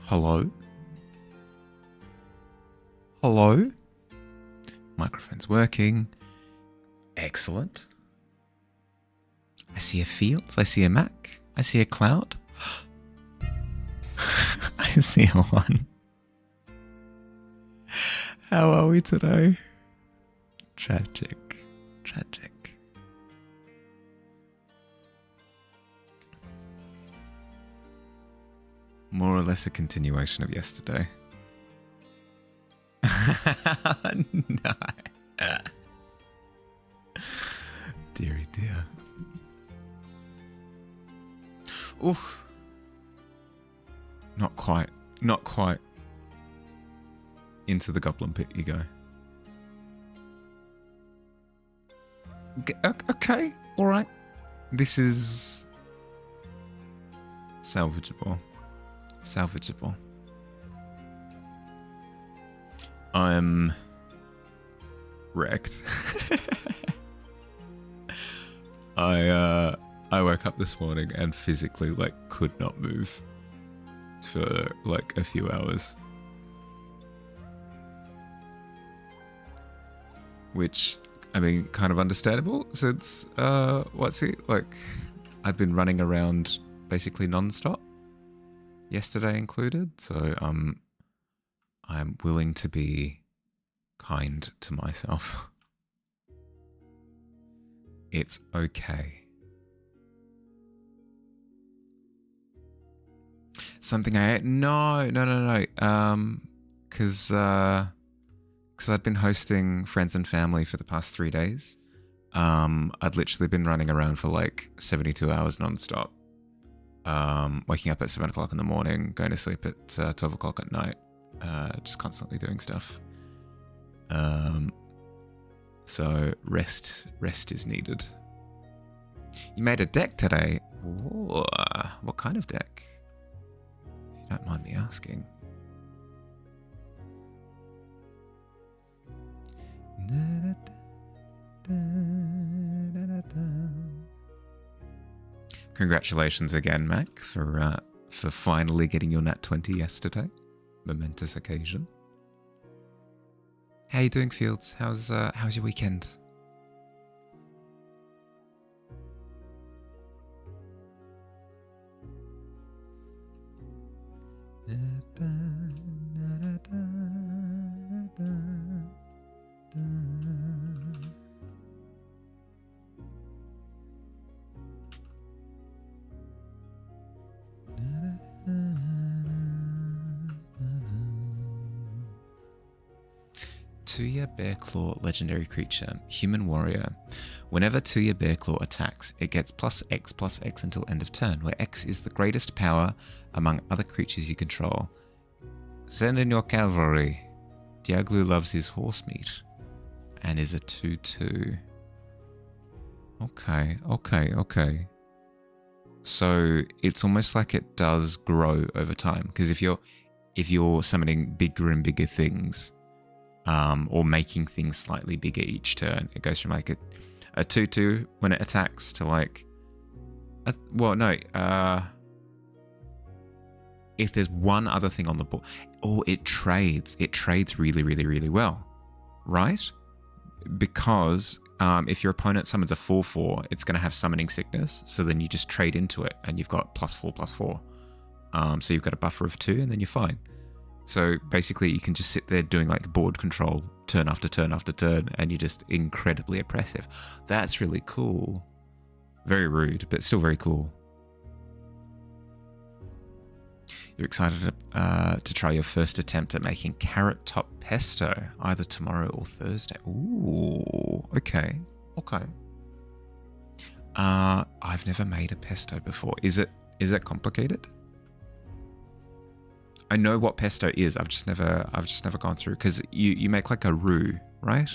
Hello? Hello? Microphone's working. Excellent. I see a field. I see a Mac. I see a cloud. I see a one. How are we today? Tragic. Tragic. More or less a continuation of yesterday. No. Deary dear. Oof. Not quite. Not quite. Into the goblin pit you go. Okay. Alright. This is salvageable. Salvageable. I'm wrecked. I woke up this morning and physically could not move for a few hours. Which, I mean, kind of understandable since I'd been running around basically non-stop. Yesterday included, so I'm willing to be kind to myself. It's okay. Something I ate? No. Because I'd been hosting friends and family for the past 3 days. I'd literally been running around for 72 hours non-stop. Waking up at 7 o'clock in the morning, going to sleep at 12 o'clock at night, just constantly doing stuff. So rest is needed. You made a deck today. Ooh, what kind of deck? If you don't mind me asking. Congratulations again, Mac, for finally getting your Nat 20 yesterday. Momentous occasion. How you doing, Fields? How's your weekend? Two-year Bearclaw legendary creature, human warrior. Whenever two-year Bearclaw attacks, it gets +X until end of turn, where X is the greatest power among other creatures you control. Send in your cavalry. Diaglu loves his horse meat and is a 2/2. Okay. So it's almost like it does grow over time, because if you're summoning bigger and bigger things, or making things slightly bigger each turn, it goes from a 2/2 when it attacks to if there's one other thing on the board, or it trades really, really, really well, right? Because if your opponent summons a 4/4, it's going to have summoning sickness, so then you just trade into it and you've got +4/+4. So you've got a buffer of 2 and then you're fine. So basically you can just sit there doing board control turn after turn after turn, and you're just incredibly oppressive. That's really cool. Very rude, but still very cool. You're excited to try your first attempt at making carrot top pesto, either tomorrow or Thursday. Ooh, okay. I've never made a pesto before. Is it complicated? I know what pesto is. I've just never gone through, because you make a roux, right?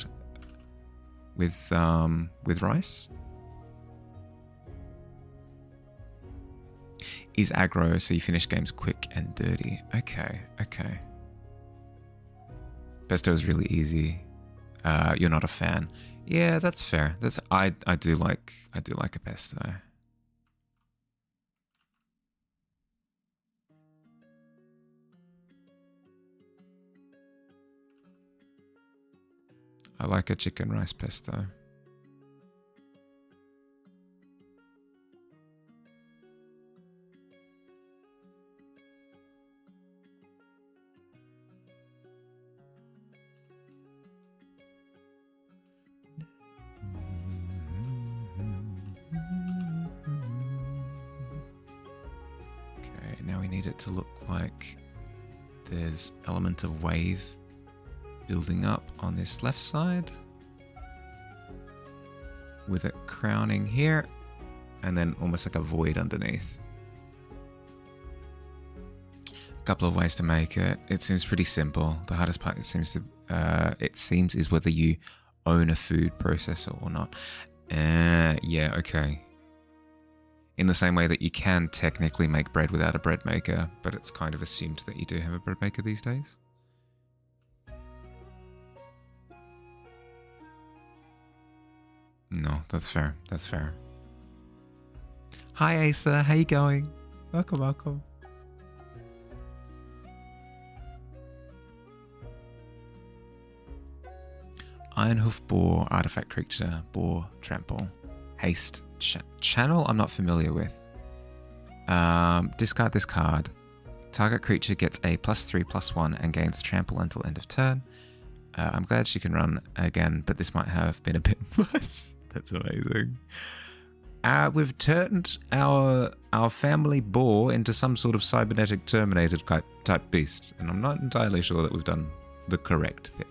With rice. Is aggro, so you finish games quick and dirty. Okay. Pesto is really easy. You're not a fan. Yeah, that's fair. I do like a pesto. I like a chicken rice pesto. Okay, now we need it to look like there's element of wave building up on this left side with it crowning here and then almost like a void underneath. A couple of ways to make it. It seems pretty simple. The hardest part it seems is whether you own a food processor or not. Yeah, okay. In the same way that you can technically make bread without a bread maker, but it's kind of assumed that you do have a bread maker these days. No, that's fair. That's fair. Hi, Asa. How you going? Welcome, welcome. Ironhoof Boar, Artifact Creature, Boar, Trample, Haste, Channel I'm not familiar with. Discard this card. Target creature gets a +3/+1 and gains Trample until end of turn. I'm glad she can run again, but this might have been a bit much. That's amazing. We've turned our family boar into some sort of cybernetic Terminator type beast, and I'm not entirely sure that we've done the correct thing.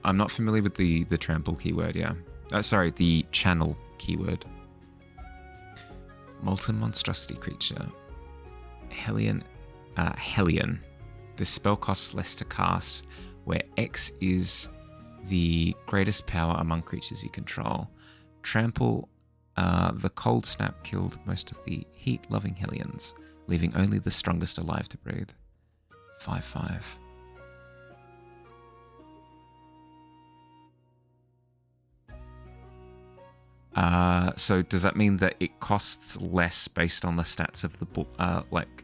I'm not familiar with the trample keyword, yeah. Sorry, the channel keyword. Molten Monstrosity Creature. Hellion. Hellion. This spell costs less to cast, where X is the greatest power among creatures you control. Trample. The cold snap killed most of the heat-loving Hellions, leaving only the strongest alive to breed. 5/5. So does that mean that it costs less based on the stats of the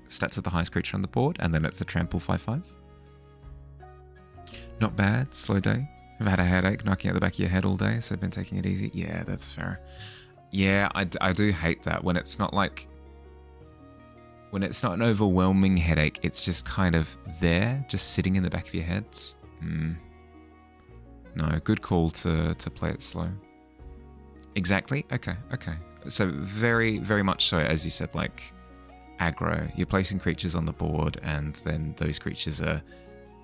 stats of the highest creature on the board, and then it's a trample 5/5? Not bad. Slow day. I've had a headache knocking at the back of your head all day, so I've been taking it easy. Yeah, that's fair. Yeah, I do hate that when it's not like when it's not an overwhelming headache. It's just kind of there, just sitting in the back of your head. No, good call to play it slow. Exactly. Okay. So very, very much so, as you said, like aggro. You're placing creatures on the board, and then those creatures are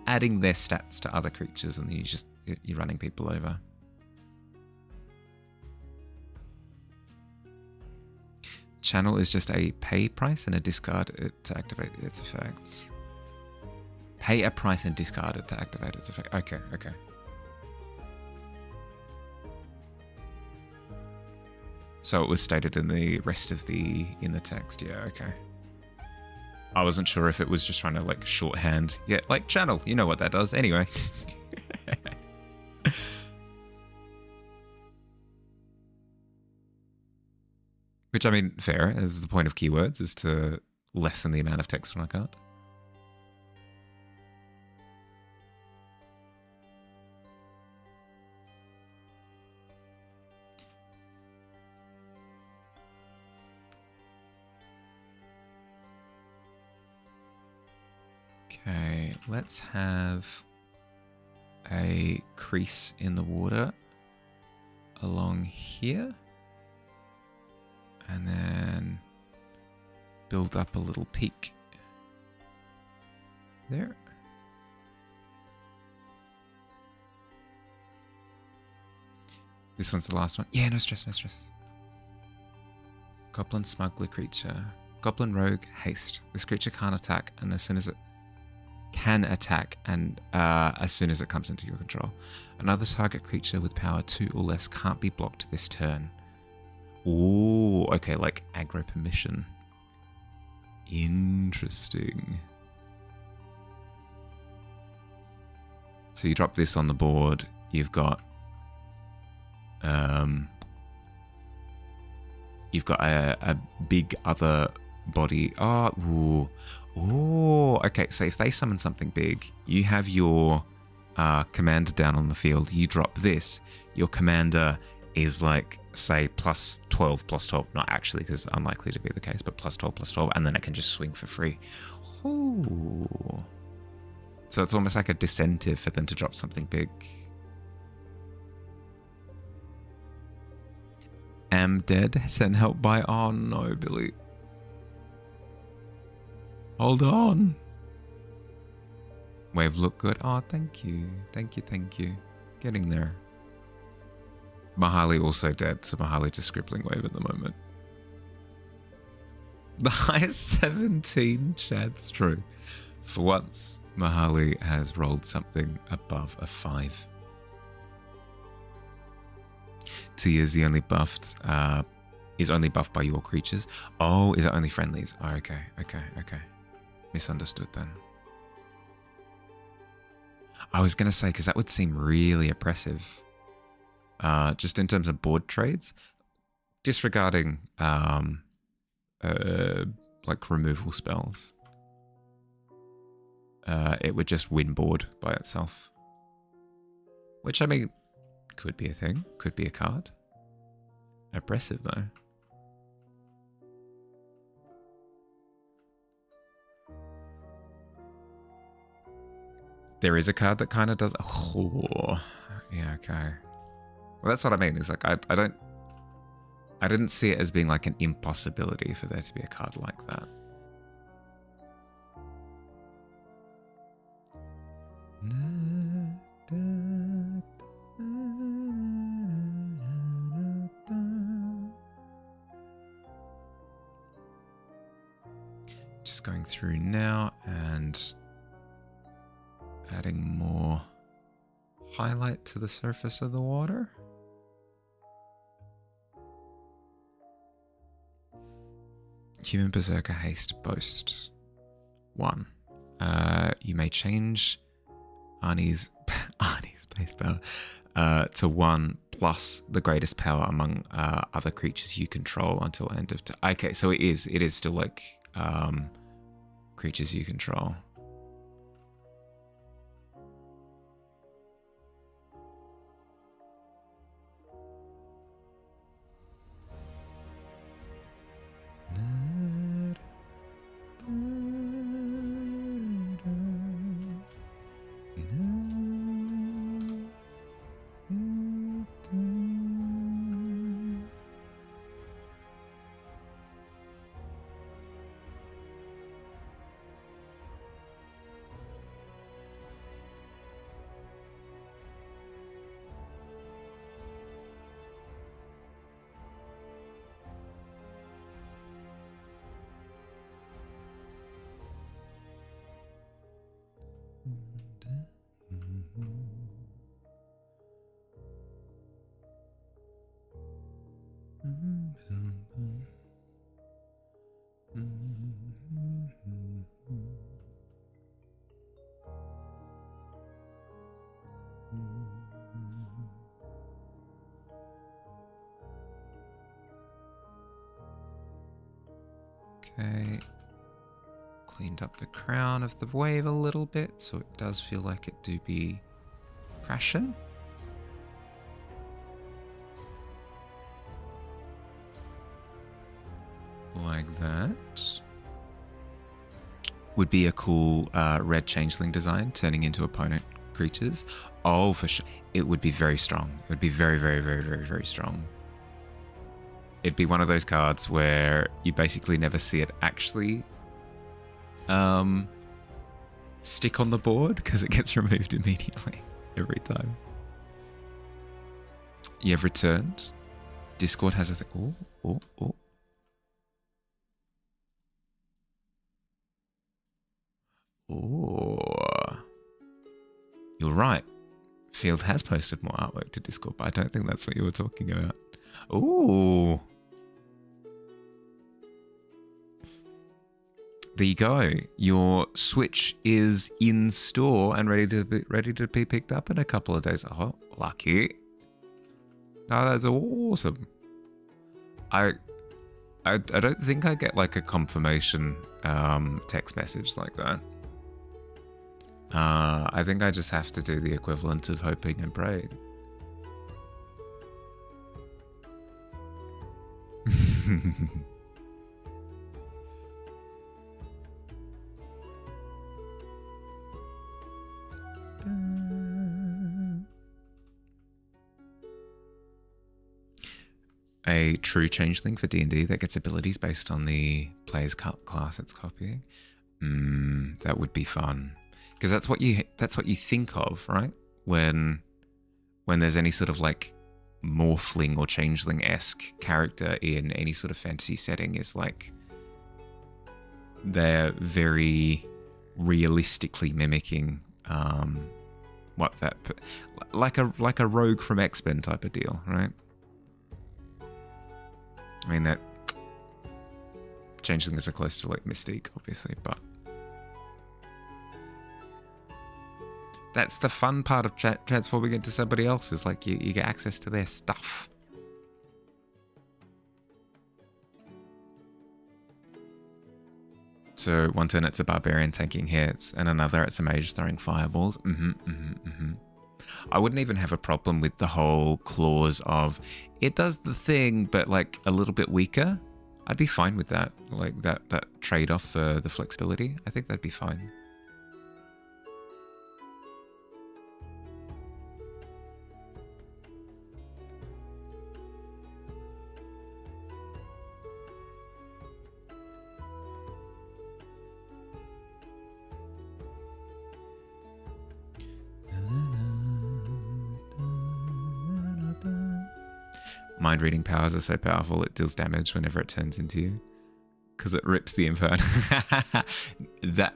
adding their stats to other creatures, and then you're running people over. Channel is just a pay price and a discard it to activate its effects. Pay a price and discard it to activate its effect. Okay. So it was stated in the rest of in the text. Yeah, okay. I wasn't sure if it was just trying to like shorthand. Yeah, like channel. You know what that does. Anyway. Which, I mean, fair, as the point of keywords is to lessen the amount of text on a card. Okay, let's have a crease in the water along here. And then build up a little peak there. This one's the last one. Yeah, no stress. Goblin Smuggler Creature. Goblin Rogue Haste. This creature can't attack, and as soon as it can attack, and as soon as it comes into your control. Another target creature with power 2 or less can't be blocked this turn. Ooh, okay, like aggro permission. Interesting. So you drop this on the board, you've got a big other body. Oh, ooh. Oh, okay. So if they summon something big, you have your commander down on the field. You drop this. Your commander is like, say, plus 12, plus 12. Not actually, because it's unlikely to be the case, but plus 12, plus 12. And then it can just swing for free. Ooh. So it's almost like a disincentive for them to drop something big. Am dead. Send help by. Oh no, Billy. Hold on. Wave look good. Oh, thank you. Thank you, thank you. Getting there. Mahali also dead, so Mahali just scribbling wave at the moment. The highest 17, Chad's true. For once, Mahali has rolled something above a 5. Tia is the only buffed, is only buffed by your creatures. Oh, is it only friendlies? Oh, okay. Misunderstood then. I was going to say, because that would seem really oppressive. Just in terms of board trades. Disregarding, like removal spells. It would just win board by itself. Which, I mean, could be a thing. Could be a card. Oppressive, though. There is a card that kind of does... Oh, yeah, okay. Well, that's what I mean. It's like, I didn't see it as being like an impossibility for there to be a card like that. Just going through now and adding more highlight to the surface of the water. Human Berserker Haste Boast 1. You may change Arnie's base power to 1 plus the greatest power among other creatures you control until end of... Okay, so it is still like creatures you control. Okay, cleaned up the crown of the wave a little bit, so it does feel like it do be crashing. Like that. Would be a cool red changeling design, turning into opponent creatures. Oh, for sure. It would be very strong. It would be very, very, very, very, very strong. It'd be one of those cards where you basically never see it actually stick on the board because it gets removed immediately every time. You have returned. Discord has a thing. Oh. Oh. You're right. Field has posted more artwork to Discord, but I don't think that's what you were talking about. Ooh. There you go. Your Switch is in store and ready to be picked up in a couple of days. Oh, lucky. No, that's awesome. I don't think I get like a confirmation text message like that. I think I just have to do the equivalent of hoping and praying. A true changeling for D&D that gets abilities based on the player's class it's copying. That would be fun, because that's what you think of, right? When there's any sort of like morphling or changeling-esque character in any sort of fantasy setting, is like they're very realistically mimicking what that, like a rogue from X-Men type of deal, right? I mean, that changelings are close to like Mystique, obviously, but that's the fun part of transforming into somebody else, is like you get access to their stuff. So one turn it's a barbarian tanking hits, and another it's a mage throwing fireballs. I wouldn't even have a problem with the whole clause of it does the thing, but like a little bit weaker. I'd be fine with that, like that trade-off for the flexibility. I think that'd be fine. Mind reading powers are so powerful it deals damage whenever it turns into you, because it rips the info. that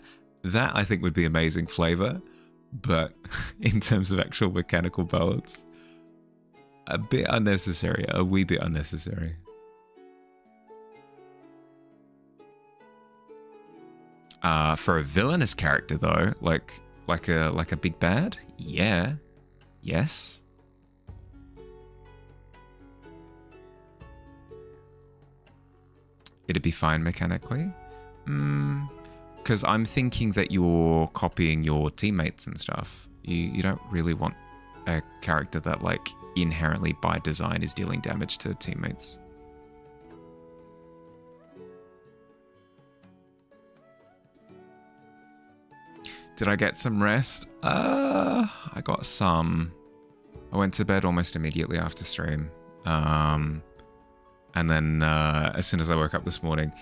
I think would be amazing flavor, but in terms of actual mechanical balance, a bit unnecessary, a wee bit unnecessary. For a villainous character though, like a big bad, yeah, yes. It'd be fine mechanically. Because I'm thinking that you're copying your teammates and stuff. You don't really want a character that, like, inherently by design is dealing damage to teammates. Did I get some rest? I got some. I went to bed almost immediately after stream. And then as soon as I woke up this morning,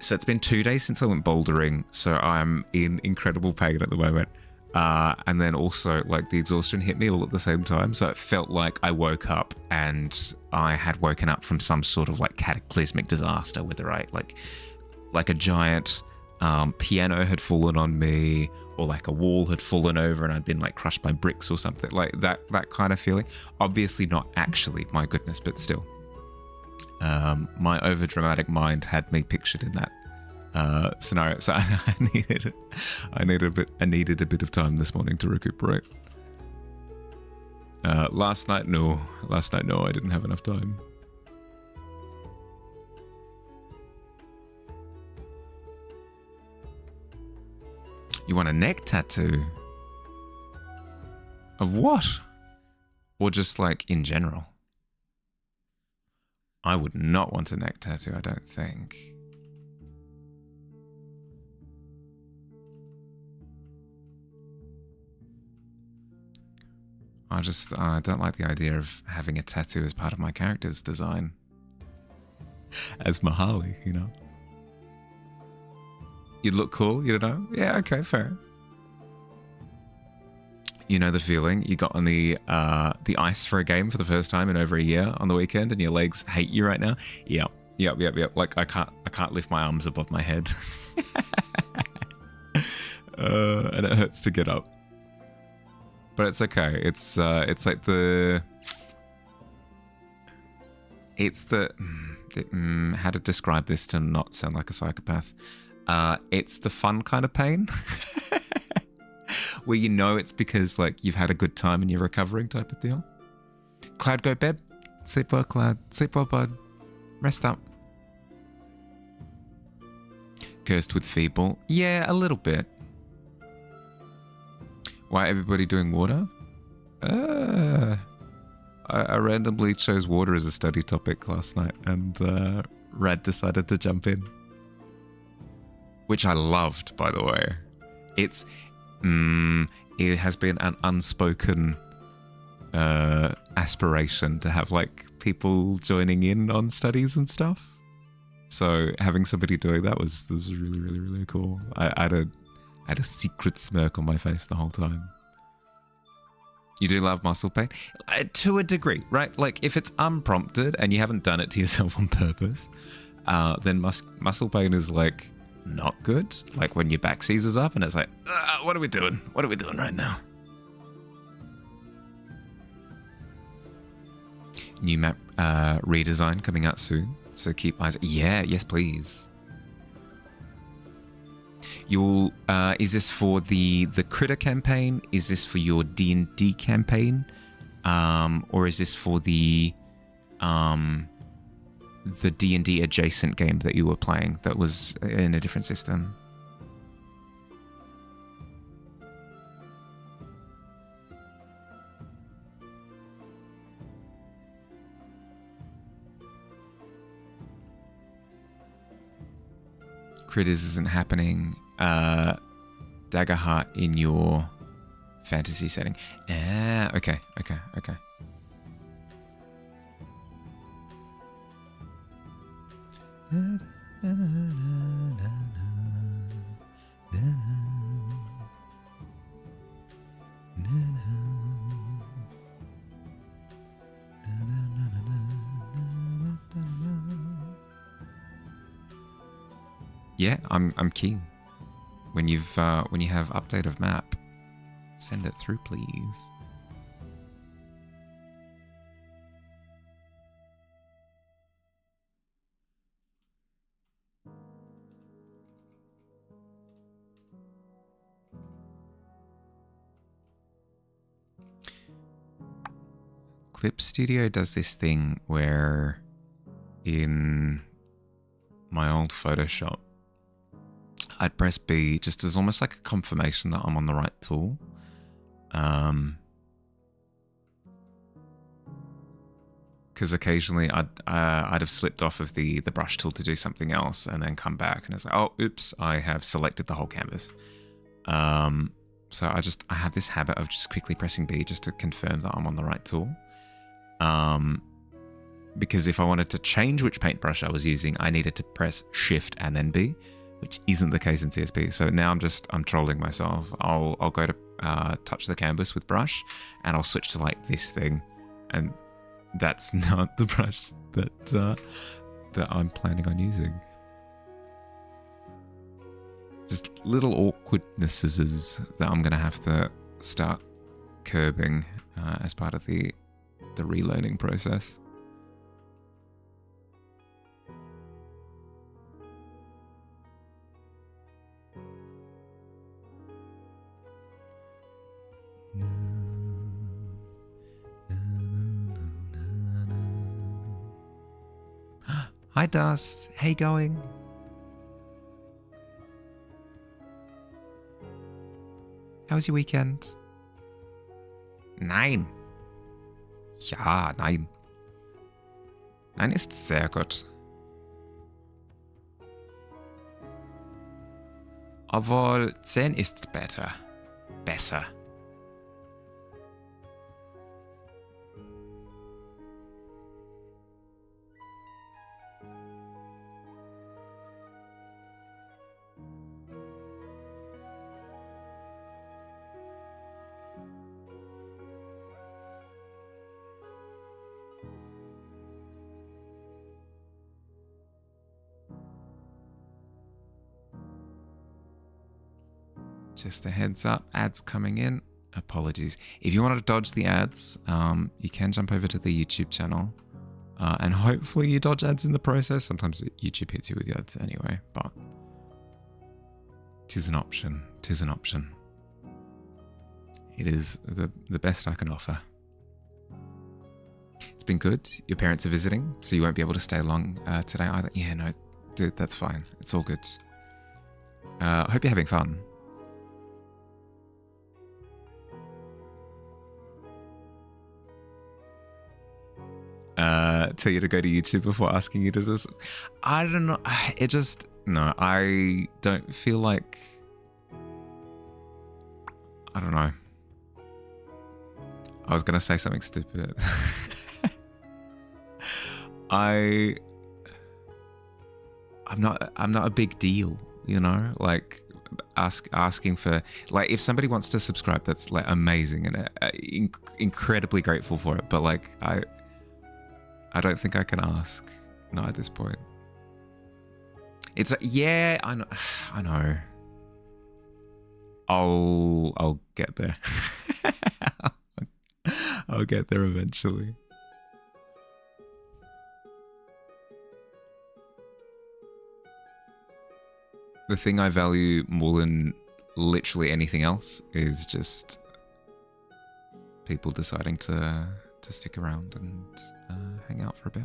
so it's been 2 days since I went bouldering, so I'm in incredible pain at the moment. And then also, like, the exhaustion hit me all at the same time, so it felt like I woke up and I had woken up from some sort of like cataclysmic disaster, whether like a giant piano had fallen on me, or like a wall had fallen over and I'd been like crushed by bricks or something, like that kind of feeling. Obviously not actually, my goodness, but still. My overdramatic mind had me pictured in that scenario, so I needed a bit of time this morning to recuperate. Last night, no, I didn't have enough time. You want a neck tattoo? Of what? Or just like in general? I would not want a neck tattoo, I don't think. I don't like the idea of having a tattoo as part of my character's design. As Mahali, you know? You'd look cool, you know? Yeah, okay, fair. You know the feeling you got on the ice for a game for the first time in over a year on the weekend, and your legs hate you right now. Yep. Like I can't lift my arms above my head, and it hurts to get up. But it's okay. It's like how to describe this to not sound like a psychopath. It's the fun kind of pain. Where you know it's because like you've had a good time and you're recovering type of deal. Cloud, go bed. Sleep well, Cloud. Sleep well, bud. Rest up. Cursed with feeble. Yeah, a little bit. Why everybody doing water? I randomly chose water as a study topic last night, and Rad decided to jump in. Which I loved, by the way. It has been an unspoken aspiration to have like people joining in on studies and stuff. So having somebody doing that was really, really, really cool. I had a secret smirk on my face the whole time. You do love muscle pain? To a degree, right? Like, if it's unprompted and you haven't done it to yourself on purpose, then muscle pain is, like, not good. Like, when your back seizes up and it's like, what are we doing? What are we doing right now? New map redesign coming out soon. So keep eyes... Yeah, yes, please. You'll is this for the Critter campaign? Is this for your D&D campaign? Or is this for the D&D adjacent game that you were playing that was in a different system? Critters isn't happening. Daggerheart in your fantasy setting. Okay. Yeah, I'm keen. When you have update of map, send it through, please. Clip Studio does this thing where in my old Photoshop, I'd press B just as almost like a confirmation that I'm on the right tool. Because occasionally I'd have slipped off of the brush tool to do something else and then come back and it's like, oh, oops, I have selected the whole canvas. So I have this habit of just quickly pressing B just to confirm that I'm on the right tool. Because if I wanted to change which paintbrush I was using, I needed to press Shift and then B, which isn't the case in CSP. So now I'm trolling myself. I'll go to touch the canvas with brush, and I'll switch to like this thing, and that's not the brush that I'm planning on using. Just little awkwardnesses that I'm gonna have to start curbing as part of the relearning process. Hi Dust, hey going? How was your weekend? Nein. Ja, nein. Nein ist sehr gut. Obwohl 10 ist besser. Besser. Just a heads up, ads coming in. Apologies. If you wanted to dodge the ads, you can jump over to the YouTube channel. And hopefully you dodge ads in the process. Sometimes YouTube hits you with the ads anyway, but 'tis an option. 'Tis an option. It is the best I can offer. It's been good. Your parents are visiting, so you won't be able to stay long today either. Yeah, no, dude, that's fine. It's all good. I hope you're having fun. Tell you to go to YouTube before asking you to just... I don't know. It just... No, I don't feel like... I don't know. I was going to say something stupid. I'm not a big deal, you know? Like, asking for... Like, if somebody wants to subscribe, that's, like, amazing. And incredibly grateful for it. But, like, I don't think I can ask. Not at this point. It's like, yeah, I know. I'll get there. I'll get there eventually. The thing I value more than literally anything else is just people deciding to stick around and hang out for a bit.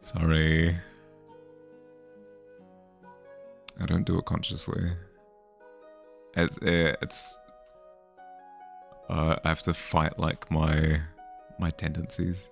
Sorry. I don't do it consciously. It's I have to fight like my tendencies.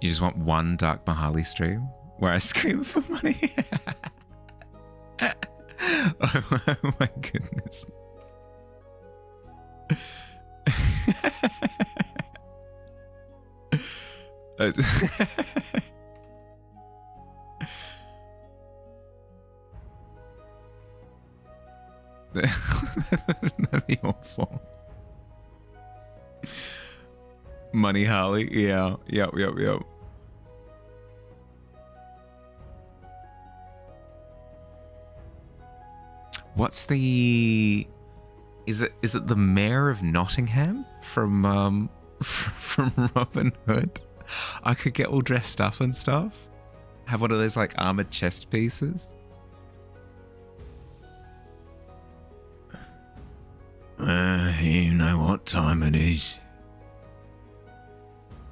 You just want one Dark Mahali stream where I scream for money? Oh my goodness. That'd be awful. Money Harley, yeah, yep. What's the... Is it the Mayor of Nottingham from from Robin Hood? I could get all dressed up and stuff. Have one of those like armored chest pieces. You know what time it is.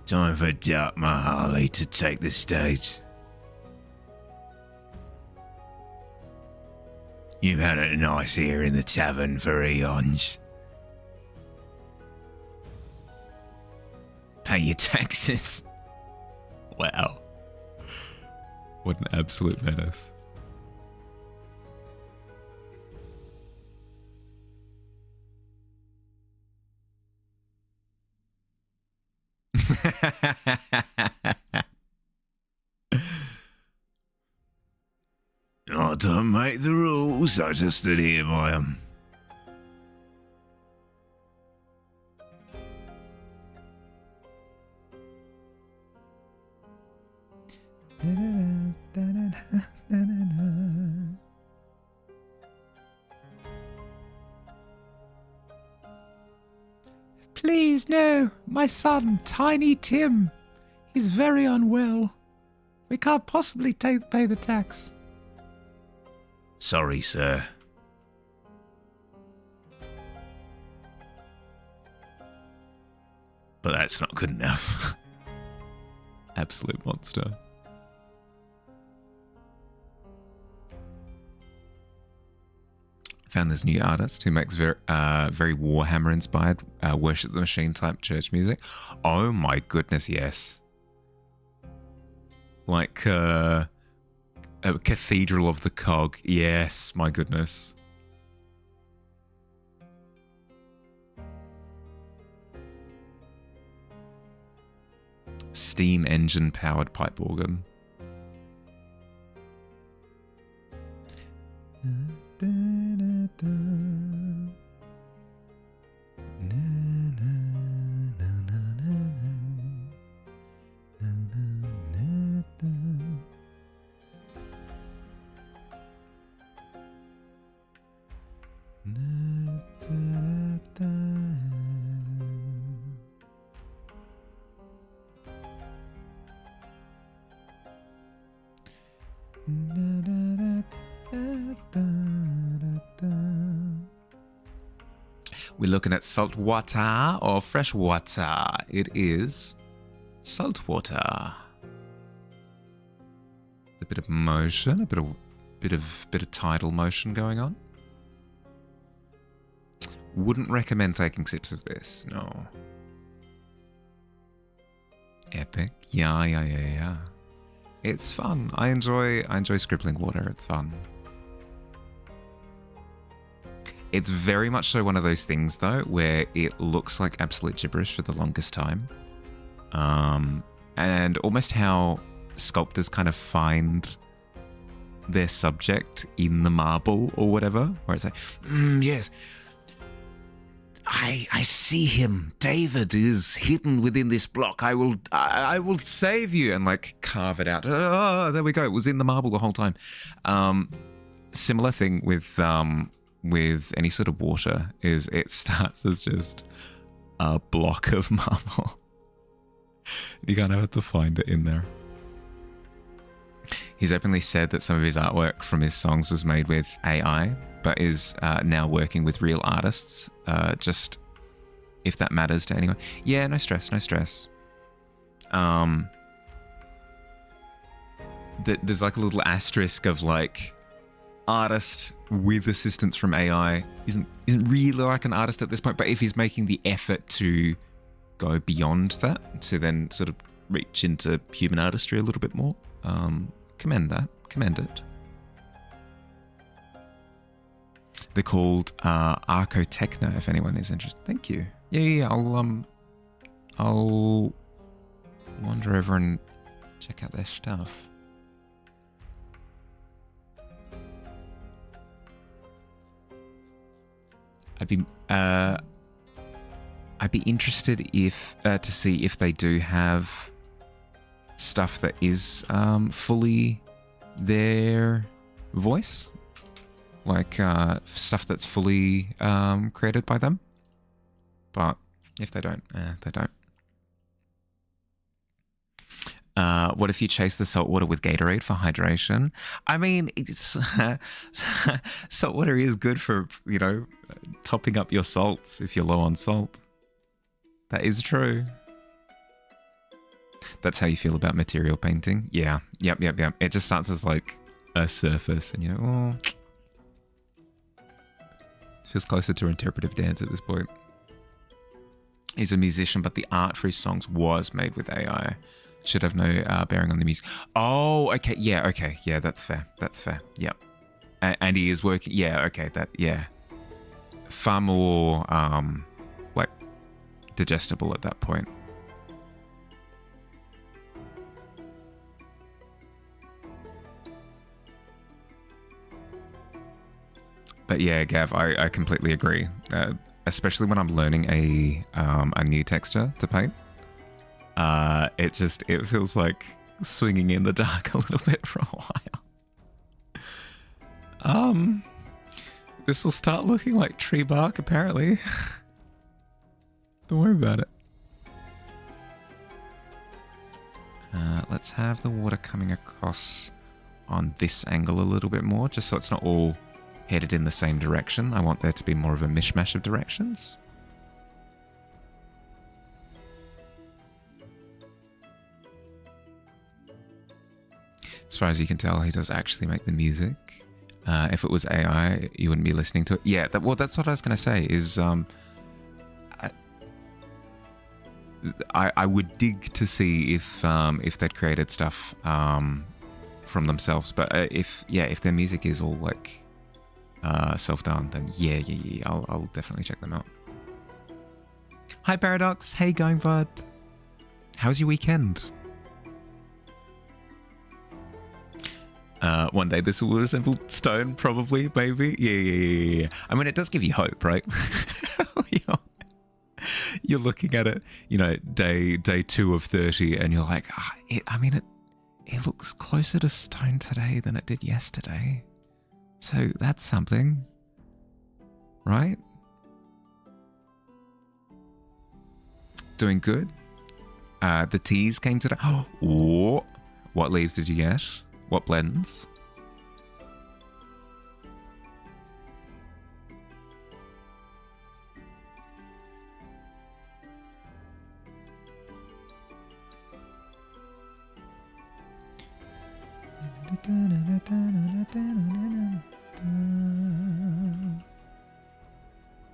Time for Dark Mahali to take the stage. You've had it nice here in the tavern for eons. Pay your taxes. Wow. What an absolute menace. I don't make the rules, I just adhere by them. Please, no. My son, Tiny Tim. He's very unwell. We can't possibly pay the tax. Sorry, sir. But that's not good enough. Absolute monster. Found this new artist who makes very Warhammer inspired Worship the Machine type church music. Oh my goodness, yes. Like A Cathedral of the Cog. Yes, my goodness. Steam engine powered pipe organ. We're looking at salt water or fresh water. It is salt water. A bit of motion, a bit of tidal motion going on. Wouldn't recommend taking sips of this. No. Epic. Yeah. It's fun. I enjoy scribbling water. It's fun. It's very much so one of those things, though, where it looks like absolute gibberish for the longest time. And almost how sculptors kind of find their subject in the marble or whatever, where it's like, yes, I see him. David is hidden within this block. I will save you, and like carve it out. Oh, there we go. It was in the marble the whole time. Similar thing with any sort of water is it starts as just a block of marble. You kind of have to find it in there. He's openly said that some of his artwork from his songs was made with AI, but is now working with real artists, just if that matters to anyone. Yeah, no stress. There's like a little asterisk of like, artist with assistance from AI isn't really like an artist at this point, but if he's making the effort to go beyond that, to then sort of reach into human artistry a little bit more, commend it. They're called Archotechna, if anyone is interested. Thank you. Yeah, I'll wander over and check out their stuff. I'd be interested if to see if they do have stuff that is fully their voice, like stuff that's fully created by them. But if they don't, they don't. What if you chase the salt water with Gatorade for hydration? I mean, salt water is good for, topping up your salts if you're low on salt. That is true. That's how you feel about material painting? Yeah. Yep. It just starts as like a surface and it feels closer to interpretive dance at this point. He's a musician, but the art for his songs was made with AI. Should have no bearing on the music. Oh, okay. Yeah, that's fair. Yep. And he is working. Yeah, okay. Far more, like, digestible at that point. But yeah, Gav, I completely agree. Especially when I'm learning a new texture to paint. It feels like swinging in the dark a little bit for a while. This will start looking like tree bark, apparently. Don't worry about it. Let's have the water coming across on this angle a little bit more, just so it's not all headed in the same direction. I want there to be more of a mishmash of directions. As far as you can tell, he does actually make the music. If it was AI, you wouldn't be listening to it. Yeah, that's what I was going to say, is I would dig to see if they'd created stuff from themselves. But if their music is all like self-done, then yeah, I'll definitely check them out. Hi Paradox, hey going bud? How's your weekend? One day this will resemble stone, probably, maybe. Yeah. I mean, it does give you hope, right? You're looking at it, day 2 of 30, and you're like, it looks closer to stone today than it did yesterday. So that's something, right? Doing good. The teas came today. Oh, what leaves did you get? What blends?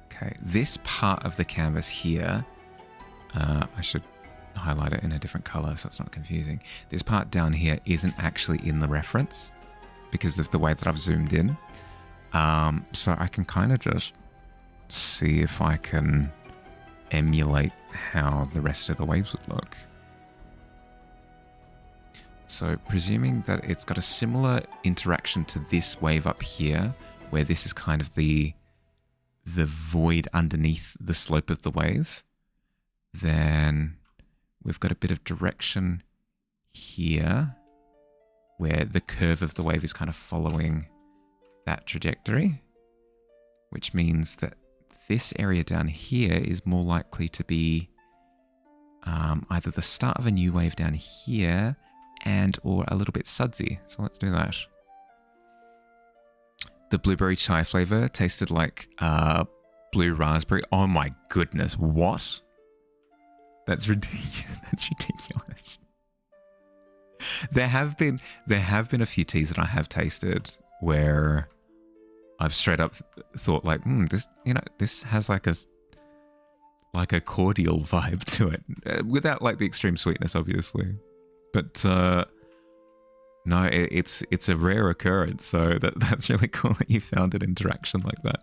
Okay, this part of the canvas here, I should highlight it in a different color so it's not confusing. This part down here isn't actually in the reference because of the way that I've zoomed in. So I can kind of just see if I can emulate how the rest of the waves would look. So presuming that it's got a similar interaction to this wave up here, where this is kind of the void underneath the slope of the wave, then we've got a bit of direction here where the curve of the wave is kind of following that trajectory, which means that this area down here is more likely to be either the start of a new wave down here and or a little bit sudsy. So let's do that. The blueberry chai flavor tasted like blue raspberry. Oh my goodness, what? That's ridiculous. That's ridiculous. There have been a few teas that I have tasted where I've straight up thought like, this has like a cordial vibe to it, without like the extreme sweetness, obviously. But no, it's a rare occurrence. So that's really cool that you found an interaction like that.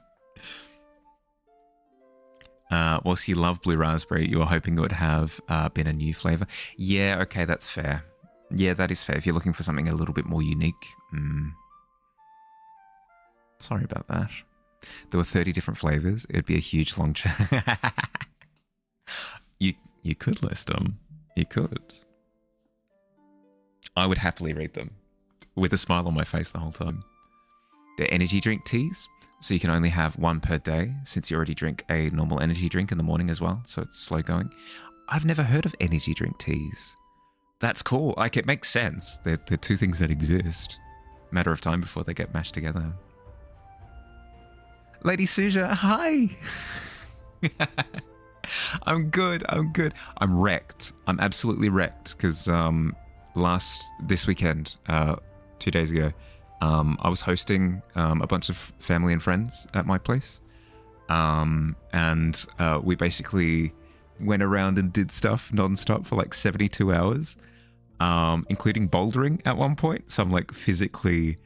Whilst you love blue raspberry, you were hoping it would have been a new flavor. Yeah, okay, that's fair. Yeah, that is fair. If you're looking for something a little bit more unique. Sorry about that. There were 30 different flavors. It'd be a huge long chat. You could list them. You could. I would happily read them with a smile on my face the whole time. They're energy drink teas. So you can only have one per day since you already drink a normal energy drink in the morning as well. So it's slow going. I've never heard of energy drink teas. That's cool. Like, it makes sense. They're two things that exist. Matter of time before they get mashed together. Lady Suja, hi. I'm good. I'm wrecked. I'm absolutely wrecked because this weekend, 2 days ago, I was hosting a bunch of family and friends at my place. And we basically went around and did stuff non-stop for like 72 hours, including bouldering at one point. So I'm like physically,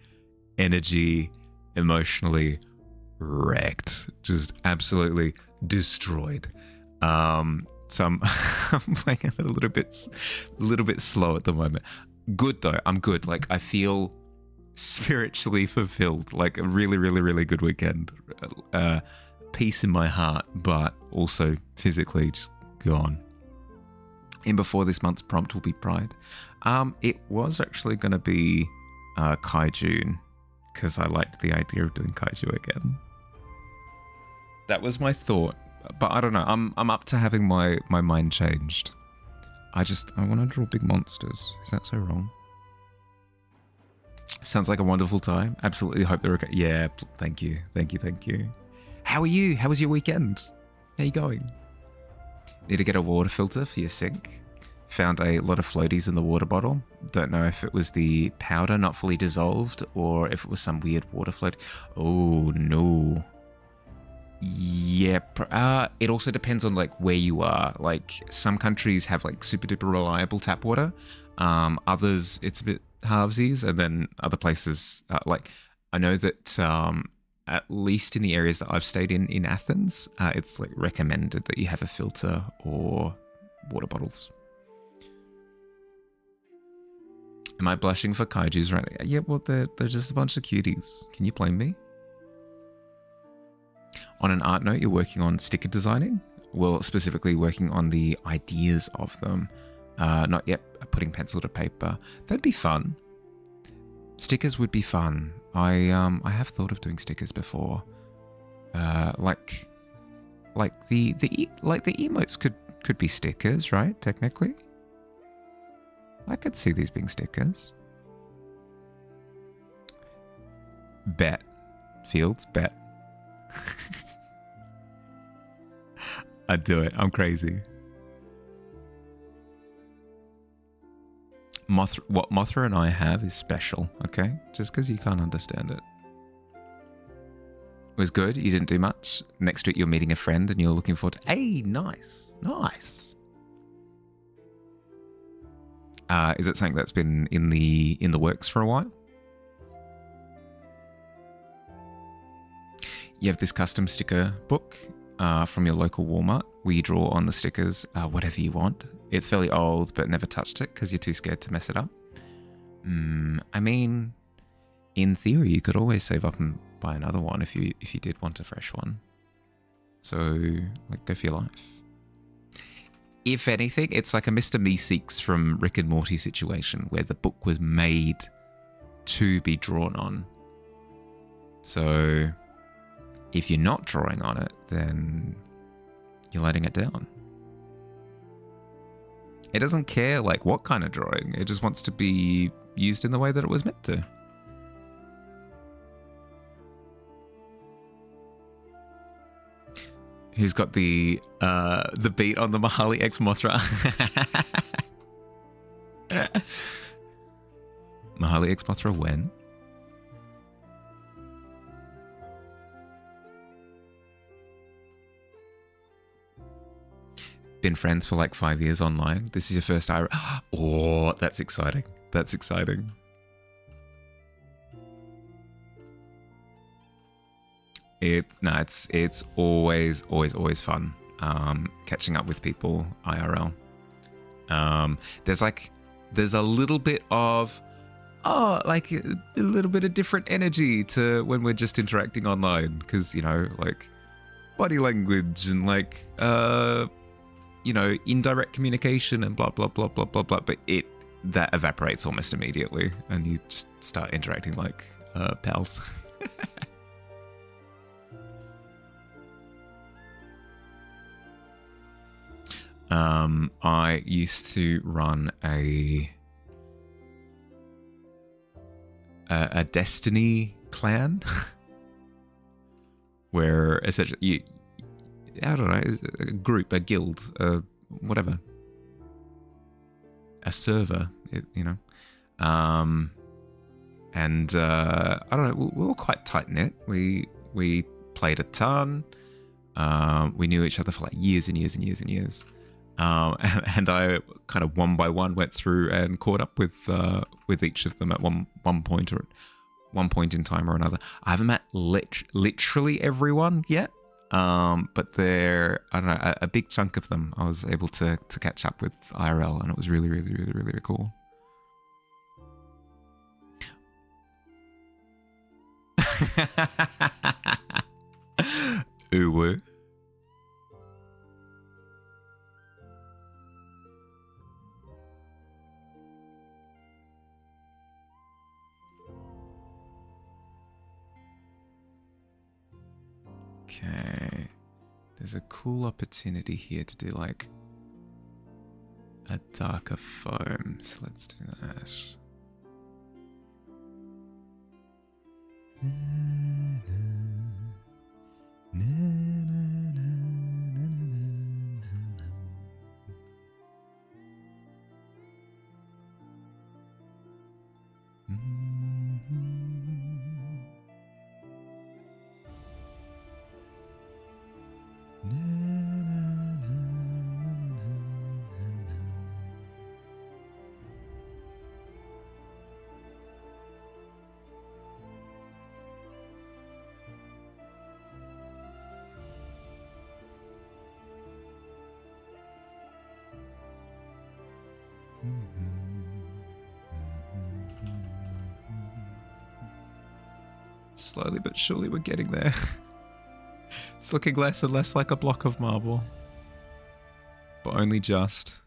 emotionally wrecked, just absolutely destroyed. So I'm playing a little bit slow at the moment. Good though, I'm good. Like I feel spiritually fulfilled, like a really, really, really good weekend. Peace in my heart, but also physically just gone. And before this month's prompt will be Pride. It was actually going to be Kaiju, because I liked the idea of doing Kaiju again. That was my thought, but I don't know. I'm up to having my mind changed. I want to draw big monsters. Is that so wrong? Sounds like a wonderful time. Absolutely hope they're okay. Yeah, thank you. How are you? How was your weekend? How you going? Need to get a water filter for your sink. Found a lot of floaties in the water bottle. Don't know if it was the powder not fully dissolved or if it was some weird water float. Oh, no. Yep. It also depends on like where you are. Like some countries have like super duper reliable tap water. Others, it's a bit halvesies, and then other places like I know that at least in the areas that I've stayed in Athens, it's like recommended that you have a filter or water bottles. Am I blushing for kaijus right now? Yeah, well, they're just a bunch of cuties. Can you blame me? On an art note, you're working on sticker designing? Well, specifically working on the ideas of them. Not yet putting pencil to paper. That'd be fun. Stickers would be fun. I have thought of doing stickers before. Like the emotes could be stickers, right? Technically. I could see these being stickers. Bet. Fields, bet. I'd do it. I'm crazy. What Mothra and I have is special, okay? Just because you can't understand it. It was good. You didn't do much. Next to it, you're meeting a friend and you're looking forward to... Hey, nice. Nice. Is it something that's been in the works for a while? You have this custom sticker book from your local Walmart where you draw on the stickers whatever you want. It's fairly old, but never touched it because you're too scared to mess it up. I mean, in theory, you could always save up and buy another one if you did want a fresh one. So, like, go for your life. If anything, it's like a Mr. Meeseeks from Rick and Morty situation where the book was made to be drawn on. So, if you're not drawing on it, then you're letting it down. It doesn't care like what kind of drawing. It just wants to be used in the way that it was meant to. Who's got the beat on the Mahali X Mothra? Mahali X Mothra when? Been friends for like 5 years online. This is your first IRL. Oh, that's exciting. That's exciting. It's always fun catching up with people IRL. There's a little bit of like a little bit of different energy to when we're just interacting online, because, you know, like body language and like you know, indirect communication and blah blah blah blah blah blah, but that evaporates almost immediately and you just start interacting like pals. I used to run a Destiny clan where essentially I don't know, a group, a guild, whatever, a server, you know, and I don't know, we were quite tight knit. We played a ton. We knew each other for like years and years and years and years. And I kind of one by one went through and caught up with each of them at one point in time or another. I haven't met literally everyone yet, but I don't know, a big chunk of them I was able to catch up with IRL, and it was really, really, really, really, really cool. Uwu. Okay, there's a cool opportunity here to do like a darker foam, so let's do that. Slowly but surely we're getting there. It's looking less and less like a block of marble. But only just.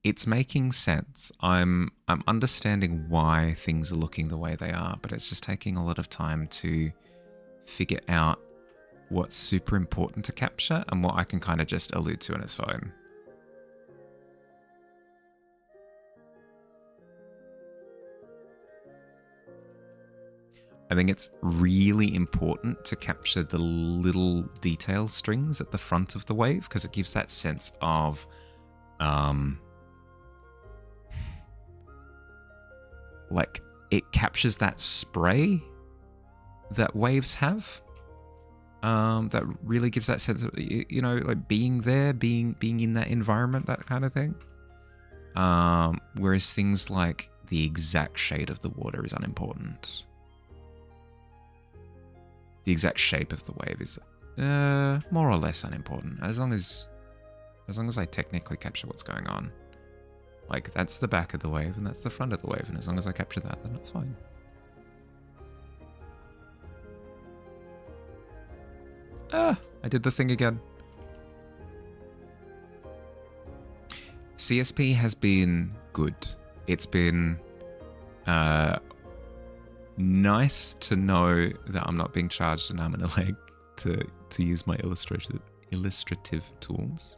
It's making sense. I'm understanding why things are looking the way they are, but it's just taking a lot of time to figure out what's super important to capture and what I can kind of just allude to in its phone. I think it's really important to capture the little detail strings at the front of the wave because it gives that sense of like it captures that spray that waves have. That really gives that sense of, you know, like being there, being in that environment, that kind of thing. Whereas things like the exact shade of the water is unimportant. The exact shape of the wave is more or less unimportant, as long as I technically capture what's going on. Like, that's the back of the wave, and that's the front of the wave, and as long as I capture that, then it's fine. I did the thing again. CSP has been good. It's been nice to know that I'm not being charged an arm and a leg to use my illustrative tools.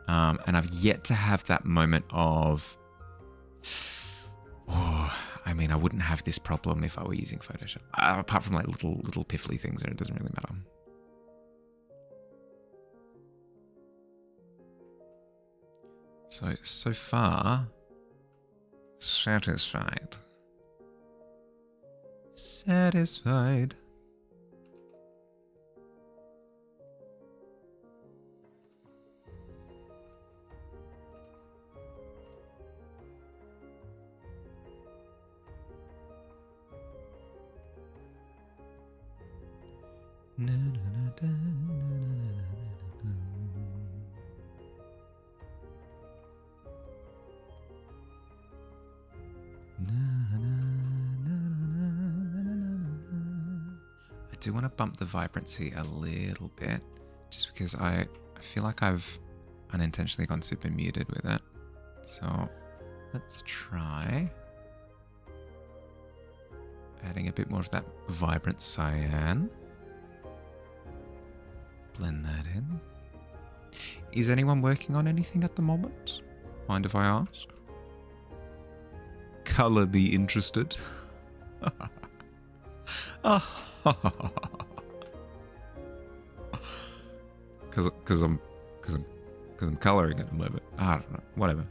And I've yet to have that moment of, oh, I mean, I wouldn't have this problem if I were using Photoshop. Apart from like little piffly things there, it doesn't really matter. So far, satisfied. Satisfied. Na, na, na, da, na, na, na, na, I do want to bump the vibrancy a little bit, just because I feel like I've unintentionally gone super muted with it. So let's try adding a bit more of that vibrant cyan. Blend that in. Is anyone working on anything at the moment? Mind if I ask? Color be interested? Because I'm coloring at the moment. I don't know. Whatever.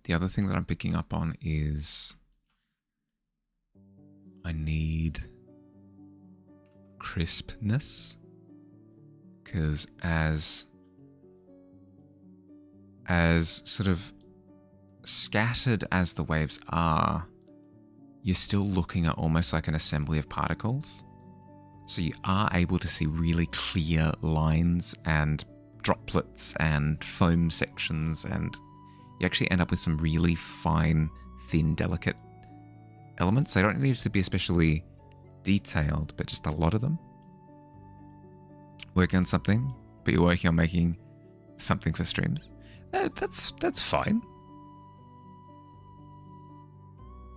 The other thing that I'm picking up on is I need crispness, because as sort of scattered as the waves are, you're still looking at almost like an assembly of particles. So you are able to see really clear lines and droplets and foam sections, and you actually end up with some really fine, thin, delicate elements. They don't need to be especially detailed, but just a lot of them. Working on something, but you're working on making something for streams. That's fine.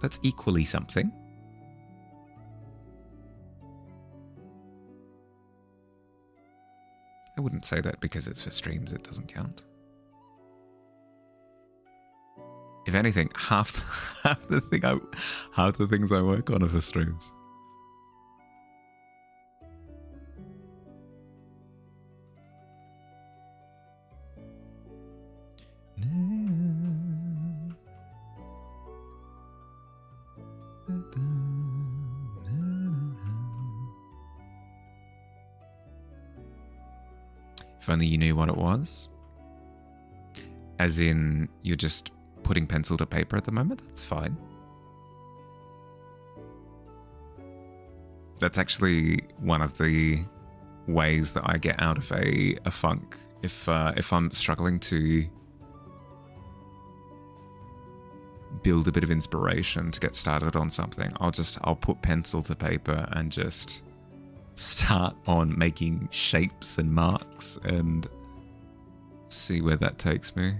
That's equally something. I wouldn't say that because it's for streams, it doesn't count. If anything, half the things I work on are for streams. If only you knew what it was. As in, you're just putting pencil to paper at the moment? That's fine. That's actually one of the ways that I get out of a funk. If I'm struggling to build a bit of inspiration to get started on something, I'll put pencil to paper and just start on making shapes and marks and see where that takes me.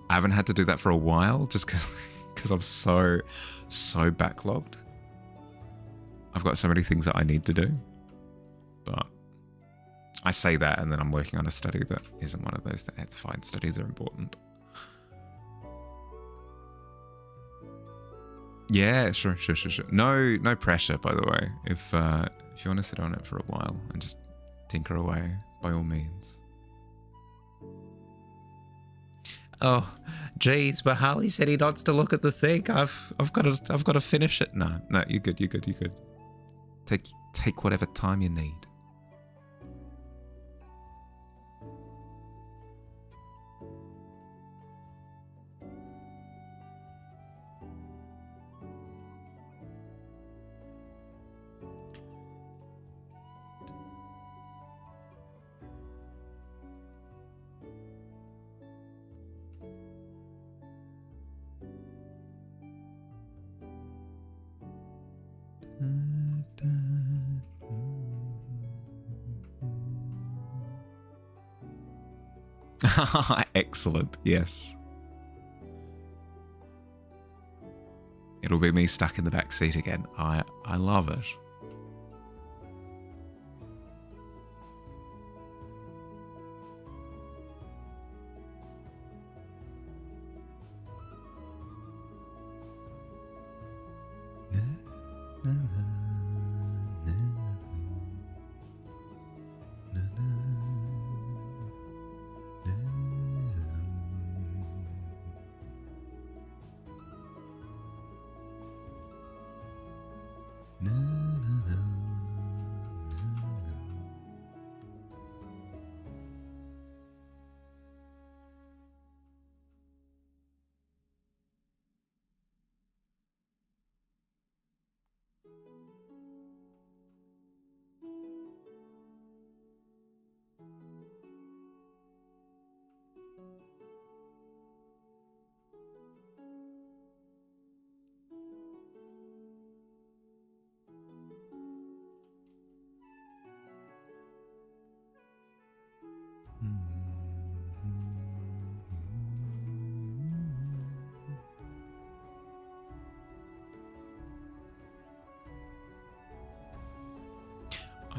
I haven't had to do that for a while just because I'm so backlogged. I've got so many things that I need to do. But I say that and then I'm working on a study that isn't one of those. It's fine. Studies are important. Yeah, sure. No pressure, by the way. If you want to sit on it for a while and just tinker away, by all means. Oh, geez, but Harley said he wants to look at the thing. I've got to finish it. No, you're good. Take whatever time you need. Excellent, yes. It'll be me stuck in the back seat again. I love it.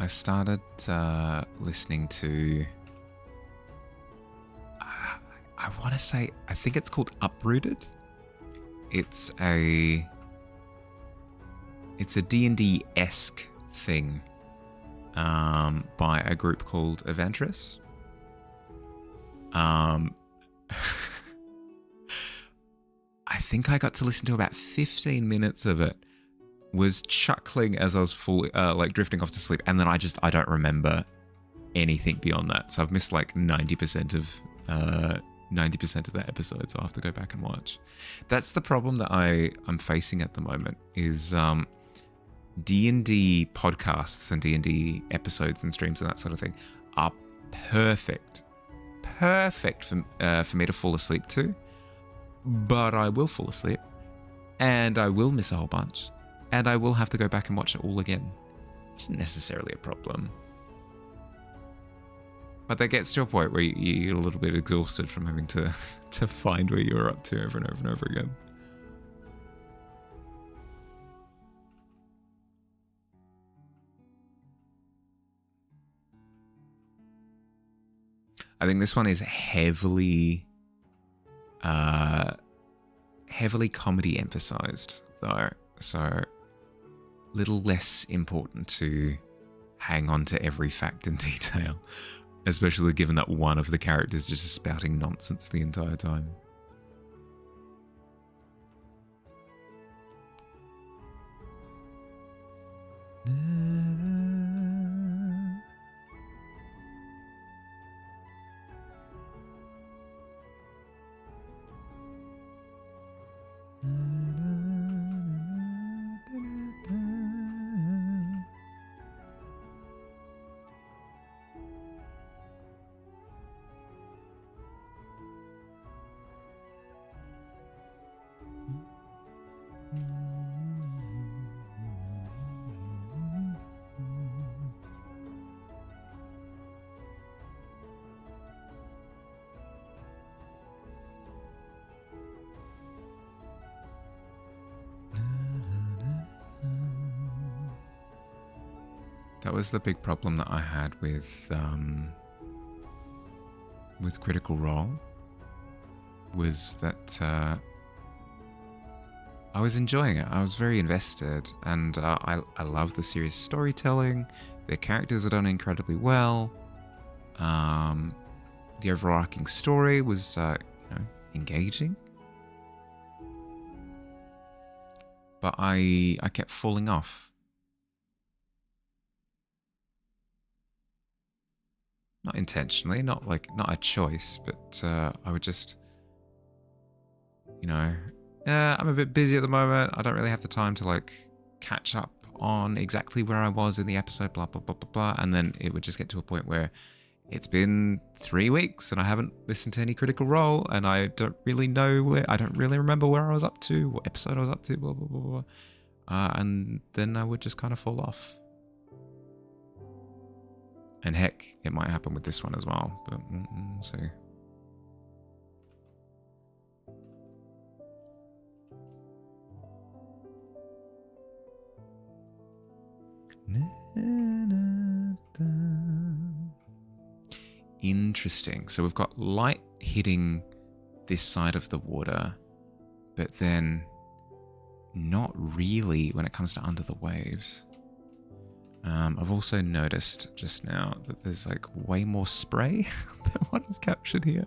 I started listening to, I want to say, I think it's called Uprooted. It's a D&D-esque thing by a group called Evantris. I think I got to listen to about 15 minutes of it. Was chuckling as I was fully drifting off to sleep, and then I don't remember anything beyond that. So I've missed like 90% of that episode. So I'll have to go back and watch. That's the problem that I'm facing at the moment is D&D podcasts and D&D episodes and streams and that sort of thing are perfect for me to fall asleep to. But I will fall asleep, and I will miss a whole bunch. And I will have to go back and watch it all again. Which isn't necessarily a problem. But that gets to a point where you get a little bit exhausted from having to find where you're up to over and over and over again. I think this one is heavily comedy emphasized, though. So little less important to hang on to every fact and detail, especially given that one of the characters is just spouting nonsense the entire time. That was the big problem that I had with Critical Role, was that I was enjoying it. I was very invested, and I love the series' storytelling. Their characters are done incredibly well. The overarching story was engaging. But I kept falling off. Not intentionally, not a choice, but I would just, I'm a bit busy at the moment. I don't really have the time to catch up on exactly where I was in the episode, blah, blah, blah, blah, blah. And then it would just get to a point where it's been 3 weeks and I haven't listened to any Critical Role, and I don't really know I don't really remember where I was up to, what episode I was up to, blah, blah, blah, blah. And then I would just kind of fall off. And heck, it might happen with this one as well, but we'll see. Interesting. So we've got light hitting this side of the water, but then not really when it comes to under the waves. I've also noticed just now that there's way more spray than what I've captured here.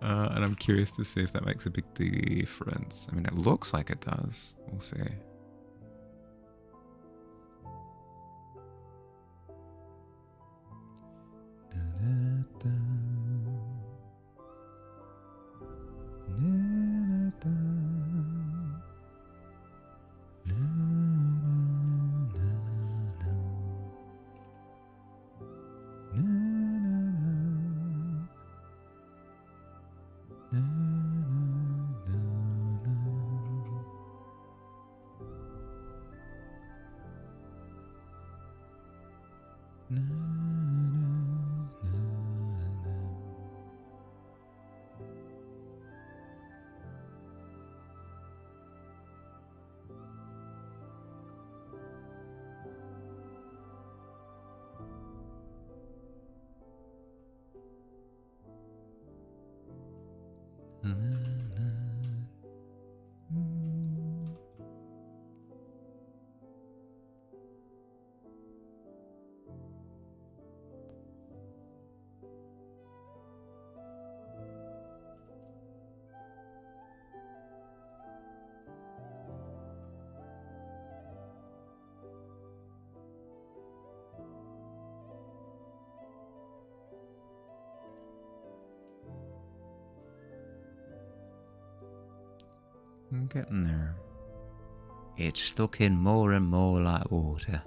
And I'm curious to see if that makes a big difference. I mean, it looks like it does. We'll see. I'm getting there. It's looking more and more like water.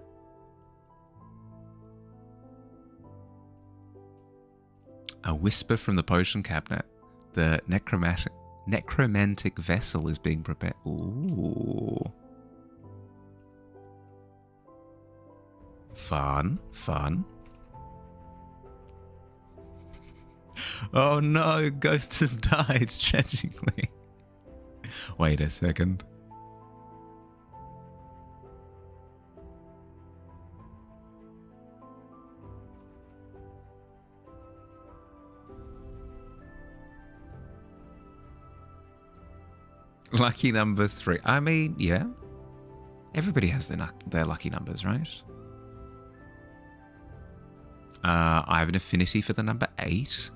A whisper from the potion cabinet. The necromantic vessel is being prepared. Ooh. Fun, fun. Oh no, Ghost has died tragically. Wait a second. Lucky number 3. I mean, yeah. Everybody has their lucky numbers, right? I have an affinity for the number 8.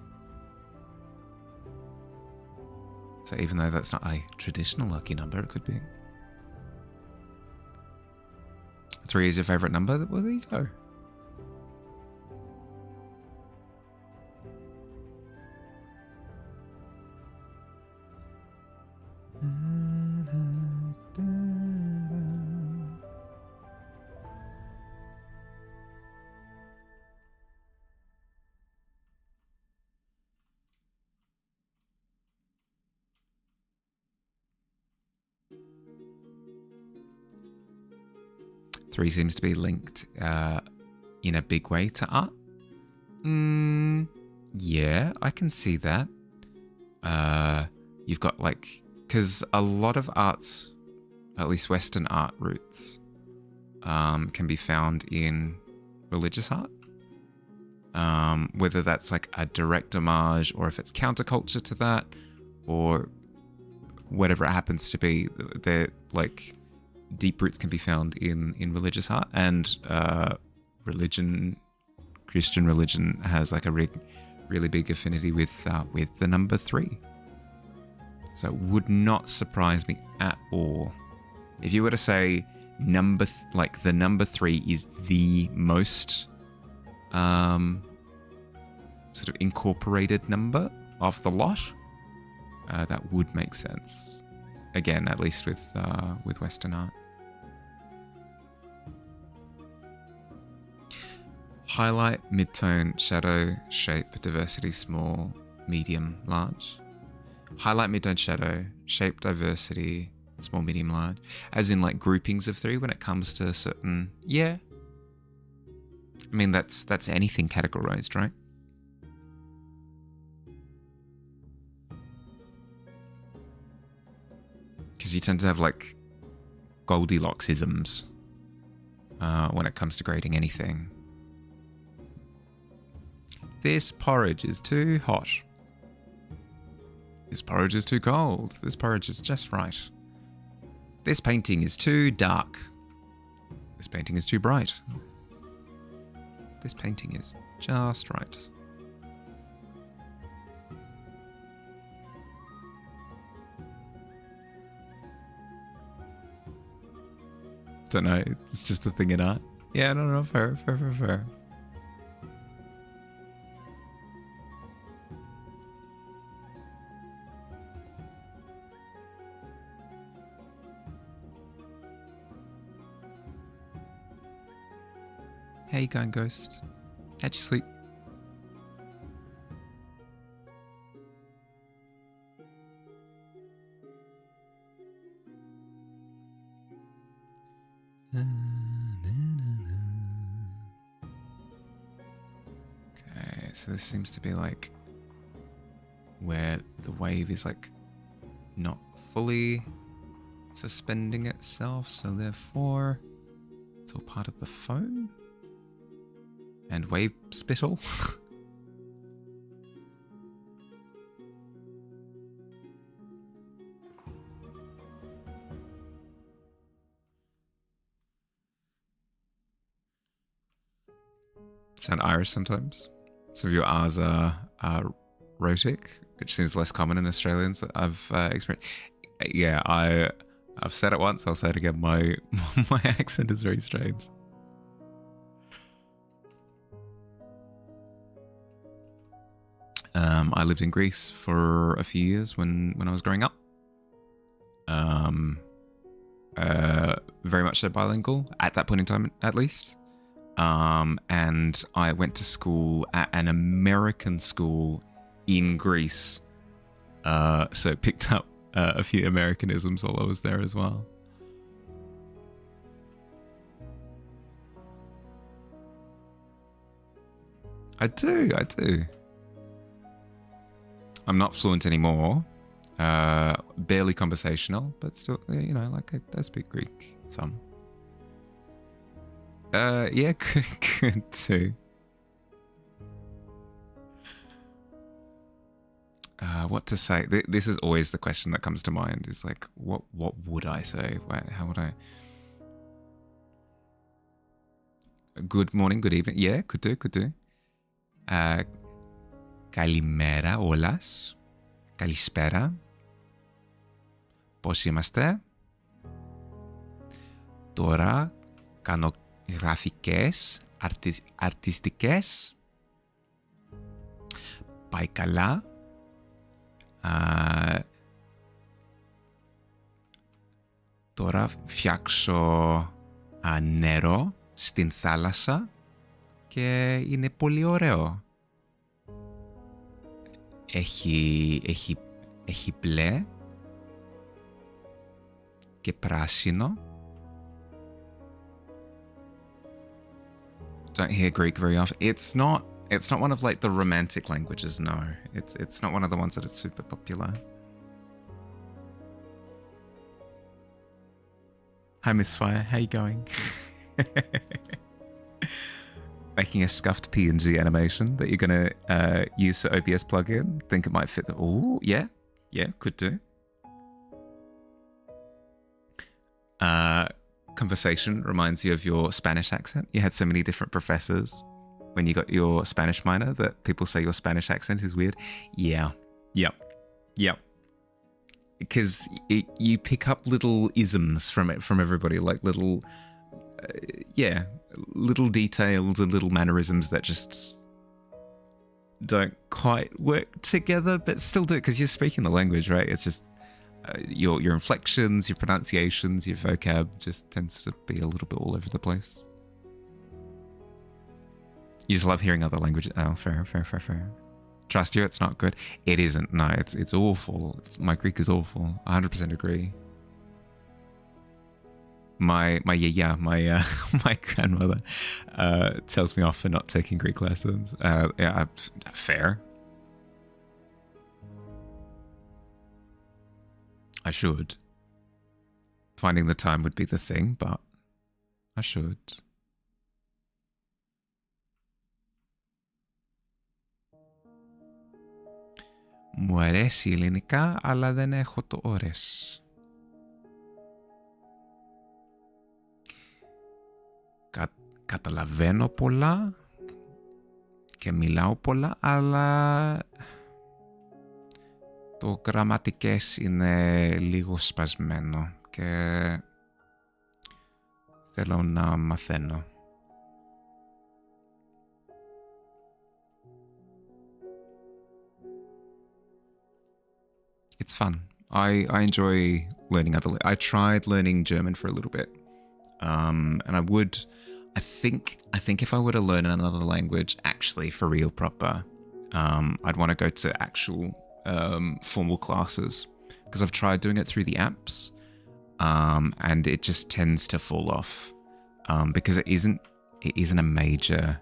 So even though that's not a traditional lucky number, it could be. 3 is your favorite number? Well, there you go. Three seems to be linked in a big way to art. Yeah, I can see that. You've got because a lot of arts, at least Western art roots, can be found in religious art. Whether that's like a direct homage or if it's counterculture to that or whatever it happens to be, their like deep roots can be found in religious art, and Christian religion has like a really big affinity with the number 3. So it would not surprise me at all if you were to say the number 3 is the most sort of incorporated number of the lot. That would make sense. Again, at least with Western art. Highlight, midtone, shadow, shape, diversity, small, medium, large. Highlight, midtone, shadow, shape, diversity, small, medium, large. As in like groupings of 3 when it comes to certain... Yeah. I mean, that's anything categorized, right? Because you tend to have like Goldilocks-isms when it comes to grading anything. This porridge is too hot. This porridge is too cold. This porridge is just right. This painting is too dark. This painting is too bright. This painting is just right. Don't know, it's just a thing in art. Yeah, no, fair. How you going, Ghost? How'd you sleep? Okay, so this seems to be like where the wave is like not fully suspending itself, so therefore it's all part of the foam and wave spittle. Sound Irish sometimes. Some of your R's are rhotic, which seems less common in Australians. I've experienced. Yeah, I've said it once. I'll say it again. My accent is very strange. I lived in Greece for a few years when I was growing up. Very much so bilingual at that point in time, at least. And I went to school at an American school in Greece. So picked up a few Americanisms while I was there as well. I do. I'm not fluent anymore. Barely conversational, but still, you know, like I speak Greek some. Yeah, good too. What to say? This is always the question that comes to mind. Is like, what would I say? How would I? Good morning, good evening. Yeah, could do. Καλημέρα όλας. Καλησπέρα. Πώς είμαστε? Τώρα κάνω γραφικές, αρτιστικές. Πάει καλά. Τώρα φτιάξω νερό στην θάλασσα και είναι πολύ ωραίο. Έχει μπλε και πράσινο. Don't hear Greek very often. It's not one of like the romantic languages, no. It's not one of the ones that is super popular. Hi Miss Fire, how you going? making a scuffed PNG animation that you're going to use for OBS plugin. Think it might fit the... Oh, yeah. Yeah, could do. Conversation reminds you of your Spanish accent. You had so many different professors when you got your Spanish minor that people say your Spanish accent is weird. Yeah. Yep. Yep. Because you pick up little isms from everybody, like little... little details and little mannerisms that just don't quite work together, but still do, because you're speaking the language, right? It's just your inflections, your pronunciations, your vocab just tends to be a little bit all over the place. You just love hearing other languages. Oh, fair. Trust you, it's not good. It isn't. No, it's awful. My Greek is awful. 100% agree. My grandmother tells me off for not taking Greek lessons. Yeah, fair. I should. Finding the time would be the thing, but I should. Μου αρέσει η ελληνικά, αλλά δεν έχω το ώρες. Καταλαβαίνω πολλά και μιλάω πολλά, αλλά το γραμματικές είναι λίγο σπασμένο και θέλω να μαθαίνω. It's fun. I enjoy learning other... I tried learning German for a little bit. And I think if I were to learn another language actually for real proper, I'd want to go to actual formal classes, because I've tried doing it through the apps, and it just tends to fall off, because it isn't a major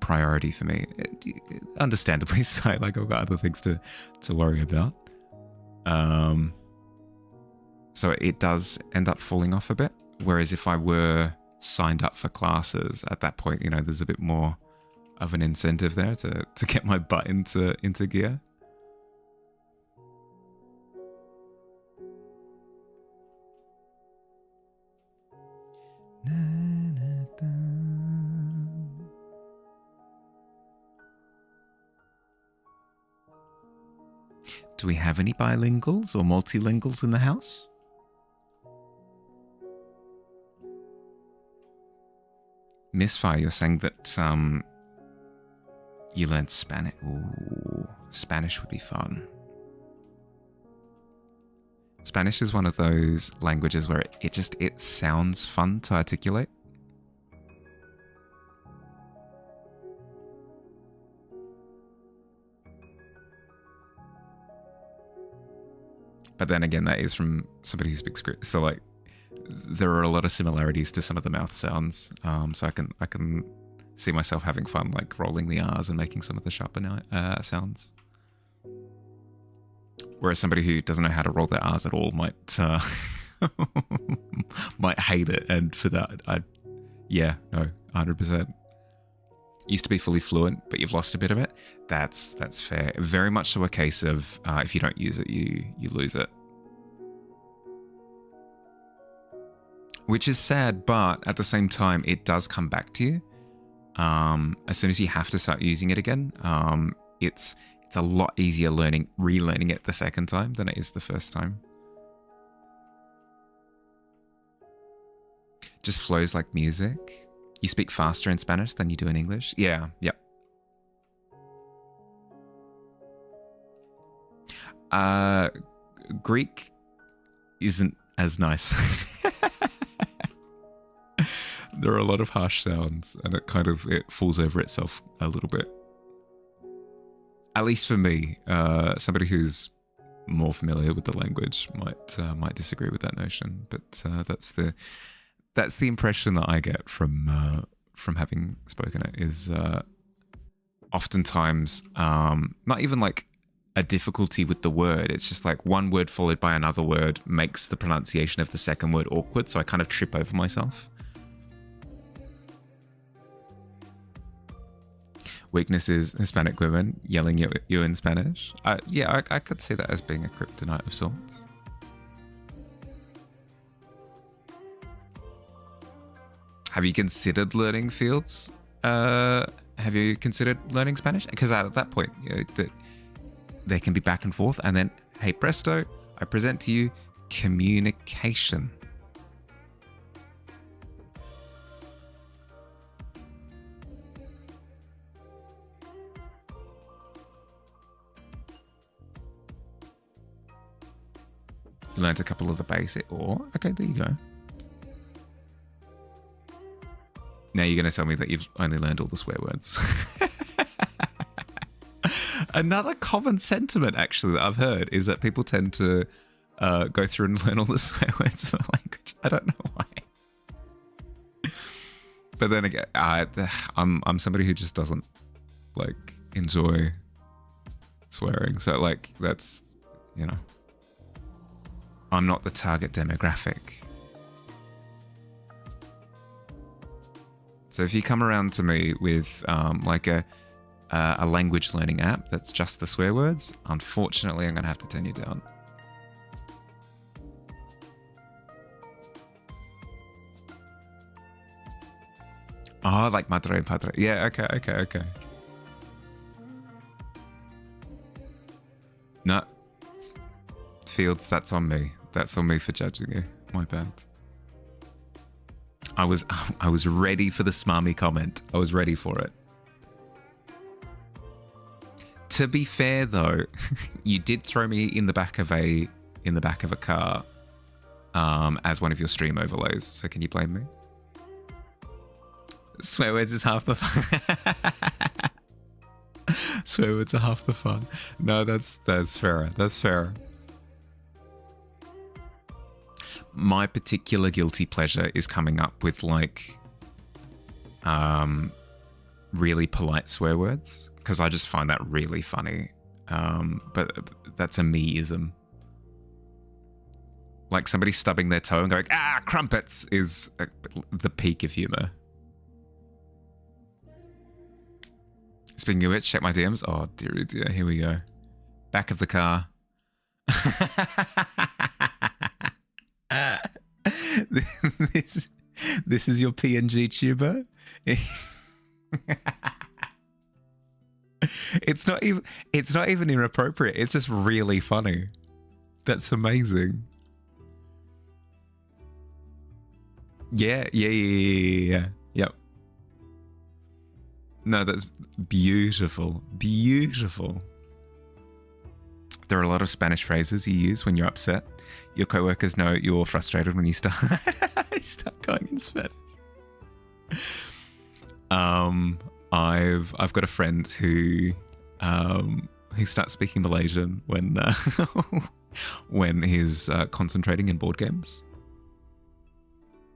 priority for me. Understandably so, like I've got other things to worry about. So it does end up falling off a bit. Whereas if I were signed up for classes at that point, you know, there's a bit more of an incentive there to get my butt into gear. Do we have any bilinguals or multilinguals in the house? Misfire, you're saying that you learned Spanish. Ooh, Spanish would be fun. Spanish is one of those languages where it sounds fun to articulate. But then again, that is from somebody who speaks Greek. So like, there are a lot of similarities to some of the mouth sounds. So I can see myself having fun, like rolling the R's and making some of the sharper sounds. Whereas somebody who doesn't know how to roll their R's at all might might hate it. And for that, 100%. Used to be fully fluent, but you've lost a bit of it. That's fair. Very much so a case of if you don't use it, you lose it. Which is sad, but at the same time, it does come back to you. As soon as you have to start using it again, it's a lot easier relearning it the second time than it is the first time. Just flows like music. You speak faster in Spanish than you do in English? Yeah, yep. Greek isn't as nice. There are a lot of harsh sounds, and it falls over itself a little bit. At least for me, somebody who's more familiar with the language might disagree with that notion, but that's the impression that I get from having spoken it. Is oftentimes not even like a difficulty with the word. It's just like one word followed by another word makes the pronunciation of the second word awkward. So I kind of trip over myself. weakness is Hispanic women yelling at you in Spanish. Yeah, I could see that as being a kryptonite of sorts. Have you considered learning fields? Have you considered learning Spanish? Because at that point, there can be back and forth, and then, hey presto, I present to you communication. You learned a couple of the basic, okay, there you go. Now you're going to tell me that you've only learned all the swear words. Another common sentiment, actually, that I've heard is that people tend to go through and learn all the swear words of a language. I don't know why. But then again, I'm somebody who just doesn't, like, enjoy swearing. So, like, that's, you know, I'm not the target demographic. So if you come around to me with like a language learning app that's just the swear words, unfortunately, I'm going to have to turn you down. Oh, like madre and padre. Yeah, okay. No. Fields, that's on me. That's on me for judging you. My bad. I was ready for the smarmy comment. I was ready for it. To be fair though, you did throw me in the back of a car as one of your stream overlays. So can you blame me? Swear words is half the fun. Swear words are half the fun. No, that's fair. That's fair. My particular guilty pleasure is coming up with like really polite swear words because I just find that really funny. But that's a me-ism. Like somebody stubbing their toe and going, "Ah, crumpets," is the peak of humor. Speaking of which, check my DMs. Oh, dear, here we go. Back of the car. This is your PNG tuber. It's not even inappropriate. It's just really funny. That's amazing. Yeah. Yep. No, that's beautiful. Beautiful. There are a lot of Spanish phrases you use when you're upset. Your coworkers know you're frustrated when you start going in Spanish. I've got a friend who starts speaking Malaysian when when he's concentrating in board games.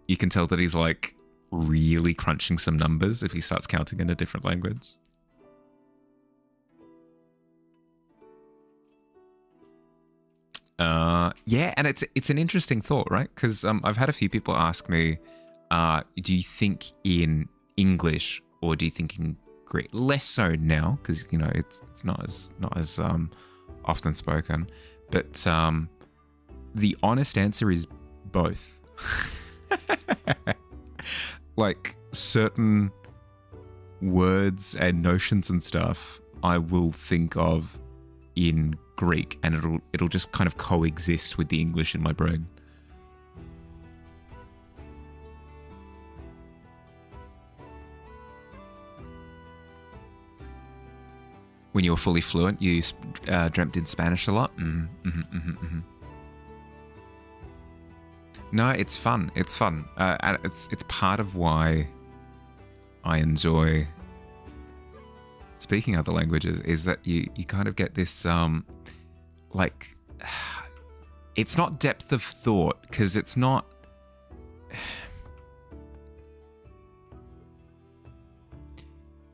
You can tell that he's like really crunching some numbers if he starts counting in a different language. Yeah, and it's an interesting thought, right? Because I've had a few people ask me, do you think in English or do you think in Greek? Less so now, because you know it's not as often spoken. But the honest answer is both. Like certain words and notions and stuff, I will think of in Greek, and it'll just kind of coexist with the English in my brain. When you were fully fluent, you dreamt in Spanish a lot. No, it's fun. It's fun. And it's part of why I enjoy speaking other languages, is that you kind of get this like, it's not depth of thought, because it's not.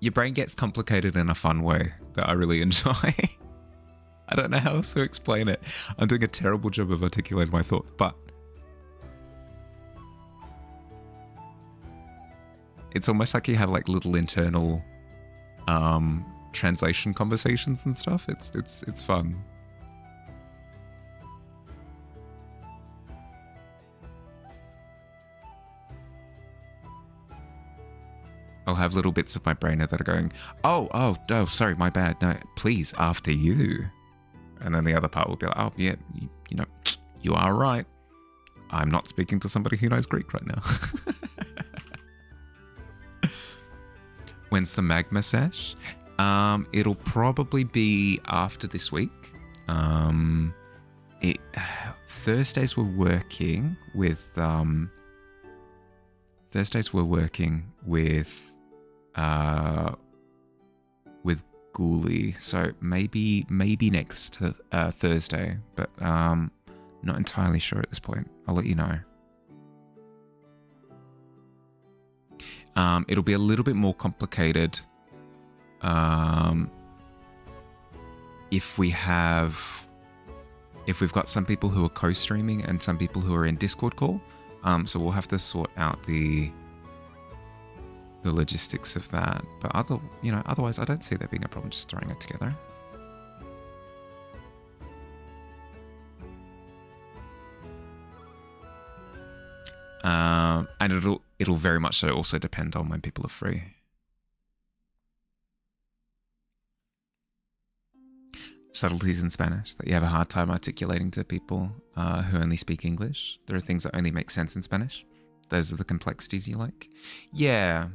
Your brain gets complicated in a fun way that I really enjoy. I don't know how else to explain it. I'm doing a terrible job of articulating my thoughts, but it's almost like you have like little internal translation conversations and stuff. It's fun. I'll have little bits of my brain that are going, oh, sorry, my bad. No, please, after you. And then the other part will be like, oh, yeah, you know, you are right. I'm not speaking to somebody who knows Greek right now. When's the magma sesh? It'll probably be after this week. Thursdays we're working with Ghoulie, so maybe next Thursday, but not entirely sure at this point. I'll let you know. It'll be a little bit more complicated if we've got some people who are co-streaming and some people who are in Discord call. So we'll have to sort out the logistics of that. But otherwise, I don't see there being a problem just throwing it together. And it'll very much so also depend on when people are free. Subtleties in Spanish that you have a hard time articulating to people who only speak English. There are things that only make sense in Spanish. Those are the complexities you like. Yeah.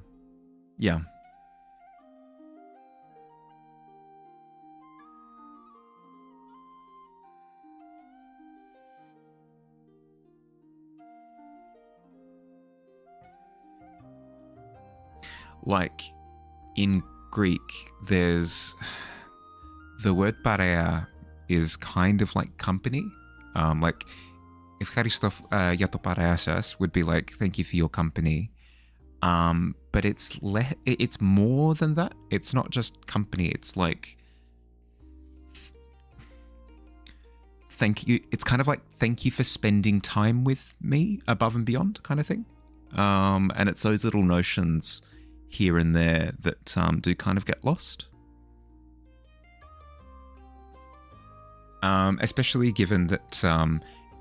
Like in Greek, there's the word pareia is kind of like company. Like Ευχαριστώ για το παρέα σας would be like thank you for your company. But it's more than that. It's not just company. It's like thank you. It's kind of like thank you for spending time with me above and beyond kind of thing. And it's those little notions here and there that do kind of get lost. Especially given that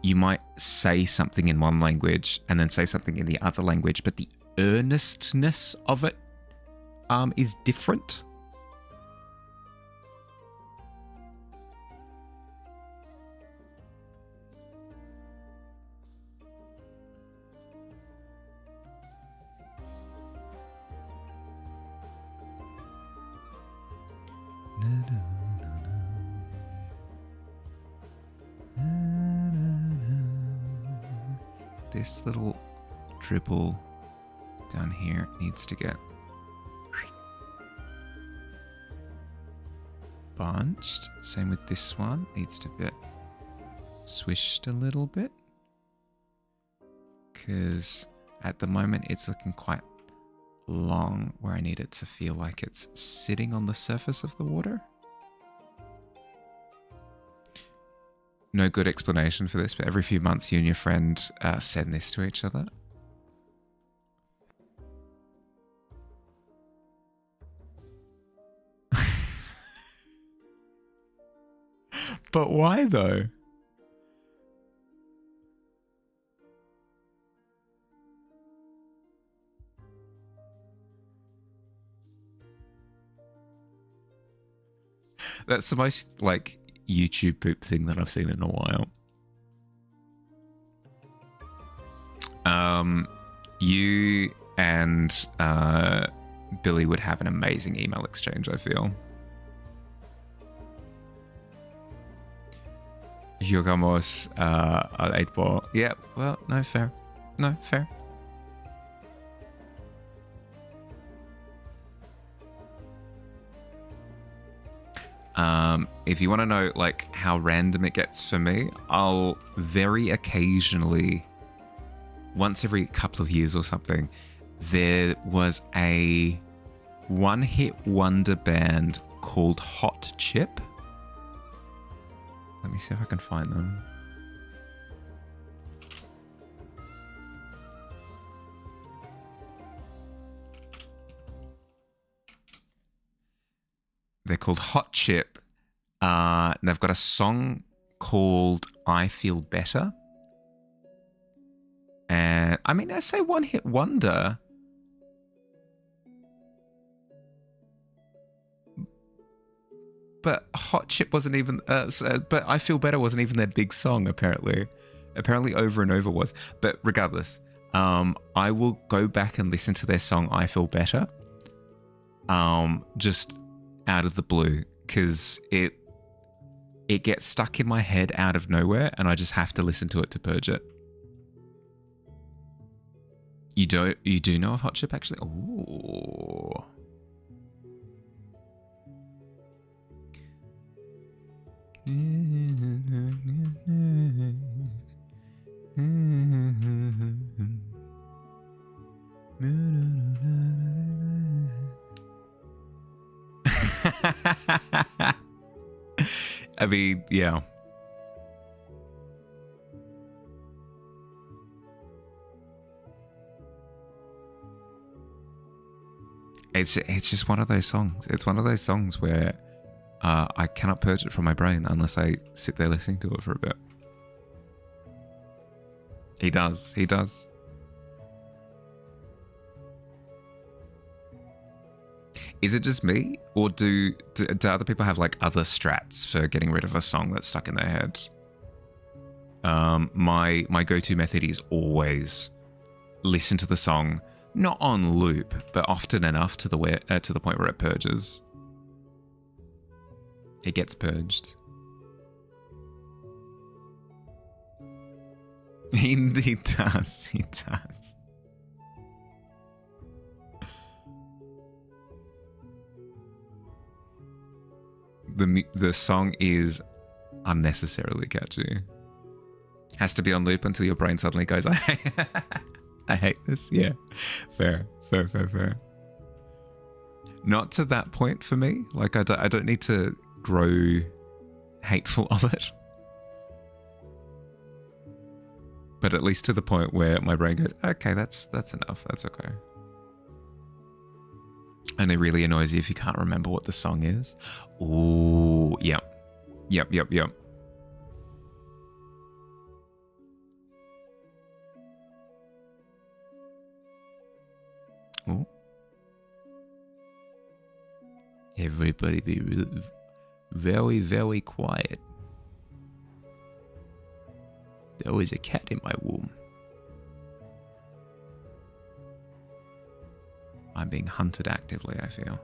you might say something in one language and then say something in the other language, but the earnestness of it is different. This little dribble down here needs to get bunched. Same with this one. Needs to get swished a little bit. Because at the moment it's looking quite long where I need it to feel like it's sitting on the surface of the water. No good explanation for this, but every few months you and your friend send this to each other. But why though? That's the most like YouTube poop thing that I've seen in a while. You and Billy would have an amazing email exchange, I feel. Jugamos al 8 ball. Yeah, well, no, fair. No, fair. If you want to know like how random it gets for me, I'll very occasionally, once every couple of years or something, there was a one-hit wonder band called Hot Chip. Let me see if I can find them. They're called Hot Chip. They've got a song called I Feel Better. And I mean, I say one hit wonder. But Hot Chip wasn't even, but I Feel Better wasn't even their big song, apparently. Apparently Over and Over was. But regardless, I will go back and listen to their song I Feel Better. Just out of the blue, because it gets stuck in my head out of nowhere, and I just have to listen to it to purge it. You do know of Hot Chip, actually? Ooh. I mean, yeah. It's just one of those songs. It's one of those songs where I cannot purge it from my brain unless I sit there listening to it for a bit. He does. He does. Is it just me, or do other people have like other strats for getting rid of a song that's stuck in their head? My go-to method is always listen to the song, not on loop, but often enough to the point where it purges. It gets purged. He does. He does. The song is unnecessarily catchy. Has to be on loop until your brain suddenly goes, I hate this. Yeah, fair. Not to that point for me. Like I don't need to grow hateful of it. But at least to the point where my brain goes, okay, that's enough. That's okay. And it really annoys you if you can't remember what the song is. Ooh, yep. Ooh. Everybody be very, very quiet. There was a cat in my womb. I'm being hunted actively, I feel.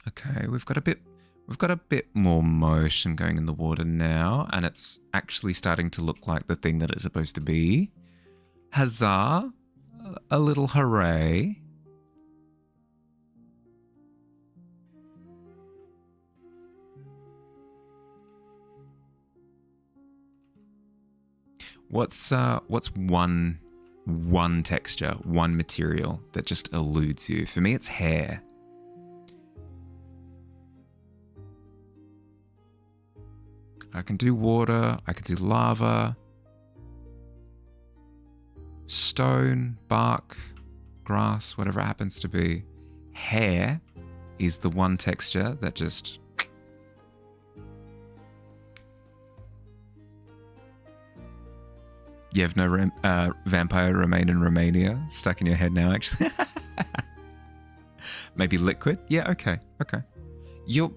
Okay, we've got a bit more motion going in the water now, and it's actually starting to look like the thing that it's supposed to be. Huzzah! A little hooray. What's one texture, one material that just eludes you? For me, it's hair. I can do water, I can do lava, stone, bark, grass, whatever it happens to be. Hair is the one texture that just... You have no vampire remain in Romania stuck in your head now, actually. Maybe liquid? Yeah, okay. Your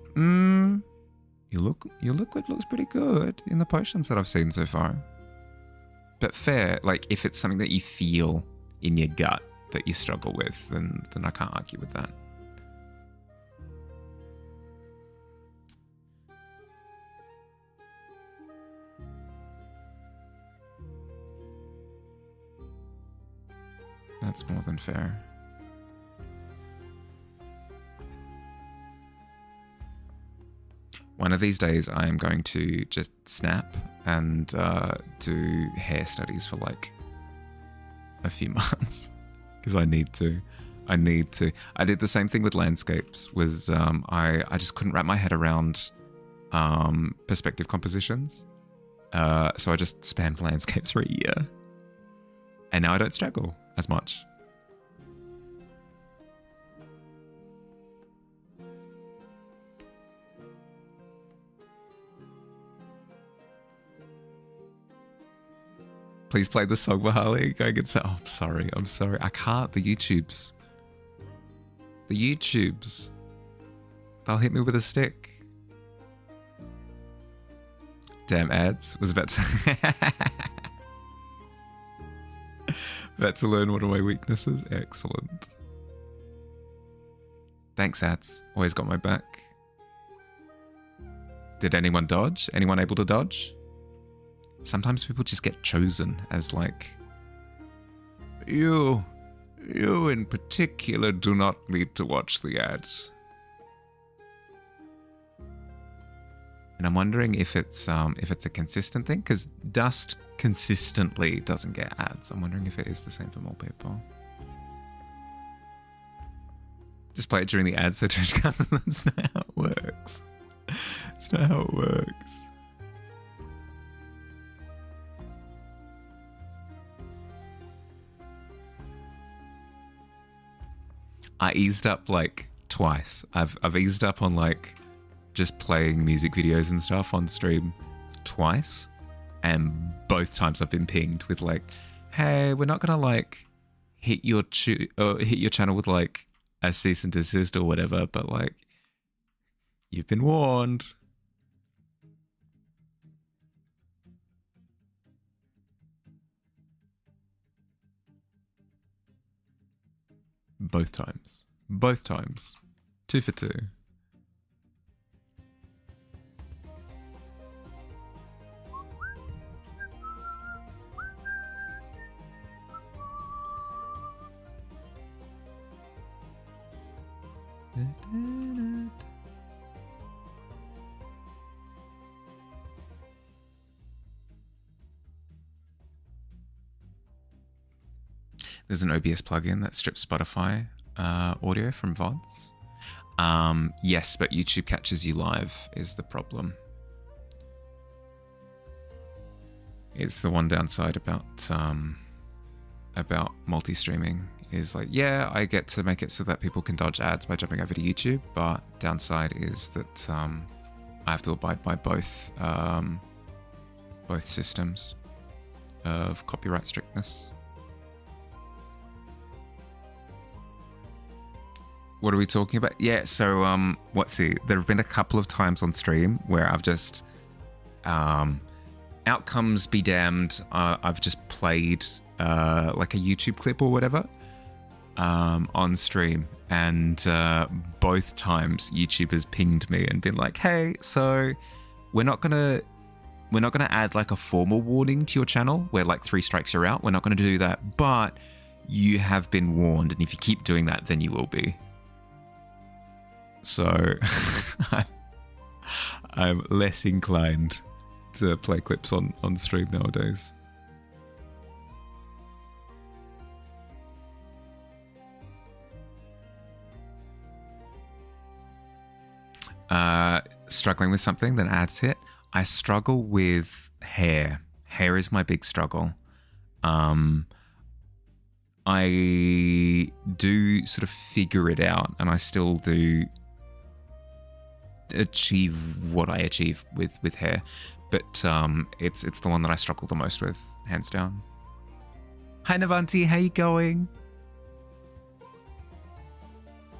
liquid looks pretty good in the potions that I've seen so far. But fair, like if it's something that you feel in your gut that you struggle with, then I can't argue with that. That's more than fair. One of these days, I am going to just snap and do hair studies for like a few months. because I need to. I need to. I did the same thing with landscapes. Was I just couldn't wrap my head around perspective compositions. So I just spammed landscapes for a year, and now I don't struggle as much. Please play the song, Mahali. Go get some. Oh, I'm sorry. I'm sorry. I can't. The YouTubes. The YouTubes. They'll hit me with a stick. Damn ads. Was about to about to learn one of my weaknesses. Excellent. Thanks, ads. Always got my back. Did anyone dodge? Anyone able to dodge? Sometimes people just get chosen as like, you in particular do not need to watch the ads. And I'm wondering if it's a consistent thing, because Dust consistently doesn't get ads. I'm wondering if it is the same for more people. Just play it during the ads so Twitch comes. That's not how it works. It's not how it works. I eased up like twice. I've eased up on like just playing music videos and stuff on stream twice, and both times I've been pinged with like, "Hey, we're not gonna like hit your channel with like a cease and desist or whatever, but like you've been warned." Both times. Both times. 2 for 2. There's an OBS plugin that strips Spotify audio from VODs. Yes, but YouTube catches you live is the problem. It's the one downside about multi-streaming is like, yeah, I get to make it so that people can dodge ads by jumping over to YouTube, but downside is that I have to abide by both systems of copyright strictness. What are we talking about? Yeah, so there have been a couple of times on stream where I've just outcomes be damned, I've just played like a YouTube clip or whatever on stream, and both times YouTube has pinged me and been like, "Hey, so we're not gonna add like a formal warning to your channel where like 3 strikes you're out. We're not gonna do that, but you have been warned, and if you keep doing that, then you will be." So I'm less inclined to play clips on stream nowadays. Struggling with something that ads hit. I struggle with hair. Hair is my big struggle. I do sort of figure it out, and I still do achieve what I achieve with hair, but it's the one that I struggle the most with, hands down. Hi Navanti, how you going?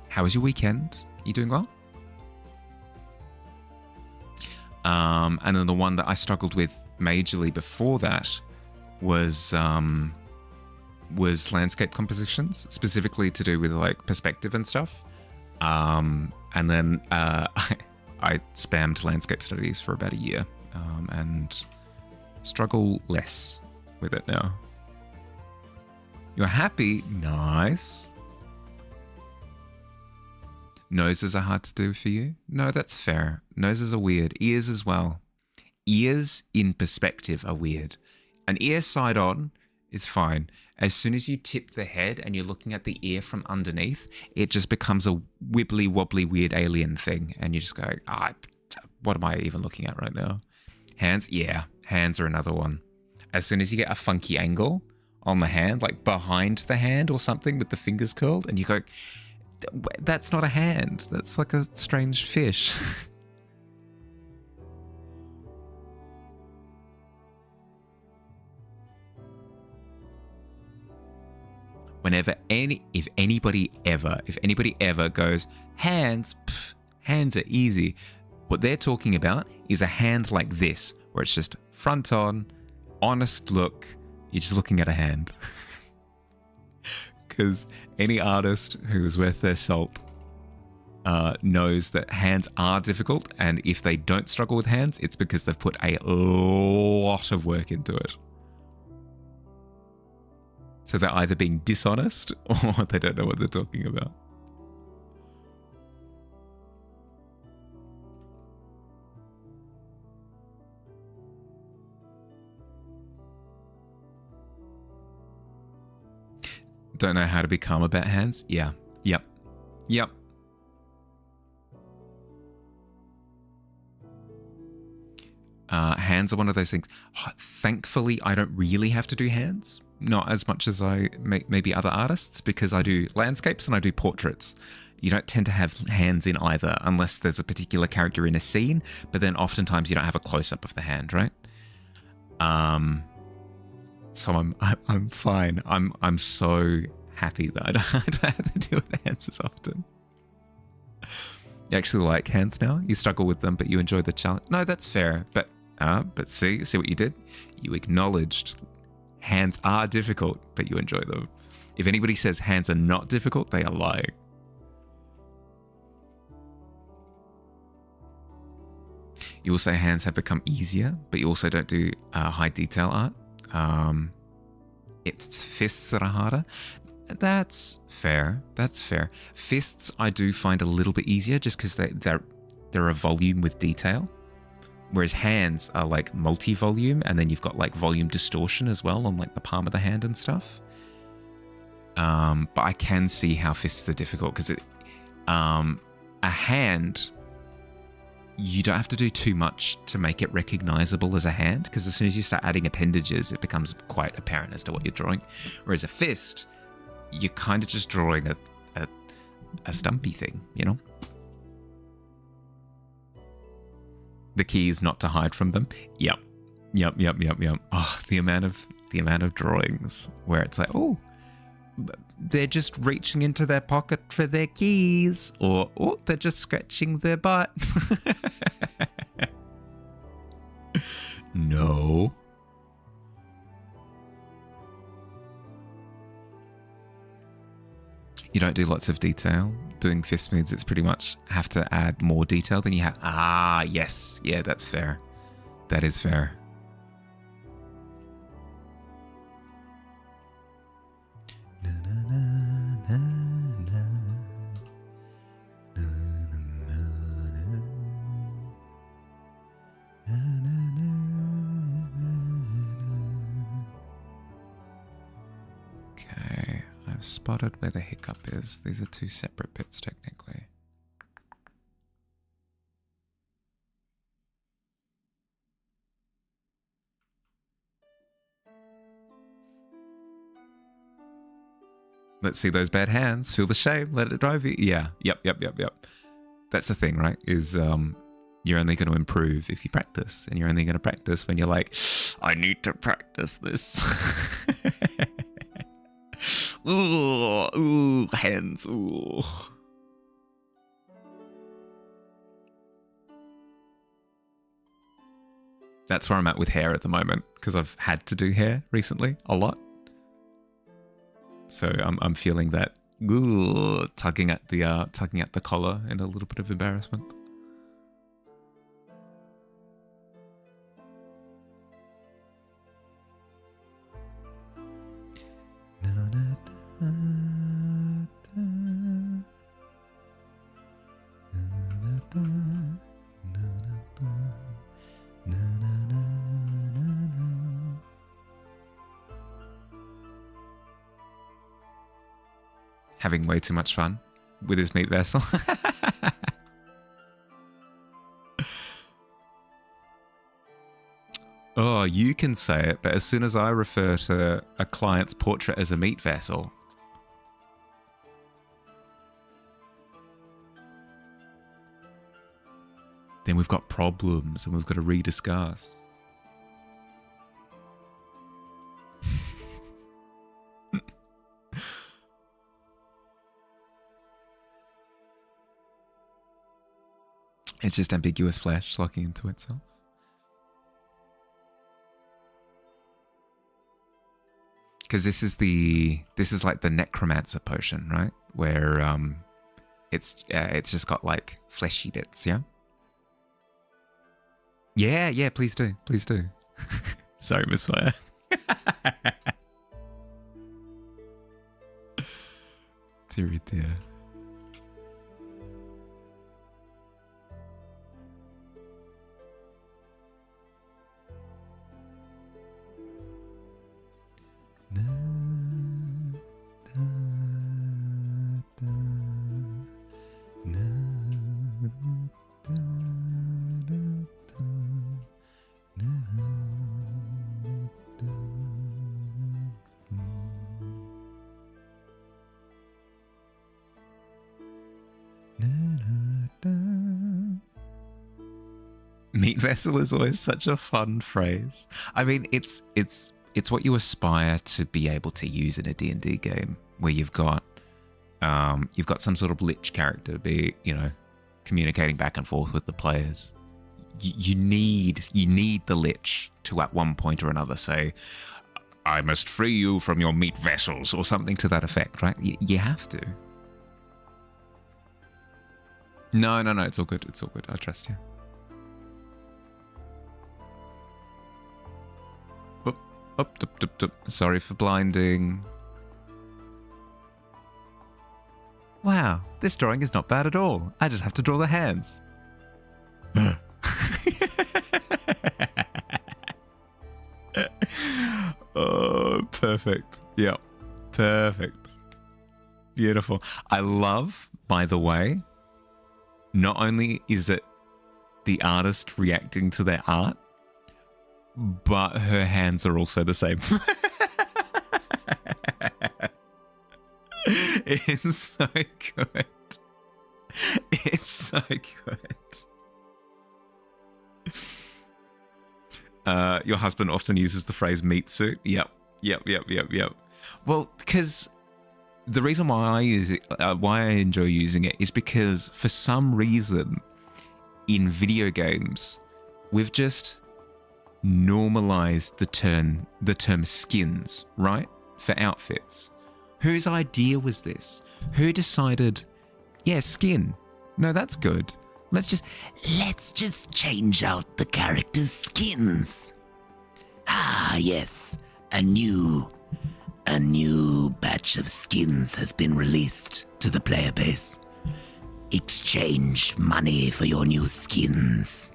How was your weekend? You doing well? And then the one that I struggled with majorly before that was landscape compositions, specifically to do with like perspective and stuff. And then I spammed landscape studies for about a year, and struggle less with it now. You're happy? Nice. Noses are hard to do for you? No, that's fair. Noses are weird. Ears as well. Ears in perspective are weird. An ear side on is fine. As soon as you tip the head and you're looking at the ear from underneath, it just becomes a wibbly wobbly weird alien thing. And you just go, what am I even looking at right now? Hands? Yeah, hands are another one. As soon as you get a funky angle on the hand, like behind the hand or something with the fingers curled, and you go, that's not a hand. That's like a strange fish. If anybody ever goes, hands, pff, hands are easy. What they're talking about is a hand like this, where it's just front on, honest look. You're just looking at a hand. Because any artist who is worth their salt knows that hands are difficult, and if they don't struggle with hands, it's because they've put a lot of work into it. So they're either being dishonest or they don't know what they're talking about. Don't know how to be calm about hands? Yeah. Yep. Hands are one of those things. Thankfully, I don't really have to do hands. Not as much as I maybe other artists, because I do landscapes and I do portraits. You don't tend to have hands in either unless there's a particular character in a scene, but then oftentimes you don't have a close-up of the hand, right? So I'm fine. I'm so happy that I don't have to deal with hands as often. You actually like hands now? You struggle with them, but you enjoy the challenge. No, that's fair. But see what you did? You acknowledged hands are difficult, but you enjoy them. If anybody says hands are not difficult, they are lying. You will say hands have become easier, but you also don't do high detail art. It's fists that are harder. That's fair. Fists I do find a little bit easier just because they're a volume with detail. Whereas hands are like multi-volume, and then you've got like volume distortion as well on like the palm of the hand and stuff. But I can see how fists are difficult because a hand, you don't have to do too much to make it recognizable as a hand, because as soon as you start adding appendages, it becomes quite apparent as to what you're drawing. Whereas a fist, you're kind of just drawing a stumpy thing, you know? The key is not to hide from them. Yep. Oh, the amount of drawings where it's like, oh, they're just reaching into their pocket for their keys, or oh, they're just scratching their butt. No. You don't do lots of detail. Doing fist means it's pretty much have to add more detail than you have. Ah, yes. Yeah, that's fair. That is fair. Okay, I've spotted where the hiccup is. These are two separate bits technically. Let's see those bad hands. Feel the shame. Let it drive you. Yeah. Yep. That's the thing, right? Is you're only going to improve if you practice, and you're only going to practice when you're like, I need to practice this. Ooh, hands. Ooh. That's where I'm at with hair at the moment, because I've had to do hair recently a lot. So I'm feeling that tugging at the collar in a little bit of embarrassment. having way too much fun with his meat vessel. Oh, you can say it, but as soon as I refer to a client's portrait as a meat vessel, then we've got problems and we've got to rediscuss. It's just ambiguous flesh locking into itself. Because this is like the necromancer potion, right? Where it's just got like fleshy bits, yeah? Yeah, please do. Sorry, Miss Fire. Dear dear. Meat vessel is always such a fun phrase. I mean, it's what you aspire to be able to use in a D&D game, where you've got some sort of lich character, be communicating back and forth with the players. You need the lich to at one point or another say, "I must free you from your meat vessels," or something to that effect, right? You have to. No, it's all good. I trust you. Sorry for blinding. Wow, this drawing is not bad at all. I just have to draw the hands. Oh, perfect. Yeah, perfect. Beautiful. I love, by the way, not only is it the artist reacting to their art, but her hands are also the same. It's so good. It's so good. Your husband often uses the phrase meat suit. Yep. Well, because the reason why I use it, why I enjoy using it, is because for some reason in video games, we've just normalized the term skins, right? For outfits. Whose idea was this? Who decided, yeah, skin. No, that's good. Let's just change out the characters' skins. Ah, yes. A new batch of skins has been released to the player base. Exchange money for your new skins.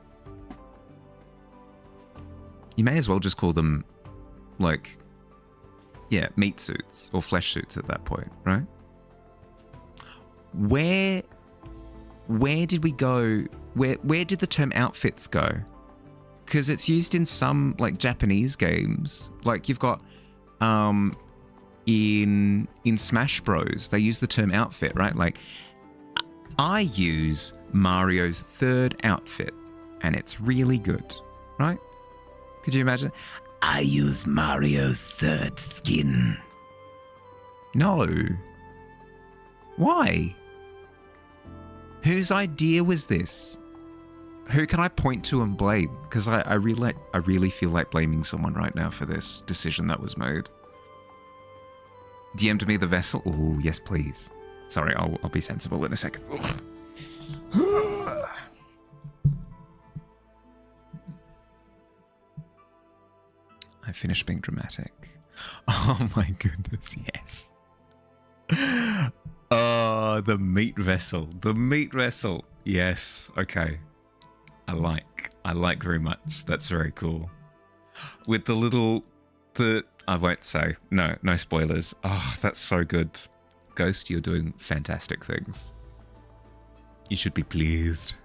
You may as well just call them, like, yeah, meat suits or flesh suits at that point, right? Where did we go? Where did the term outfits go? Because it's used in some, like, Japanese games. Like, you've got in Smash Bros, they use the term outfit, right? Like, I use Mario's third outfit, and it's really good, right? Could you imagine? I use Mario's third skin. No. Why? Whose idea was this? Who can I point to and blame? Because I really feel like blaming someone right now for this decision that was made. DM'd me the vessel? Oh, yes, please. Sorry, I'll be sensible in a second. I finished being dramatic. Oh my goodness, yes. Oh, the meat vessel. The meat vessel. Yes, okay. I like very much. That's very cool. With I won't say. No spoilers. Oh, that's so good. Ghost, you're doing fantastic things. You should be pleased.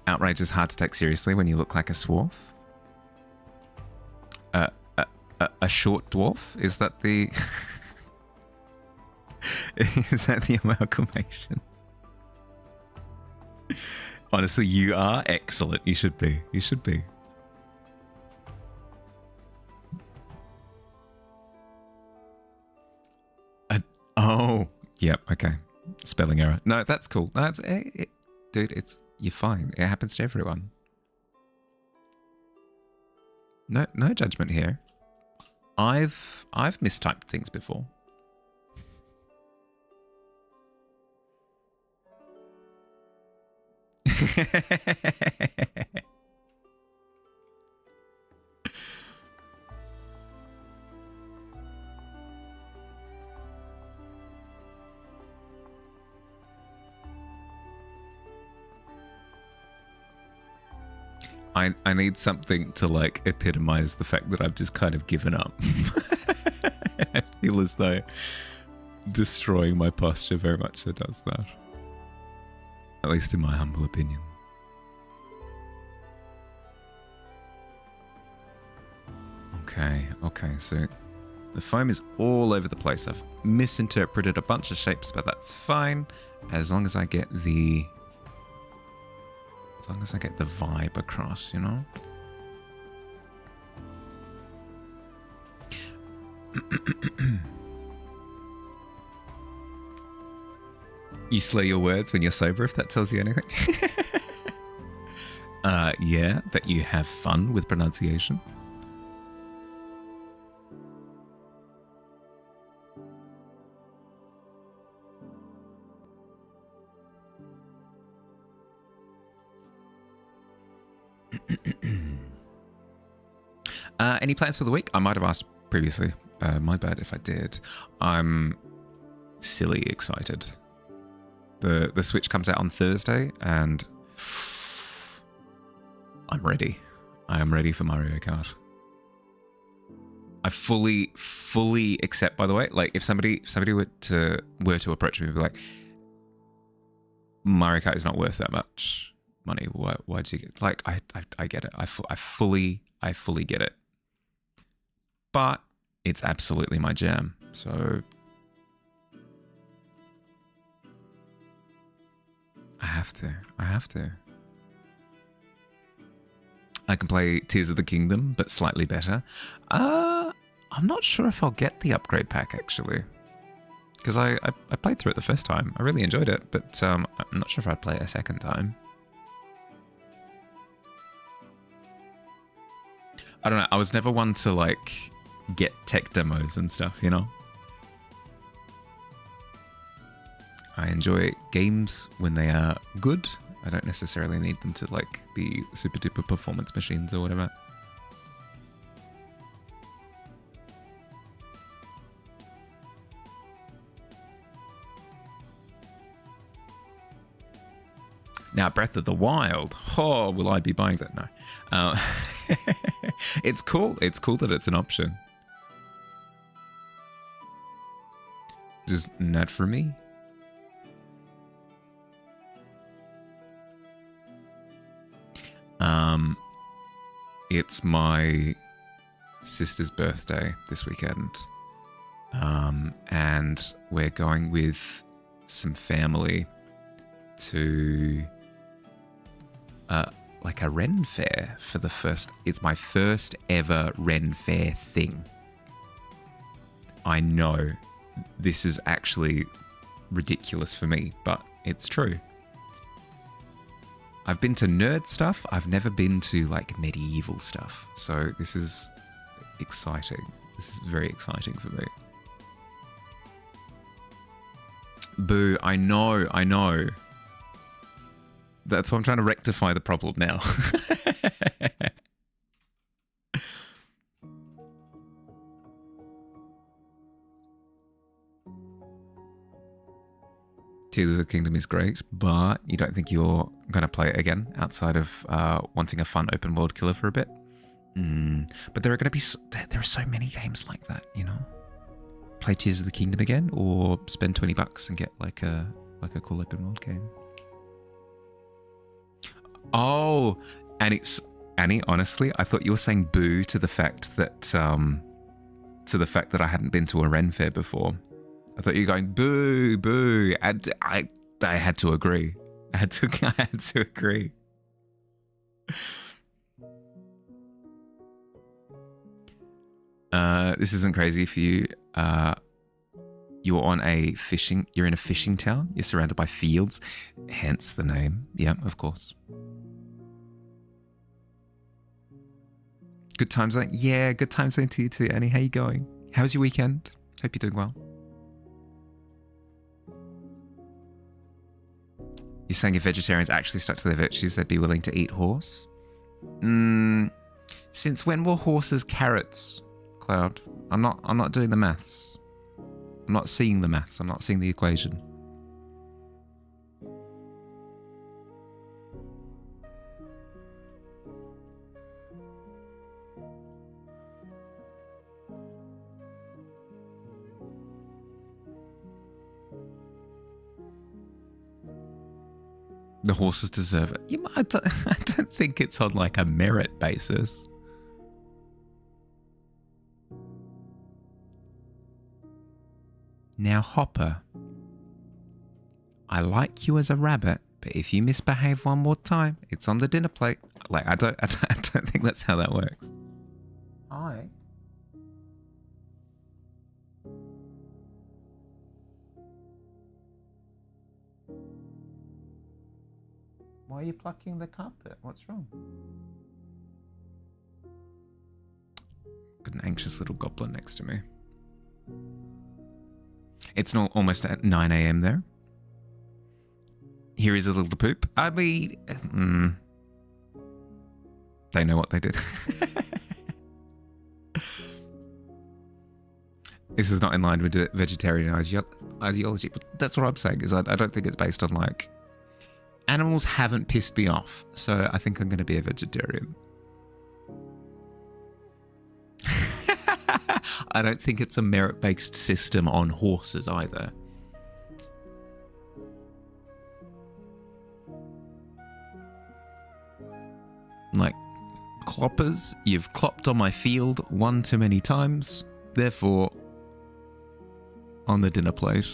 Outrage is hard to take seriously when you look like a swarf. A short dwarf? Is that the... Is that the amalgamation? Honestly, you are excellent. You should be. You should be. Oh, yep. Okay. Spelling error. No, that's cool. No, dude, you're fine. It happens to everyone. No judgment here. I've mistyped things before. I need something to like epitomize the fact that I've just kind of given up. I feel as though destroying my posture very much so does that. At least in my humble opinion. Okay, so the foam is all over the place. I've misinterpreted a bunch of shapes, but that's fine. As long as I get the vibe across, you know? You slur your words when you're sober, if that tells you anything. Yeah, that you have fun with pronunciation. Any plans for the week? I might have asked previously. My bad if I did. I'm silly excited. The Switch comes out on Thursday, and I'm ready. I am ready for Mario Kart. I fully accept, by the way, like if somebody were to approach me and be like, Mario Kart is not worth that much money. Why'd you get? Like I get it. I fully get it. But it's absolutely my jam. So I have to. I can play Tears of the Kingdom, but slightly better. I'm not sure if I'll get the upgrade pack, actually. Because I played through it the first time. I really enjoyed it, but I'm not sure if I'd play it a second time. I don't know. I was never one to, like, get tech demos and stuff, you know? I enjoy games when they are good. I don't necessarily need them to like be super duper performance machines or whatever. Now, Breath of the Wild. Oh, will I be buying that? No. It's cool. It's cool that it's an option. Just not for me. It's my sister's birthday this weekend. And we're going with some family to like a Ren fair for the first. It's my first ever Ren fair thing. I know this is actually ridiculous for me, but it's true. I've been to nerd stuff. I've never been to like medieval stuff. So this is exciting. This is very exciting for me. Boo, I know. That's why I'm trying to rectify the problem now. Tears of the Kingdom is great, but you don't think you're going to play it again outside of wanting a fun open world killer for a bit? But there are going to be there are so many games like that, you know. Play Tears of the Kingdom again, or spend $20 and get like a cool open world game. Oh, Annie. Honestly, I thought you were saying boo to the fact that I hadn't been to a Ren Fair before. I thought you were going boo, boo, and I had to agree. I had to agree. This isn't crazy for you. You're in a fishing town. You're surrounded by fields, hence the name. Yeah, of course. Good time zone. Yeah, good time zone to you too, Annie. How you going? How's your weekend? Hope you're doing well. You're saying if vegetarians actually stuck to their virtues, they'd be willing to eat horse? Since when were horses carrots, Cloud? I'm not doing the maths. I'm not seeing the maths. I'm not seeing the equation. The horses deserve it. I don't think it's on like a merit basis. Now, Hopper, I like you as a rabbit, but if you misbehave one more time, it's on the dinner plate. Like, I don't think that's how that works. Hi. Why are you plucking the carpet? What's wrong? Got an anxious little goblin next to me. It's not almost at 9 a.m. there. Here is a little poop. I mean, they know what they did. This is not in line with vegetarian ideology, but that's what I'm saying. Is I don't think it's based on like animals haven't pissed me off, so I think I'm going to be a vegetarian. I don't think it's a merit-based system on horses either. Like, cloppers, you've clopped on my field one too many times, therefore, on the dinner plate.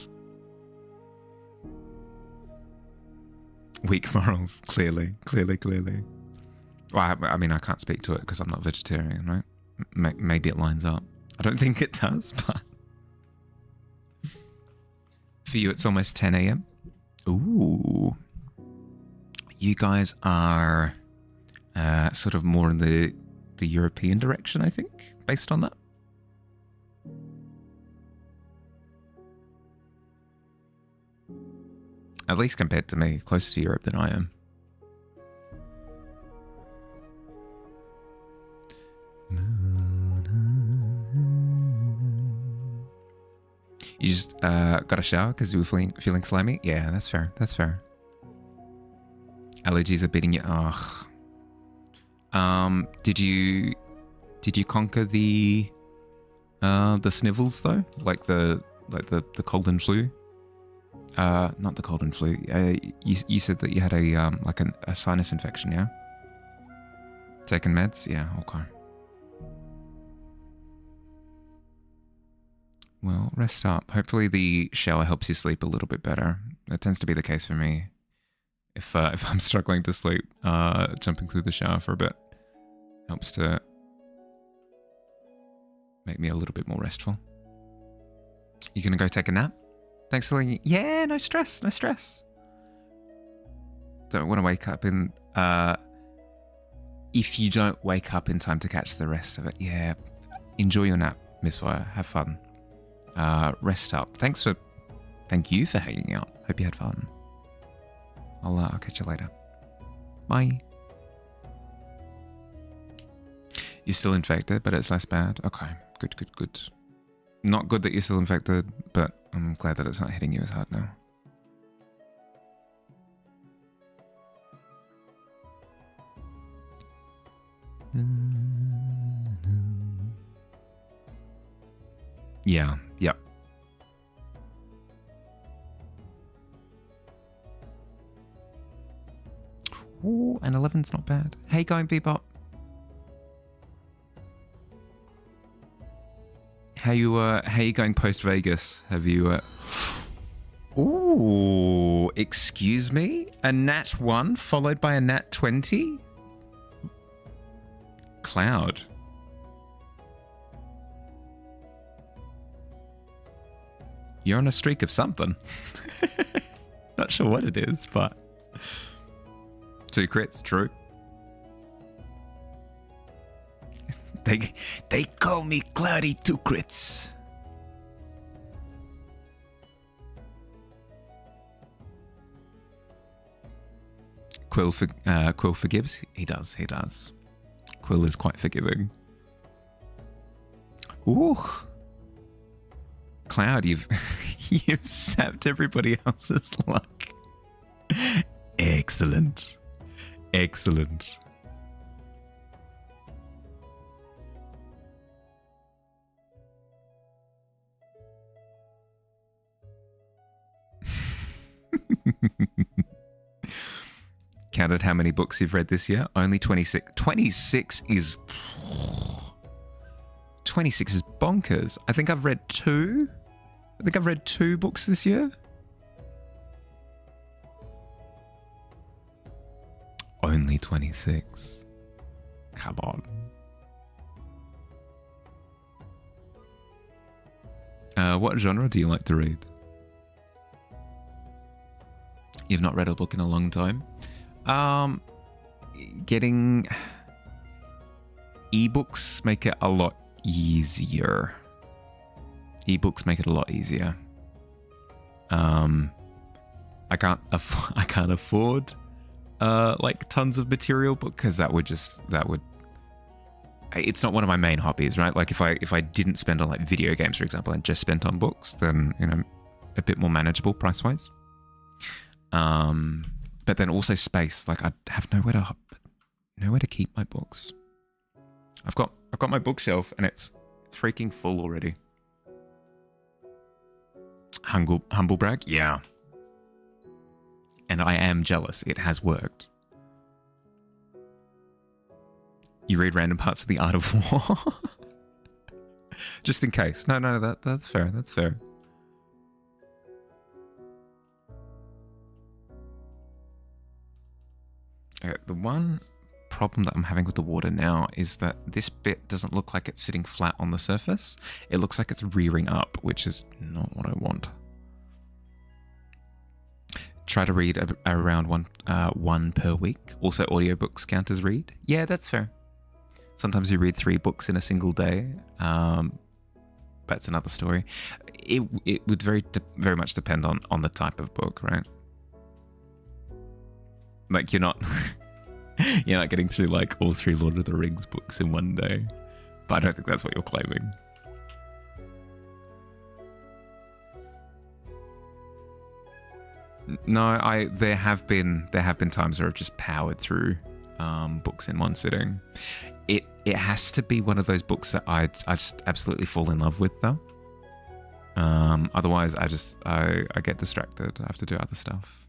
Weak morals, clearly. Well, I mean, I can't speak to it because I'm not vegetarian, right? Maybe it lines up. I don't think it does, but... For you, it's almost 10 a.m. Ooh. You guys are sort of more in the European direction, I think, based on that. At least compared to me, closer to Europe than I am. You just got a shower because you were feeling slimy? Yeah, that's fair. That's fair. Allergies are beating you. Ugh. Did you conquer the snivels though? Like the cold and flu? Not the cold and flu. You said that you had a sinus infection, yeah? Taking meds? Yeah, okay. Well, rest up. Hopefully the shower helps you sleep a little bit better. That tends to be the case for me. If I'm struggling to sleep, jumping through the shower for a bit helps to make me a little bit more restful. You gonna go take a nap? Thanks for letting me... Yeah, no stress, no stress. Don't want to wake up in... if you don't wake up in time to catch the rest of it, yeah. Enjoy your nap, Miss Fire. Have fun. Rest up. Thank you for hanging out. Hope you had fun. I'll catch you later. Bye. You're still infected, but it's less bad. Okay, good. Not good that you're still infected, but I'm glad that it's not hitting you as hard now. Yeah. Yep. Ooh, and 11's not bad. How you going, Bebop? How you going post Vegas? Have you Ooh, excuse me? A nat 1 followed by a nat 20? Cloud. You're on a streak of something. Not sure what it is, but 2 crits, true. They call me Cloudy 2 crits. Quill forgives? He does. Quill is quite forgiving. Ooh. Cloud, you've sapped everybody else's luck. Excellent. Excellent. Counted how many books you've read this year? Only 26. 26 is... 26 is bonkers. I think I've read 2. I think I've read 2 books this year. Only 26. Come on. What genre do you like to read? You've not read a book in a long time? Getting ebooks make it a lot easier. Ebooks make it a lot easier. I can't afford like tons of material because that would it's not one of my main hobbies, right? Like if I didn't spend on like video games, for example, and just spent on books, then a bit more manageable price wise. But then also space. Like I have nowhere to keep my books. I've got my bookshelf and it's freaking full already. Humble brag, yeah. And I am jealous. It has worked. You read random parts of The Art of War, just in case. No, that's fair. That's fair. Okay, the one problem that I'm having with the water now is that this bit doesn't look like it's sitting flat on the surface. It looks like it's rearing up, which is not what I want. Try to read around one per week. Also, audiobooks count as read. Yeah, that's fair. Sometimes you read 3 books in a single day. That's another story. It would very much depend on the type of book, right? Like you're not getting through like all 3 Lord of the Rings books in one day. But I don't think that's what you're claiming. No, there have been times where I've just powered through books in one sitting. It has to be one of those books that I just absolutely fall in love with though. Otherwise I get distracted. I have to do other stuff.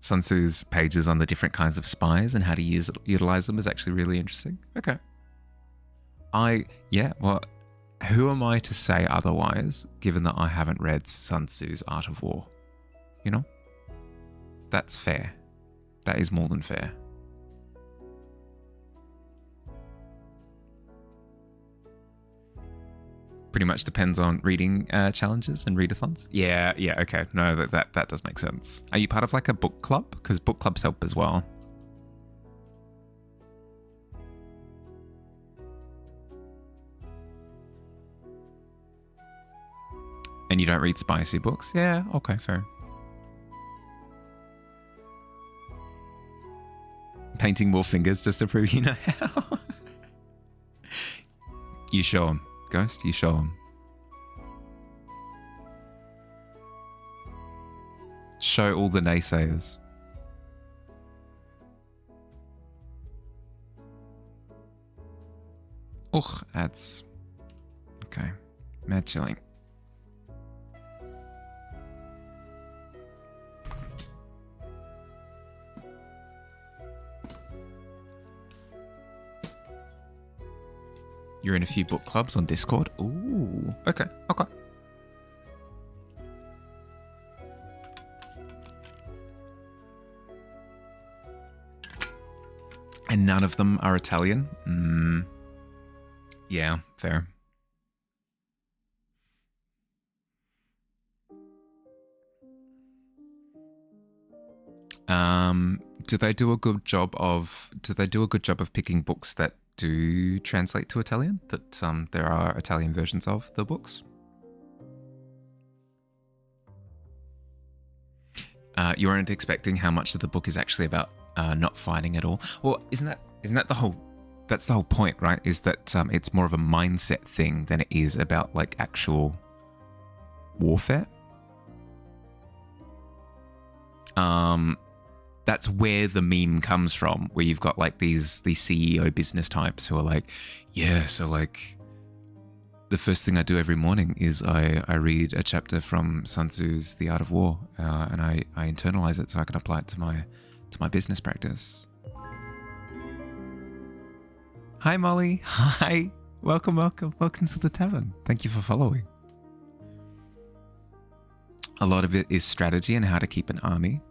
Sun Tzu's pages on the different kinds of spies and how to utilize them is actually really interesting. Okay. Well, who am I to say otherwise, given that I haven't read Sun Tzu's Art of War? You know? That's fair. That is more than fair. Pretty much depends on reading challenges and readathons. Yeah, okay. No, that does make sense. Are you part of like a book club? Because book clubs help as well. And you don't read spicy books? Yeah, okay, fair. Painting more fingers just to prove you know how. You show them. Ghost, you show them. Show all the naysayers. Ugh, ads. Okay. Mad chilling. You're in a few book clubs on Discord? Ooh. Okay. Okay. And none of them are Italian? Yeah, fair. Do they do a good job of picking books that do translate to Italian? That there are Italian versions of the books? You weren't expecting how much of the book is actually about not fighting at all. Well, isn't that the whole? That's the whole point, right? Is that it's more of a mindset thing than it is about like actual warfare. That's where the meme comes from, where you've got like these CEO business types who are like, yeah, so like the first thing I do every morning is I read a chapter from Sun Tzu's The Art of War, and I internalize it so I can apply it to my business practice. Hi Molly, hi, welcome to the Tavern. Thank you for following. A lot of it is strategy and how to keep an army.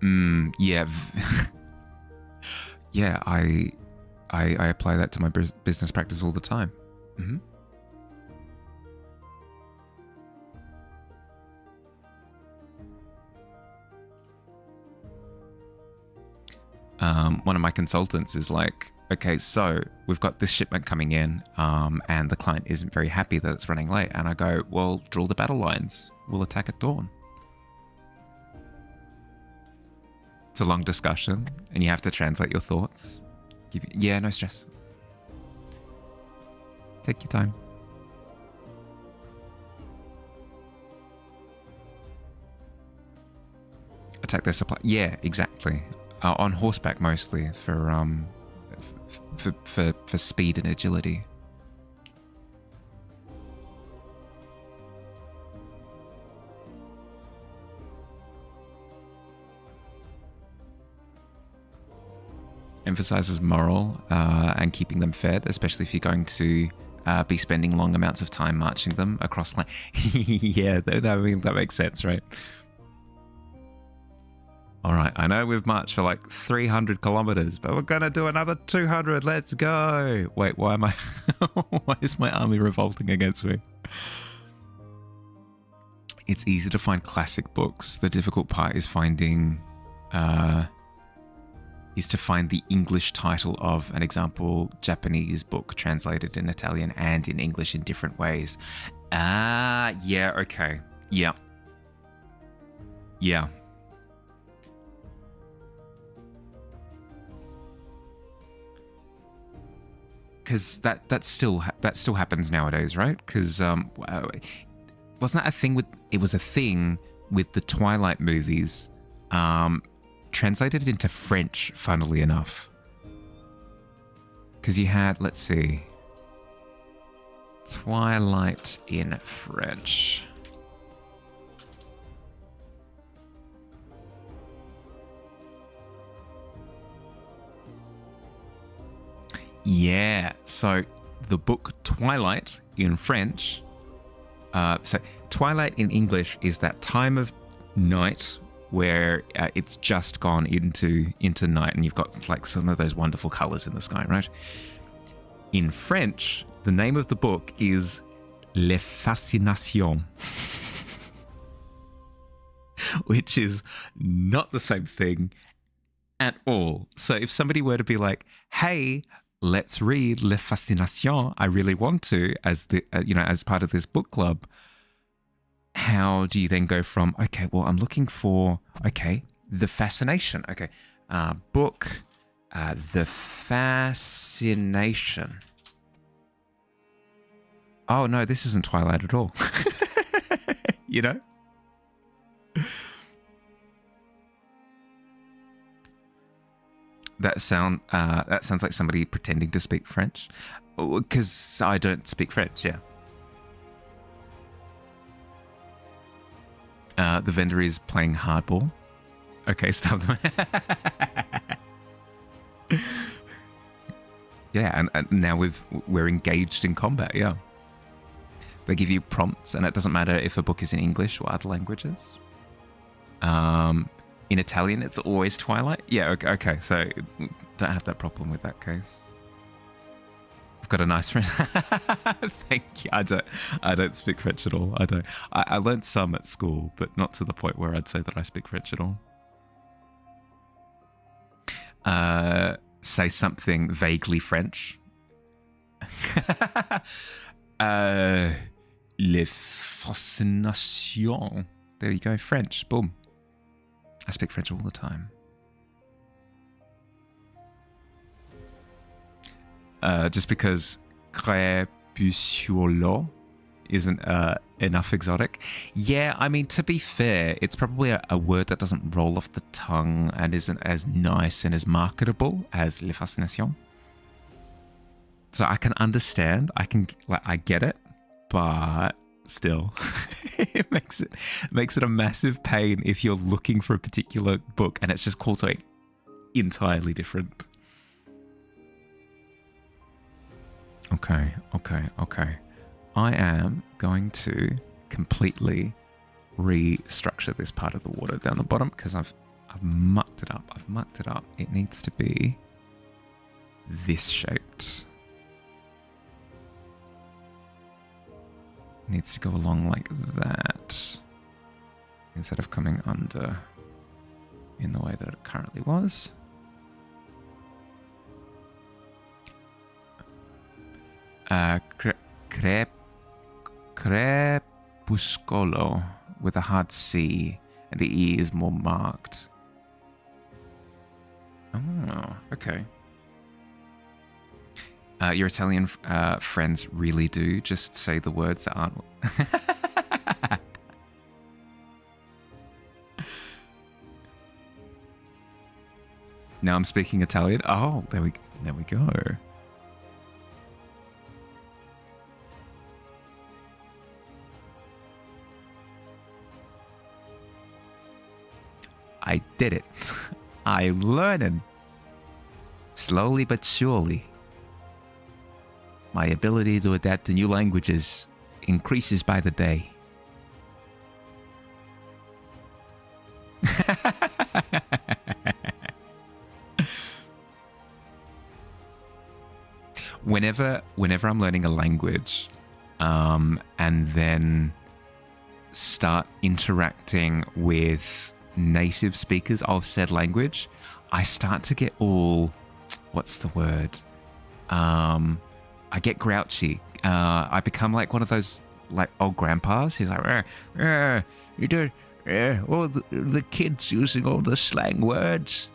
Yeah. Yeah, I apply that to my business practice all the time. One of my consultants is like, okay, so we've got this shipment coming in, and the client isn't very happy that it's running late. And I go, well, draw the battle lines. We'll attack at dawn. It's a long discussion, and you have to translate your thoughts. Yeah, no stress. Take your time. Attack their supply. Yeah, exactly. On horseback mostly for speed and agility. Emphasizes moral and keeping them fed, especially if you're going to be spending long amounts of time marching them across land. Yeah, I mean, that makes sense, right? All right, I know we've marched for like 300 kilometers, but we're going to do another 200. Let's go. Wait, why am I... why is my army revolting against me? It's easy to find classic books. The difficult part is finding... is to find the English title of an example Japanese book translated in Italian and in English in different ways. Yeah, okay. Yeah. Yeah. Because that still happens nowadays, right? Because wasn't that a thing with... It was a thing with the Twilight movies, translated into French, funnily enough. Because you had, let's see, Twilight in French. Yeah, so the book Twilight in French, so Twilight in English is that time of night where it's just gone into night and you've got like some of those wonderful colors in the sky, right? In French, the name of the book is Les Fascinations, which is not the same thing at all. So if somebody were to be like, hey, let's read Les Fascinations, I really want to, as the as part of this book club, how do you then go from, okay, well, I'm looking for, okay, the fascination, okay, book, the fascination. Oh no, this isn't Twilight at all. You know? That sounds like somebody pretending to speak French, because I don't speak French. Yeah. The vendor is playing hardball. Okay, stop them. Yeah, and now we're engaged in combat. Yeah. They give you prompts, and it doesn't matter if a book is in English or other languages. In Italian, it's always Twilight. Yeah, okay. So don't have that problem with that case. I've got a nice friend. Thank you. I don't speak French at all. I learned some at school, but not to the point where I'd say that I speak French at all. Say something vaguely French. Les fascinations. There you go, French. Boom. I speak French all the time. Just because crépusculo isn't enough exotic. Yeah, I mean, to be fair, it's probably a word that doesn't roll off the tongue and isn't as nice and as marketable as les fascinations. So I can understand. I get it, but still, it makes it a massive pain if you're looking for a particular book and it's just called something entirely different. Okay. I am going to completely restructure this part of the water down the bottom because I've mucked it up. It needs to be this shaped. It needs to go along like that instead of coming under in the way that it currently was. Crepuscolo with a hard C, and the E is more marked. Oh, okay. Your Italian friends really do just say the words that aren't. Now I'm speaking Italian. Oh, there we go. I did it. I'm learning. Slowly but surely. My ability to adapt to new languages increases by the day. Whenever I'm learning a language, and then start interacting with native speakers of said language, I start to get all, what's the word? I get grouchy. I become like one of those like old grandpas. He's like, you do, all the kids using all the slang words.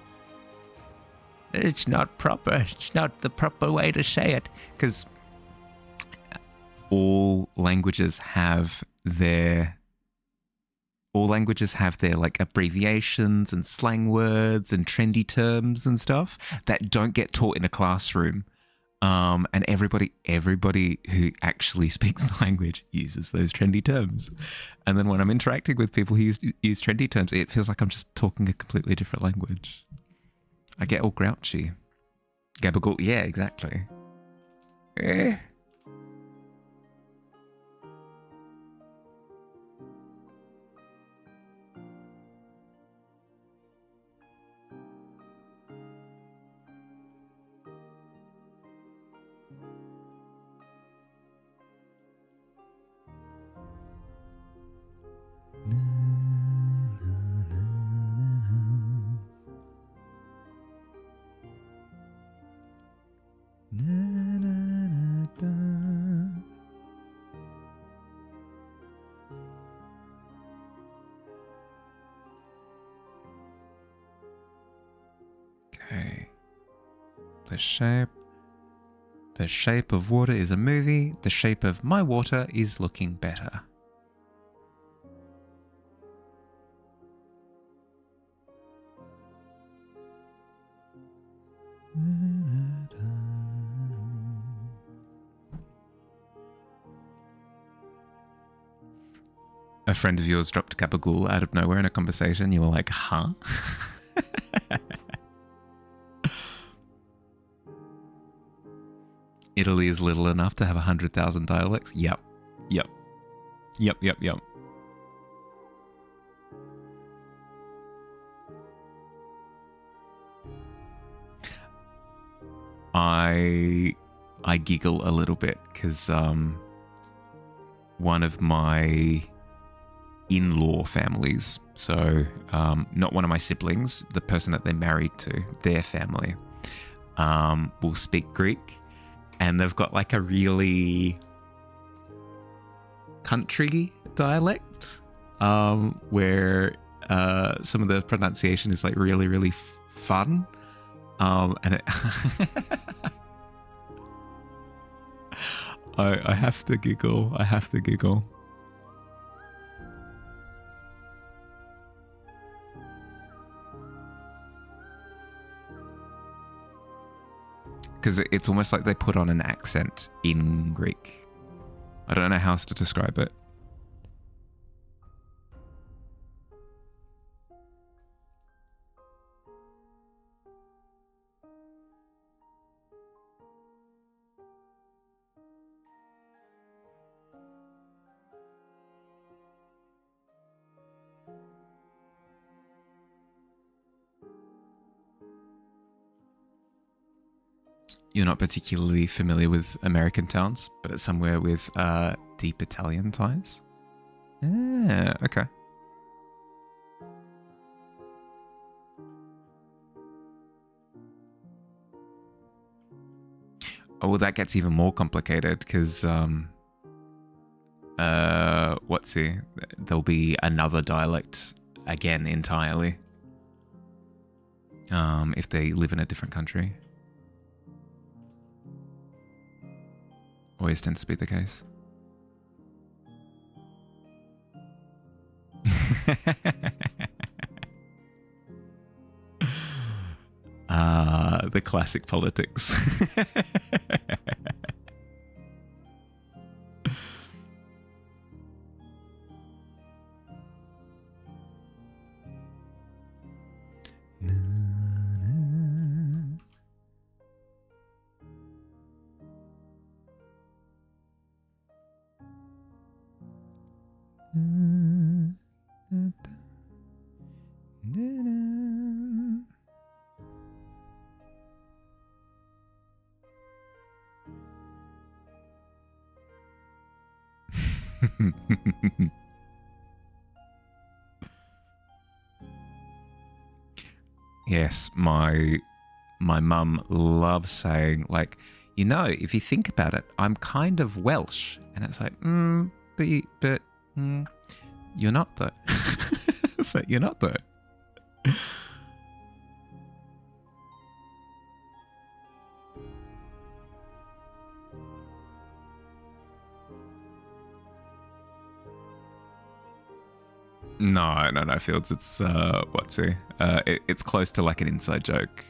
It's not proper. It's not the proper way to say it. Because all languages have their like abbreviations and slang words and trendy terms and stuff that don't get taught in a classroom. And everybody who actually speaks the language uses those trendy terms. And then when I'm interacting with people who use trendy terms, it feels like I'm just talking a completely different language. I get all grouchy. Gabagool, yeah, exactly. Okay. The shape of water is a movie. The shape of my water is looking better. friend of yours dropped gabagool out of nowhere in a conversation. You were like, huh? Italy is little enough to have 100,000 dialects? Yep. Yep. Yep, yep, yep. I giggle a little bit because one of my in-law families, so not one of my siblings, the person that they're married to, their family, will speak Greek, and they've got like a really country dialect where some of the pronunciation is like really, really fun. And it I have to giggle. I have to giggle. Because it's almost like they put on an accent in Greek. I don't know how else to describe it. You're not particularly familiar with American towns, but it's somewhere with deep Italian ties? Yeah, okay. Oh, well, that gets even more complicated because, there'll be another dialect again entirely if they live in a different country. Always tends to be the case. The classic politics. Yes, my mum loves saying, like, you know, if you think about it, I'm kind of Welsh. And it's like, but you're not though. But you're not though. No, Fields. It's it's close to like an inside joke.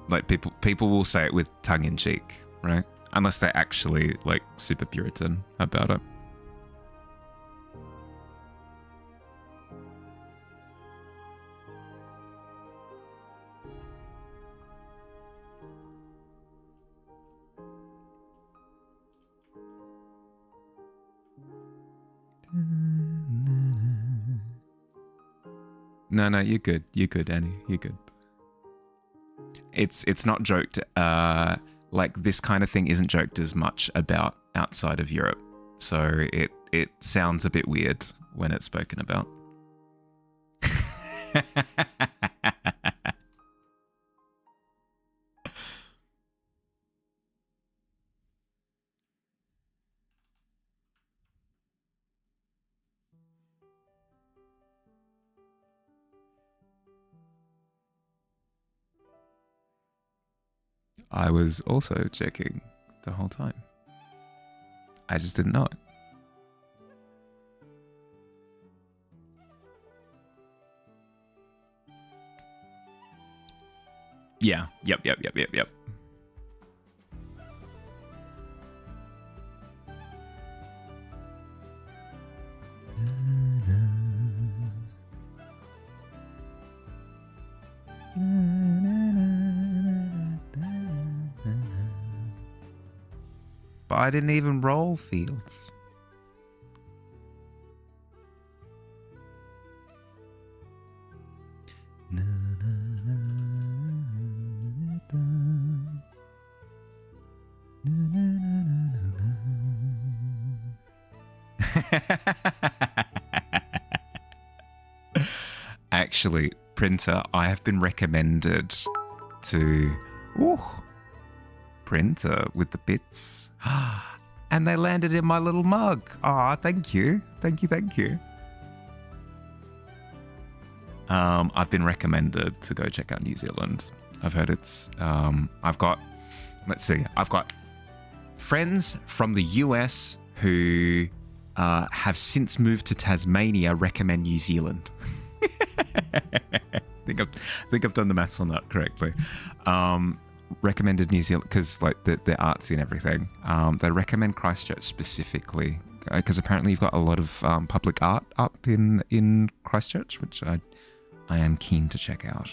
Like people will say it with tongue in cheek, right? Unless they're actually like super Puritan about it. No, you're good. You're good, Annie. You're good. It's not joked. Like this kind of thing isn't joked as much about outside of Europe, so it sounds a bit weird when it's spoken about. I was also checking the whole time. I just didn't know it. Yeah. Yep. But I didn't even roll fields. Na, na, na, na, na, na, na, na. Actually, printer, I have been recommended to printer with the bits. And they landed in my little mug. Oh, thank you. Thank you. I've been recommended to go check out New Zealand. I've heard it's, I've got friends from the US who have since moved to Tasmania recommend New Zealand. I think I've done the maths on that correctly. Recommended New Zealand because like they're artsy and everything. They recommend Christchurch specifically because apparently you've got a lot of public art up in Christchurch, which I am keen to check out.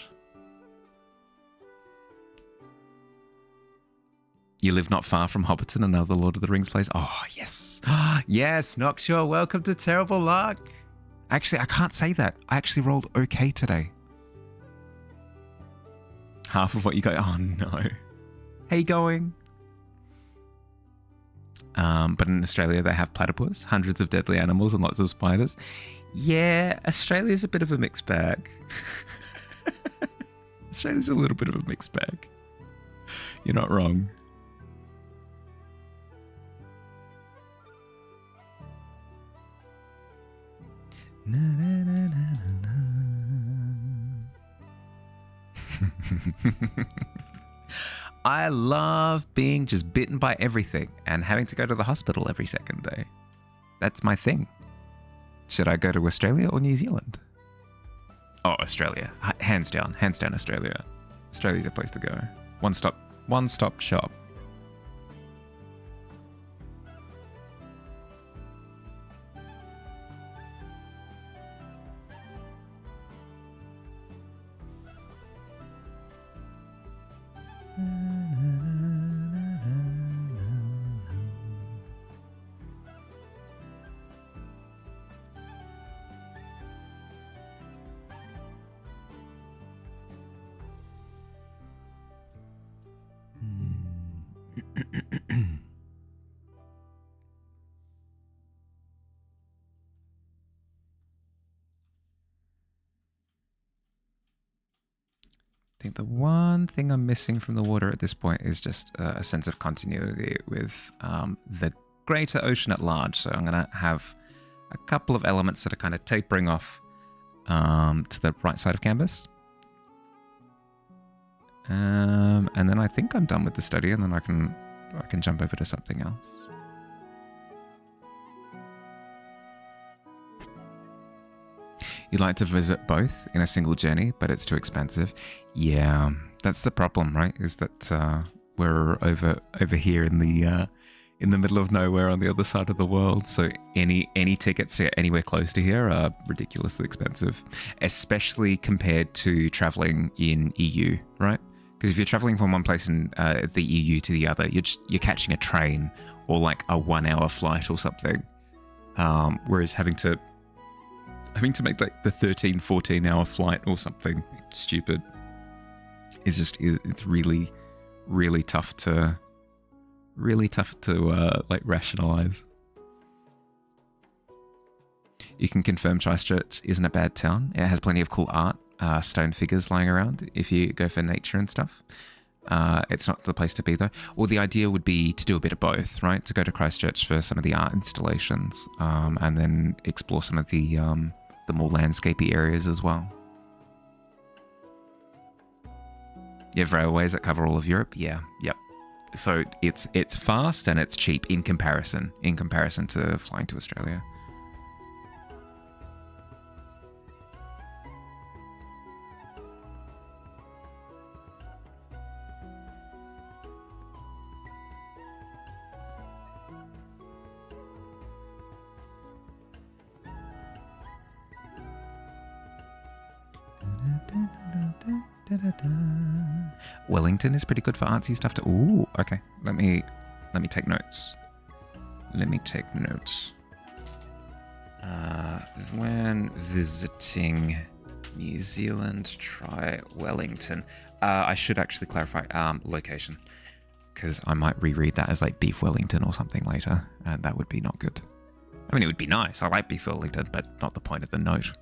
You live not far from Hobbiton, another Lord of the Rings place. Oh, yes. Yes, Noxure, welcome to Terrible Luck. Actually, I can't say that. I actually rolled okay today. Half of what you got. Oh, no. How you going? But in Australia, they have platypus, hundreds of deadly animals and lots of spiders. Yeah, Australia's a bit of a mixed bag. Australia's a little bit of a mixed bag. You're not wrong. Na, na, na, na, na. I love being just bitten by everything and having to go to the hospital every second day. That's my thing. Should I go to Australia or New Zealand? Oh, Australia. Hands down Australia. Australia's a place to go. One stop shop. I think the one thing I'm missing from the water at this point is just a sense of continuity with the greater ocean at large. So I'm going to have a couple of elements that are kind of tapering off to the right side of canvas. And then I think I'm done with the study, and then I can jump over to something else. You'd like to visit both in a single journey, but it's too expensive. Yeah, that's the problem, right? Is that we're over here in the middle of nowhere on the other side of the world. So any tickets to anywhere close to here are ridiculously expensive, especially compared to traveling in EU, right? Because if you're traveling from one place in the EU to the other, you're catching a train or like a 1 hour flight or something. Whereas having to make like the 13, 14 hour flight or something stupid it's really, really tough to like rationalize. You can confirm Christchurch isn't a bad town. It has plenty of cool art, stone figures lying around if you go for nature and stuff. It's not the place to be though. Well, the idea would be to do a bit of both, right? To go to Christchurch for some of the art installations, and then explore some of the more landscapey areas as well. You have railways that cover all of Europe? Yeah, yep. So it's fast and it's cheap in comparison to flying to Australia. Wellington is pretty good for artsy stuff too. Ooh, okay. Let me take notes. Let me take notes. When visiting New Zealand, try Wellington. I should actually clarify location, because I might reread that as like Beef Wellington or something later, and that would be not good. I mean, it would be nice. I like Beef Wellington, but not the point of the note.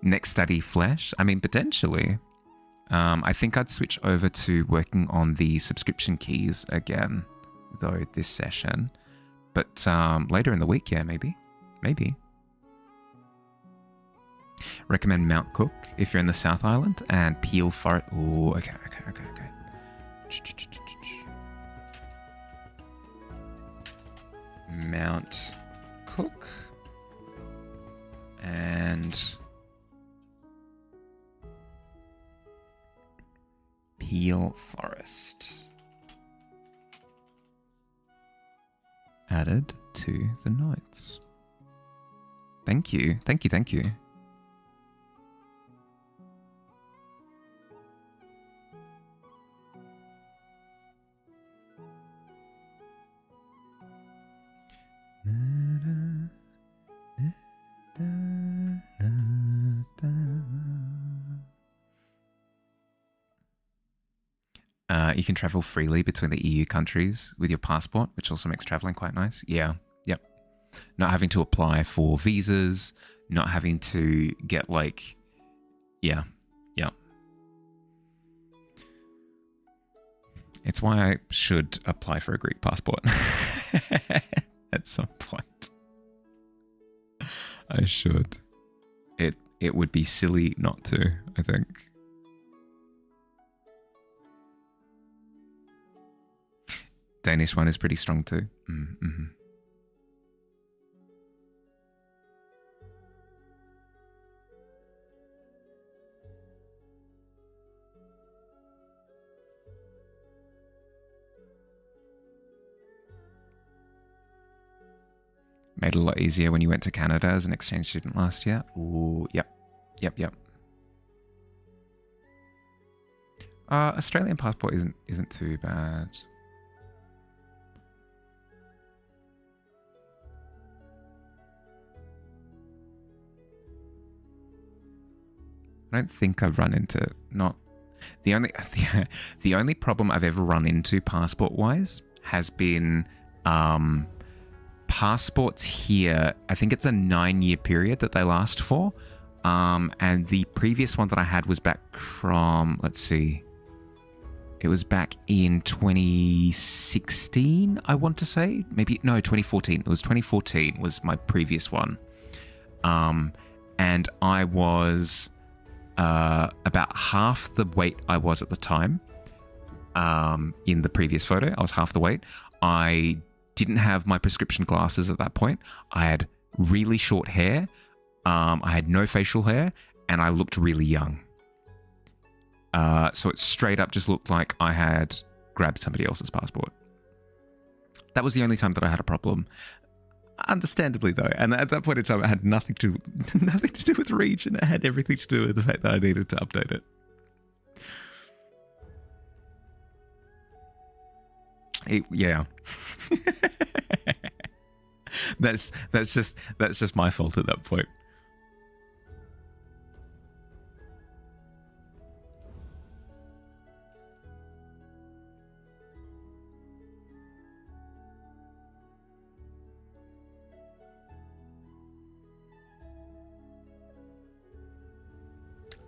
Next study, flesh. I mean, potentially. I think I'd switch over to working on the subscription keys again, though, this session. But later in the week, yeah, maybe. Maybe. Recommend Mount Cook if you're in the South Island, and Peel Forest. Oh, okay. Mount Cook and Peel Forest. Added to the notes. Thank you. You can travel freely between the EU countries with your passport, which also makes traveling quite nice. Yeah, yep. Not having to apply for visas, not having to get like, yeah. It's why I should apply for a Greek passport at some point. I should. It would be silly not to, I think. Danish one is pretty strong too. Mm-hmm. Made it a lot easier when you went to Canada as an exchange student last year. Ooh, yep. Australian passport isn't too bad. I don't think I've run into the only problem I've ever run into passport wise has been passports here. I think it's a 9-year period that they last for, and the previous one that I had was back from, let's see, it was back in 2016, I want to say. Maybe, no, 2014. It was 2014 was my previous one. And I was about half the weight I was at the time. In the previous photo, I was half the weight. I didn't have my prescription glasses at that point. I had really short hair. I had no facial hair, and I looked really young. So it straight up just looked like I had grabbed somebody else's passport. That was the only time that I had a problem. Understandably, though, and at that point in time, it had nothing to do with reach, and it had everything to do with the fact that I needed to update it. Yeah. that's just my fault at that point.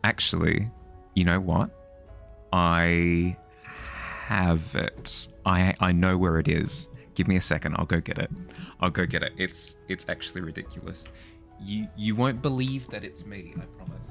Actually, you know what? I have it. I know where it is. Give me a second. I'll go get it. It's actually ridiculous. You won't believe that it's me, I promise.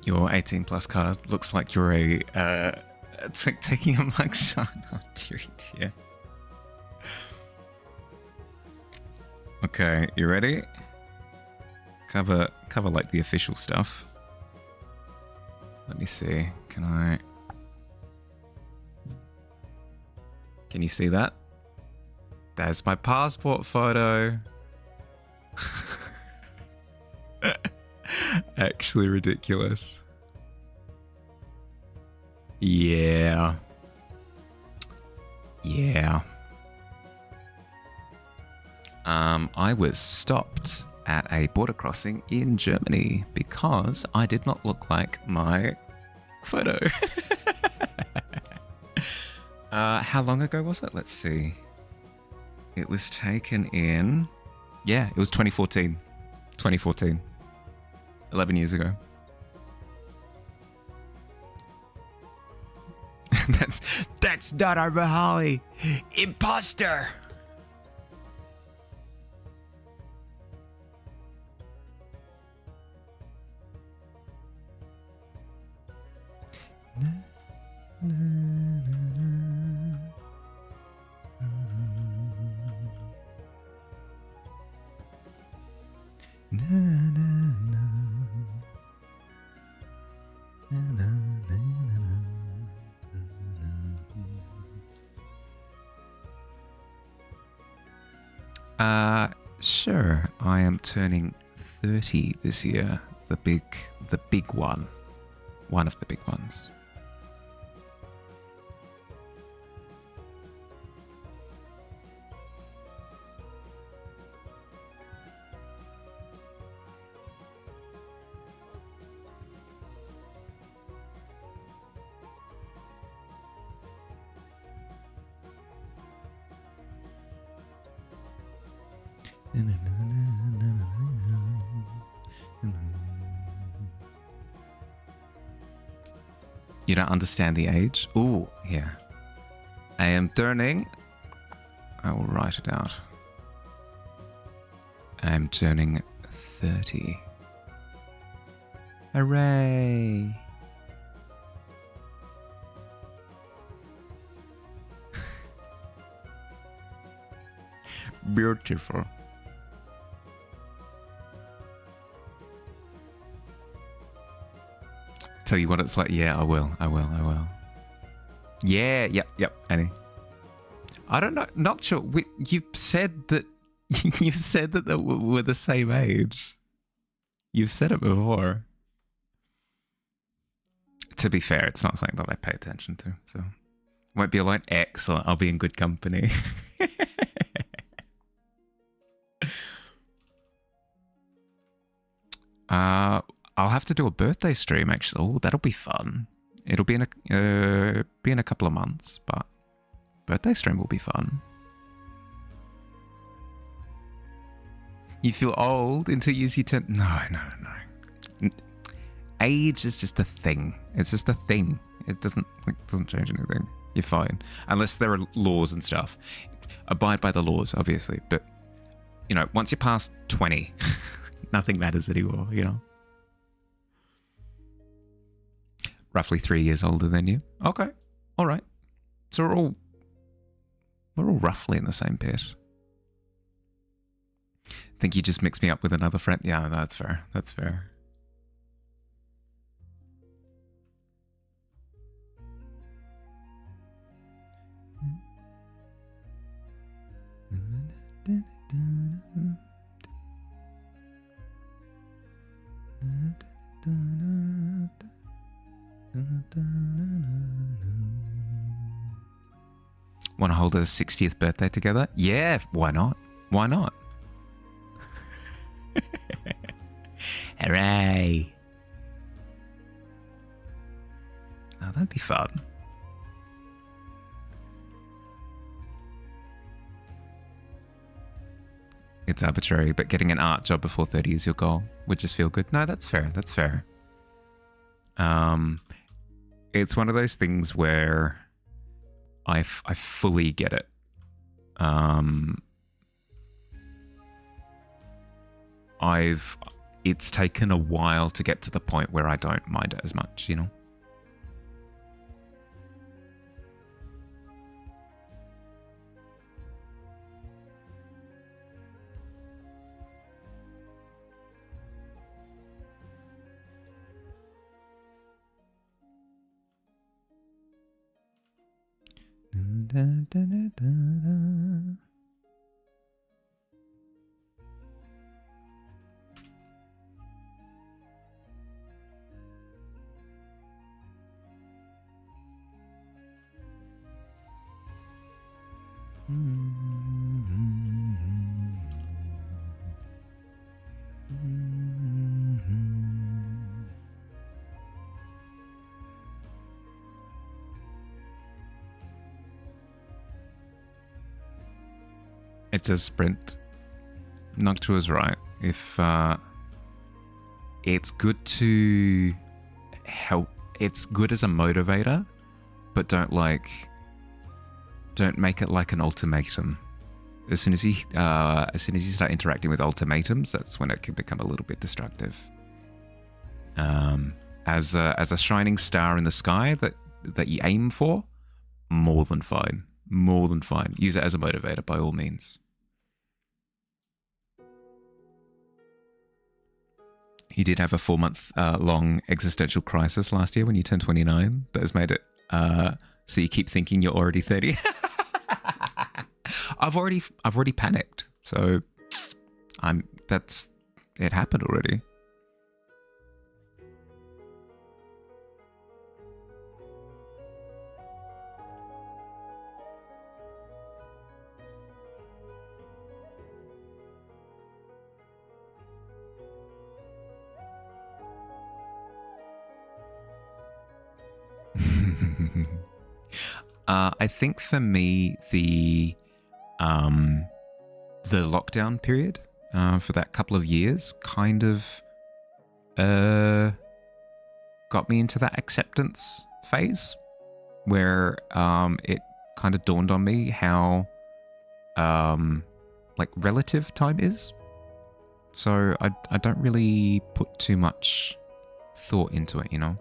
Your 18 plus card looks like you're taking a mugshot. Oh, dearie dear. Okay, you ready? Cover like the official stuff. Let me see. Can you see that? There's my passport photo. Actually ridiculous. Yeah. Yeah. I was stopped at a border crossing in Germany because I did not look like my photo. How long ago was it? Let's see. It was taken in... Yeah, it was 2014. 2014. 11 years ago. That's not our Bahali. Imposter! Sure. I am turning 30 this year. The big one. One of the big ones. You don't understand the age? Ooh, yeah. I am turning... I will write it out. I'm turning 30. Hooray! Beautiful. Tell you what it's like. Yeah, I will. Yeah, yep, Annie. I don't know. Not sure. You said that. You said that we're the same age. You've said it before. To be fair, it's not something that I pay attention to. So, won't be alone. Excellent. I'll be in good company. I'll have to do a birthday stream actually. Oh, that'll be fun. It'll be in a couple of months, but birthday stream will be fun. You feel old until you turn. No. Age is just a thing. It's just a thing. It doesn't change anything. You're fine, unless there are laws and stuff. Abide by the laws, obviously, but you know, once you're past 20, nothing matters anymore. You know. Roughly 3 years older than you. Okay, all right. So we're all roughly in the same pit. Think you just mixed me up with another friend? Yeah, that's fair. That's fair. Want to hold a 60th birthday together? Yeah, why not? Why not? Hooray! Oh, that'd be fun. It's arbitrary, but getting an art job before 30 is your goal. Would just feel good. No, that's fair. That's fair. It's one of those things where I fully get it. it's taken a while to get to the point where I don't mind it as much, you know? Da, da, da, da, da. It's a sprint. Noctua was right. If it's good to help, it's good as a motivator, but don't make it like an ultimatum. As soon as you start interacting with ultimatums, that's when it can become a little bit destructive. As a shining star in the sky that you aim for, more than fine. More than fine. Use it as a motivator by all means. You did have a 4-month long existential crisis last year when you turned 29. That has made it so you keep thinking you're already 30. I've already panicked. So it happened already. I think for me, the lockdown period for that couple of years kind of got me into that acceptance phase where it kind of dawned on me how like relative time is. So I don't really put too much thought into it, you know.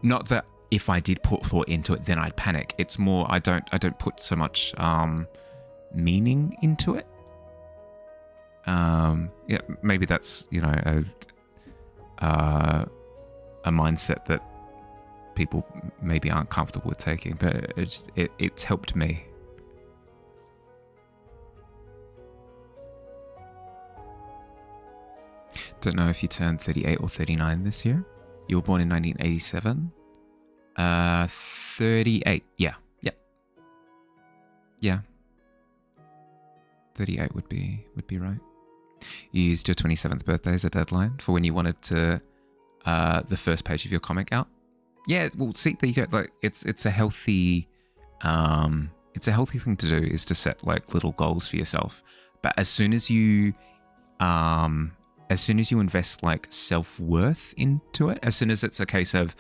Not that if I did put thought into it, then I'd panic. It's more I don't put so much meaning into it. Yeah, maybe that's, you know, a mindset that people maybe aren't comfortable with taking, but it's helped me. Don't know if you turned 38 or 39 this year. You were born in 1987. 38. Yeah. Yep. Yeah. 38 would be right. You used your 27th birthday as a deadline for when you wanted to the first page of your comic out. Yeah, well, see, there you go. Like, it's a healthy thing to do, is to set like little goals for yourself. But as soon as you invest like self-worth into it, as soon as it's a case of,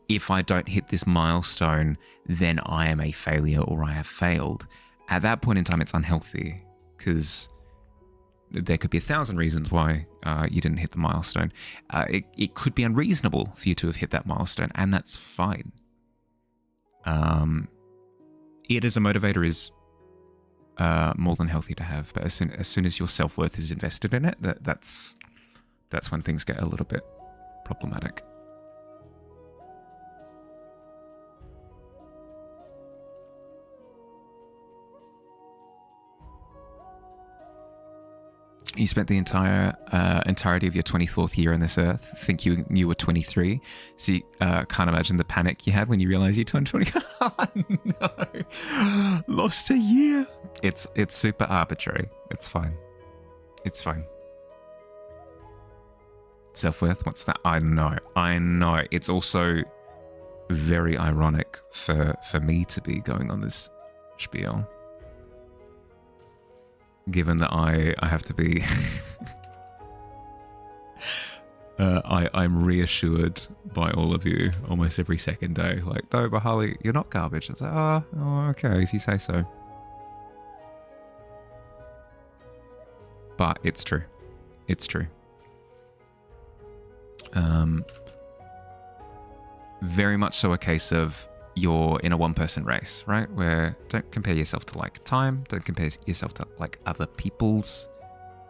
if I don't hit this milestone, then I am a failure or I have failed. At that point in time, it's unhealthy, because there could be 1,000 reasons why you didn't hit the milestone. It could be unreasonable for you to have hit that milestone, and that's fine. It as a motivator is more than healthy to have, but as soon as your self-worth is invested in it, that's when things get a little bit problematic. You spent the entirety of your 24th year on this earth. I think you were 23, so you can't imagine the panic you had when you realized you turned 20. Oh, no, lost a year. It's super arbitrary. It's fine. It's fine. Self-worth, what's that? I know. It's also very ironic for me to be going on this spiel, given that I have to be I'm reassured by all of you almost every second day, like, no, but Harley, you're not garbage. It's like, oh, okay, if you say so. But it's true. It's true. Very much so a case of you're in a one-person race, right? Where don't compare yourself to like time, don't compare yourself to like other people's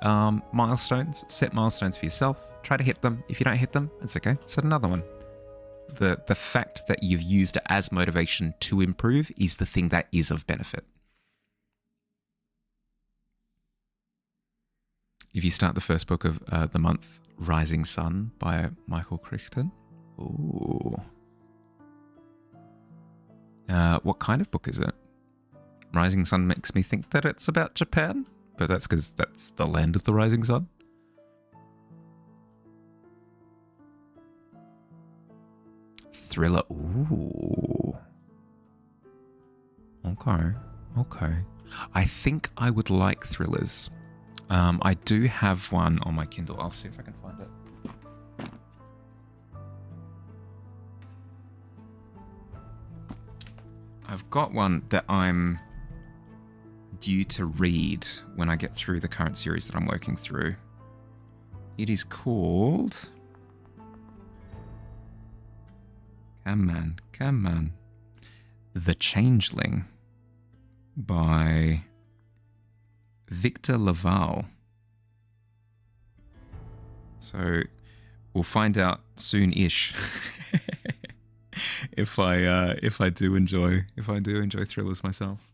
milestones. Set milestones for yourself. Try to hit them. If you don't hit them, it's okay. Set another one. The fact that you've used it as motivation to improve is the thing that is of benefit. If you start the first book of the month, Rising Sun by Michael Crichton. Ooh. What kind of book is it? Rising Sun makes me think that it's about Japan, but that's because that's the land of the rising sun. Thriller. Ooh. Okay. I think I would like thrillers. I do have one on my Kindle. I'll see if I can find it. I've got one that I'm due to read when I get through the current series that I'm working through. It is called... Come on. The Changeling by Victor Laval. So we'll find out soon-ish if I do enjoy thrillers myself.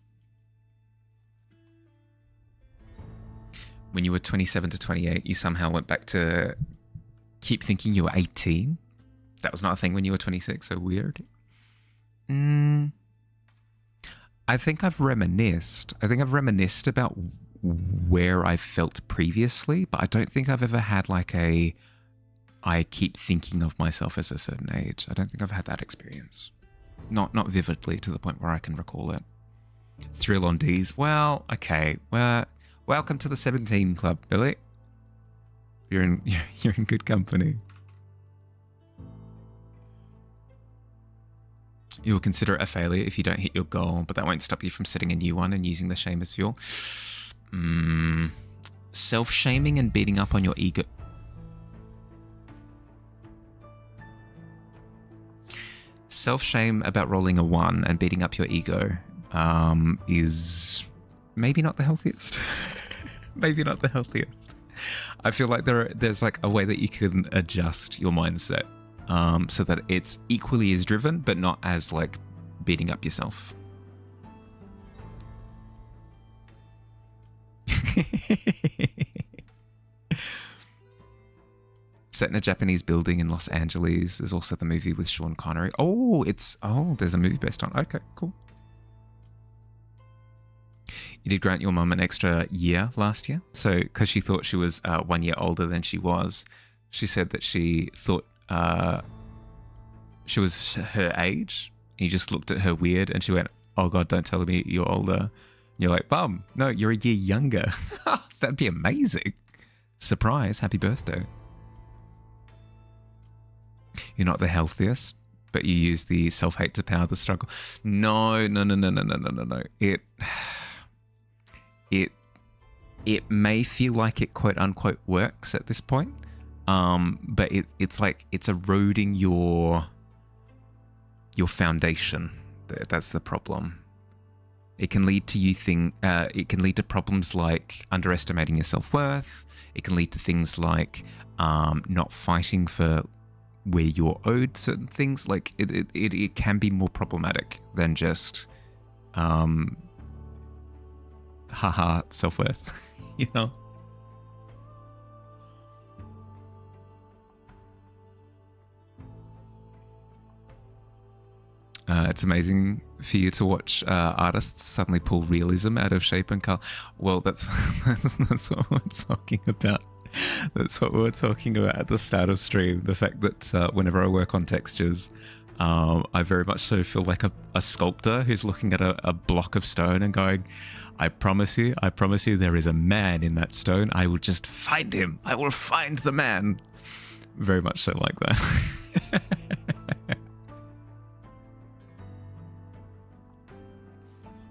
When you were 27 to 28, you somehow went back to keep thinking you were 18. That was not a thing when you were 26, so weird. I think I've reminisced. About where I felt previously, but I don't think I've ever had like I keep thinking of myself as a certain age. I don't think I've had that experience. Not vividly to the point where I can recall it. Thrill on D's. Well, okay. Well, welcome to the 17 Club, Billy. You're in good company. You will consider it a failure if you don't hit your goal, but that won't stop you from setting a new one and using the shame as fuel. Self-shaming and beating up on your ego. Self-shame about rolling a 1 and beating up your ego is maybe not the healthiest. Maybe not the healthiest. I feel like there's like a way that you can adjust your mindset so that it's equally as driven, but not as like beating up yourself. Set in a Japanese building in Los Angeles. There's also the movie with Sean Connery. There's a movie based on. Okay, cool. You did grant your mum an extra year last year. So, because she thought she was 1 year older than she was, she said that she thought she was her age. You just looked at her weird and she went, "Oh God, don't tell me you're older." And you're like, "Mum, no, you're a year younger." That'd be amazing. Surprise, happy birthday. You're not the healthiest, but you use the self-hate to power the struggle. No. It may feel like it quote unquote works at this point, but it's like it's eroding your foundation. That's the problem. It can lead to it can lead to problems like underestimating your self-worth. It can lead to things like not fighting for where you're owed certain things. Like it can be more problematic than just self-worth. You know. It's amazing for you to watch artists suddenly pull realism out of shape and color. Well, that's what we're talking about. That's what we were talking about at the start of stream. The fact that whenever I work on textures, I very much so feel like a sculptor who's looking at a block of stone and going, I promise you, there is a man in that stone. I will just find him. I will find the man. Very much so like that.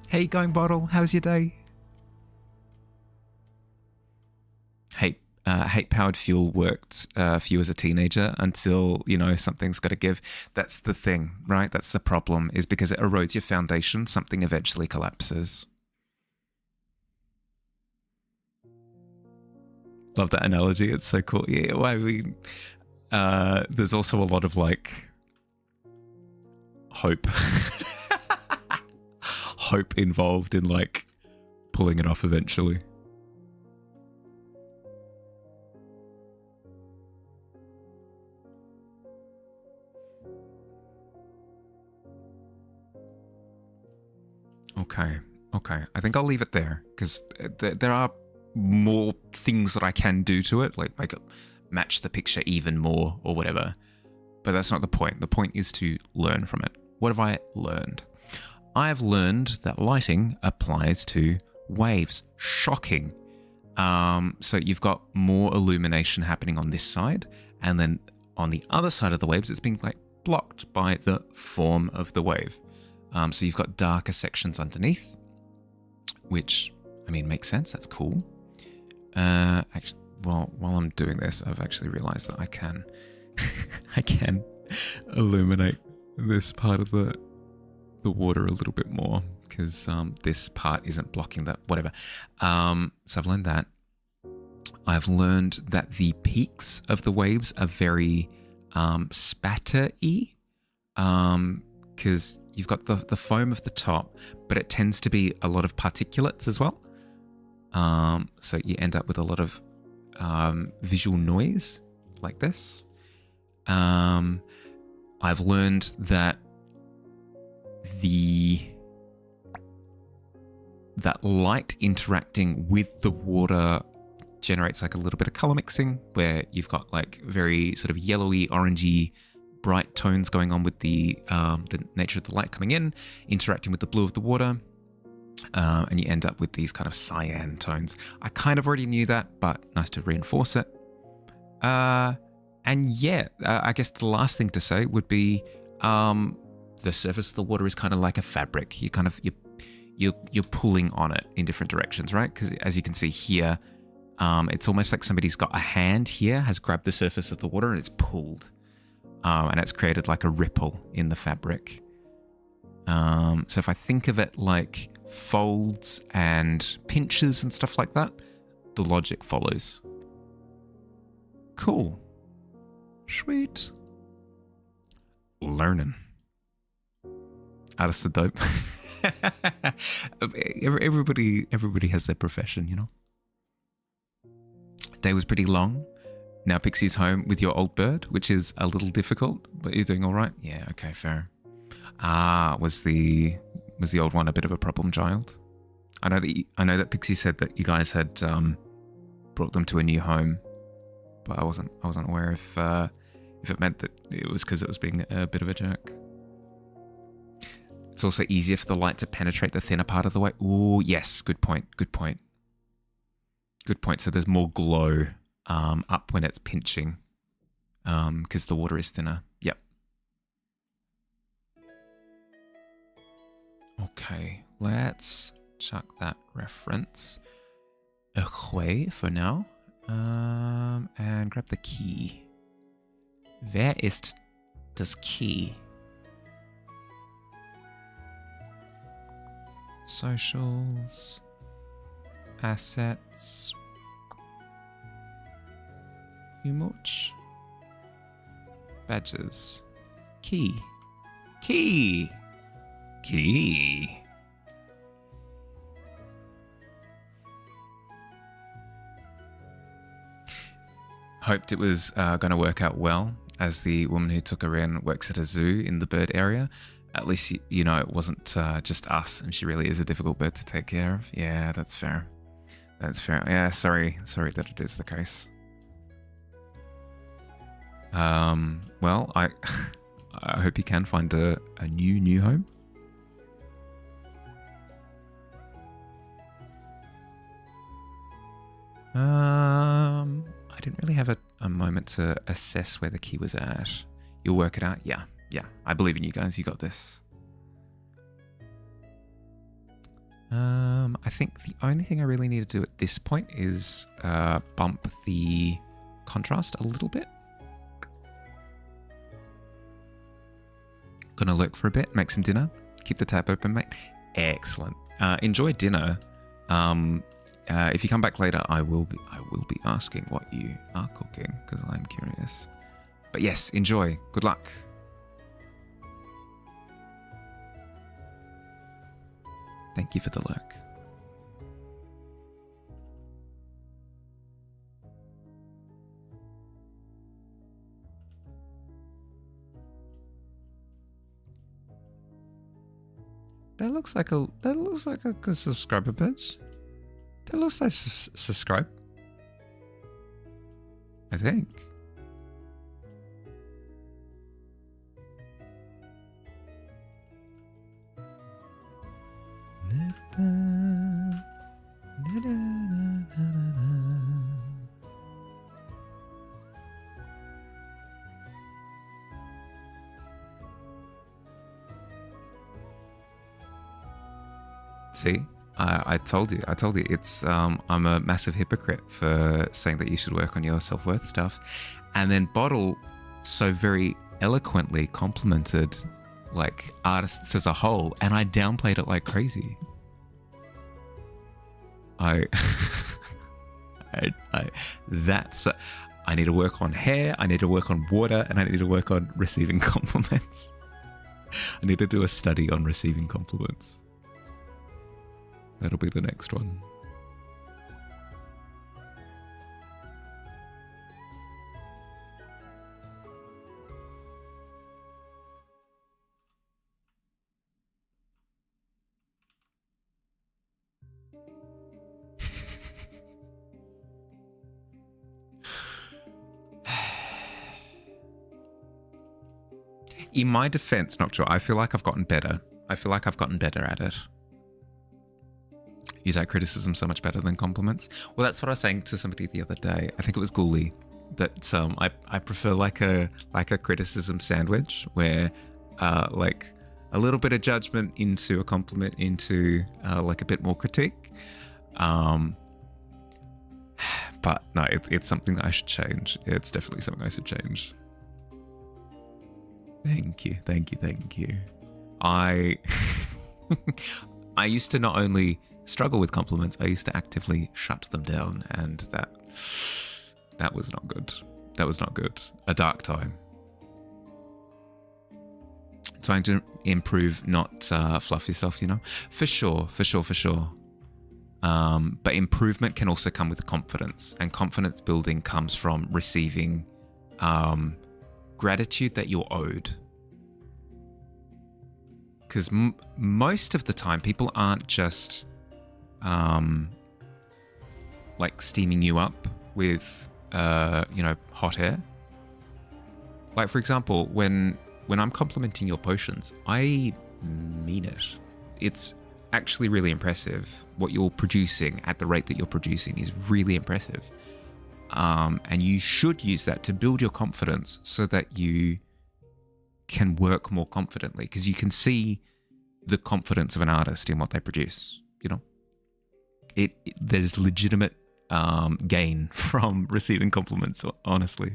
Hey, Going Bottle, how's your day? Hey, hate-powered fuel worked for you as a teenager until, something's got to give. That's the thing, right? That's the problem, is because it erodes your foundation, something eventually collapses. Love that analogy. It's so cool. Yeah, well, I mean, there's also a lot of, hope. Hope involved in, pulling it off eventually. Okay. I think I'll leave it there, because there are more things that I can do to it, like make it match the picture even more or whatever. But that's not the point. The point is to learn from it. What have I learned? I've learned that lighting applies to waves. Shocking. So you've got more illumination happening on this side, and then on the other side of the waves, it's being blocked by the form of the wave. So you've got darker sections underneath, which, makes sense. That's cool. Actually, while I'm doing this, I've actually realized that I can illuminate this part of the water a little bit more, because this part isn't blocking that, whatever. So I've learned that. I've learned that the peaks of the waves are very spatter-y, because you've got the foam of the top, but it tends to be a lot of particulates as well. So you end up with a lot of visual noise like this. I've learned that that light interacting with the water generates a little bit of color mixing, where you've got very sort of yellowy, orangey, bright tones going on with the nature of the light coming in, interacting with the blue of the water, and you end up with these kind of cyan tones. I kind of already knew that, but nice to reinforce it. I guess the last thing to say would be the surface of the water is kind of like a fabric. You're pulling on it in different directions, right? Because as you can see here, it's almost like somebody's got a hand here, has grabbed the surface of the water, and it's pulled. And it's created a ripple in the fabric. So if I think of it like folds and pinches and stuff like that, the logic follows. Cool. Sweet. Learning. Artists are dope. Everybody has their profession, Day was pretty long. Now Pixie's home with your old bird, which is a little difficult, but you're doing all right? Yeah, okay, fair. Was the old one a bit of a problem child? I know that Pixie said that you guys had brought them to a new home, but I wasn't aware if it meant that it was because it was being a bit of a jerk. It's also easier for the light to penetrate the thinner part of the way. Ooh, yes, good point. So there's more glow up when it's pinching, because the water is thinner. Yep. Okay, let's chuck that reference away for now, and grab the key. Wer ist das Key? Socials, assets, emotes, badges, key. Hoped it was going to work out well, as the woman who took her in works at a zoo in the bird area. At least, it wasn't just us, and she really is a difficult bird to take care of. Yeah, that's fair. Yeah, sorry that it is the case. Well, I hope you can find a new home. I didn't really have a moment to assess where the key was at. You'll work it out? Yeah. I believe in you guys. You got this. I think the only thing I really need to do at this point is bump the contrast a little bit. Gonna lurk for a bit, make some dinner. Keep the tab open, mate. Excellent. Enjoy dinner. If you come back later, I will be asking what you are cooking because I'm curious. But yes, enjoy. Good luck. Thank you for the lurk. That looks like a good subscriber badge. That looks like subscribe. I think. See, I told you. It's I'm a massive hypocrite for saying that you should work on your self-worth stuff, and then Bottle so very eloquently complimented like artists as a whole, and I downplayed it like crazy. I need to work on hair, I need to work on water, and I need to work on receiving compliments. I need to do a study on receiving compliments. That'll be the next one. In my defense, Noctua, I feel like I've gotten better. I feel like I've gotten better at it. Use our criticism so much better than compliments. Well, that's what I was saying to somebody the other day. I think it was Ghoulie, that I prefer like a criticism sandwich where like a little bit of judgment into a compliment into like a bit more critique. But no, it's something that I should change. It's definitely something I should change. Thank you. I used to not only struggle with compliments, I used to actively shut them down, and that was not good. That was not good. A dark time. Trying to improve, not fluff yourself, you know? For sure. But improvement can also come with confidence, and confidence building comes from receiving gratitude that you're owed. Because most of the time, people aren't just like steaming you up with hot air. Like, for example, when I'm complimenting your potions, I mean it. It's actually really impressive. What you're producing at the rate that you're producing is really impressive. And you should use that to build your confidence so that you can work more confidently, because you can see the confidence of an artist in what they produce, you know? There's legitimate gain from receiving compliments, honestly.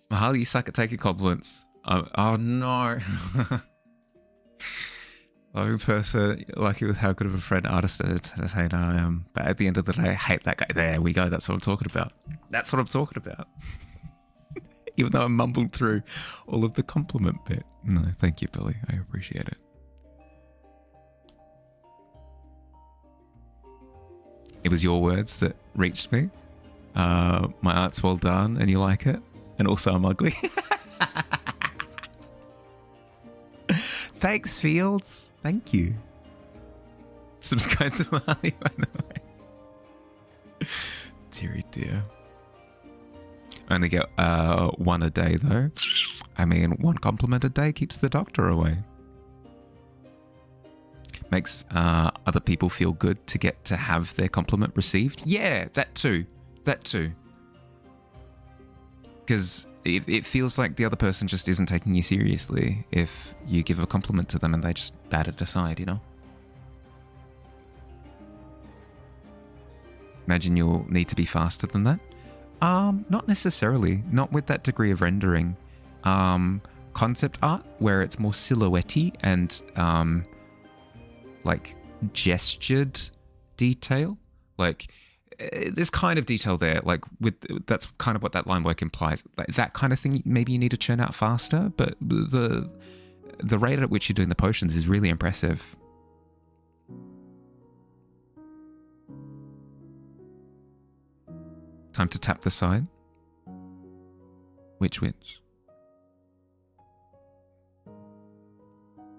Mahal, you suck at taking compliments. Oh no. Loving person, lucky with how good of a friend, artist, and entertainer I am. But at the end of the day, I hate that guy. There we go. That's what I'm talking about. Even though I mumbled through all of the compliment bit. No, thank you, Billy. I appreciate it. It was your words that reached me. My art's well done and you like it. And also I'm ugly. Thanks, Fields. Thank you. Subscribe to Marley, by the way. Deary dear. Only get one a day, though. I mean, one compliment a day keeps the doctor away. Makes other people feel good to get to have their compliment received. Yeah, that too. Because it feels like the other person just isn't taking you seriously if you give a compliment to them and they just bat it aside, you know? Imagine you'll need to be faster than that. Not necessarily. Not with that degree of rendering. Concept art, where it's more silhouette-y and like gestured detail. Like there's kind of detail there. Like that's kind of what that line work implies. Like, that kind of thing, maybe you need to churn out faster. But the rate at which you're doing the potions is really impressive. Time to tap the side. Which?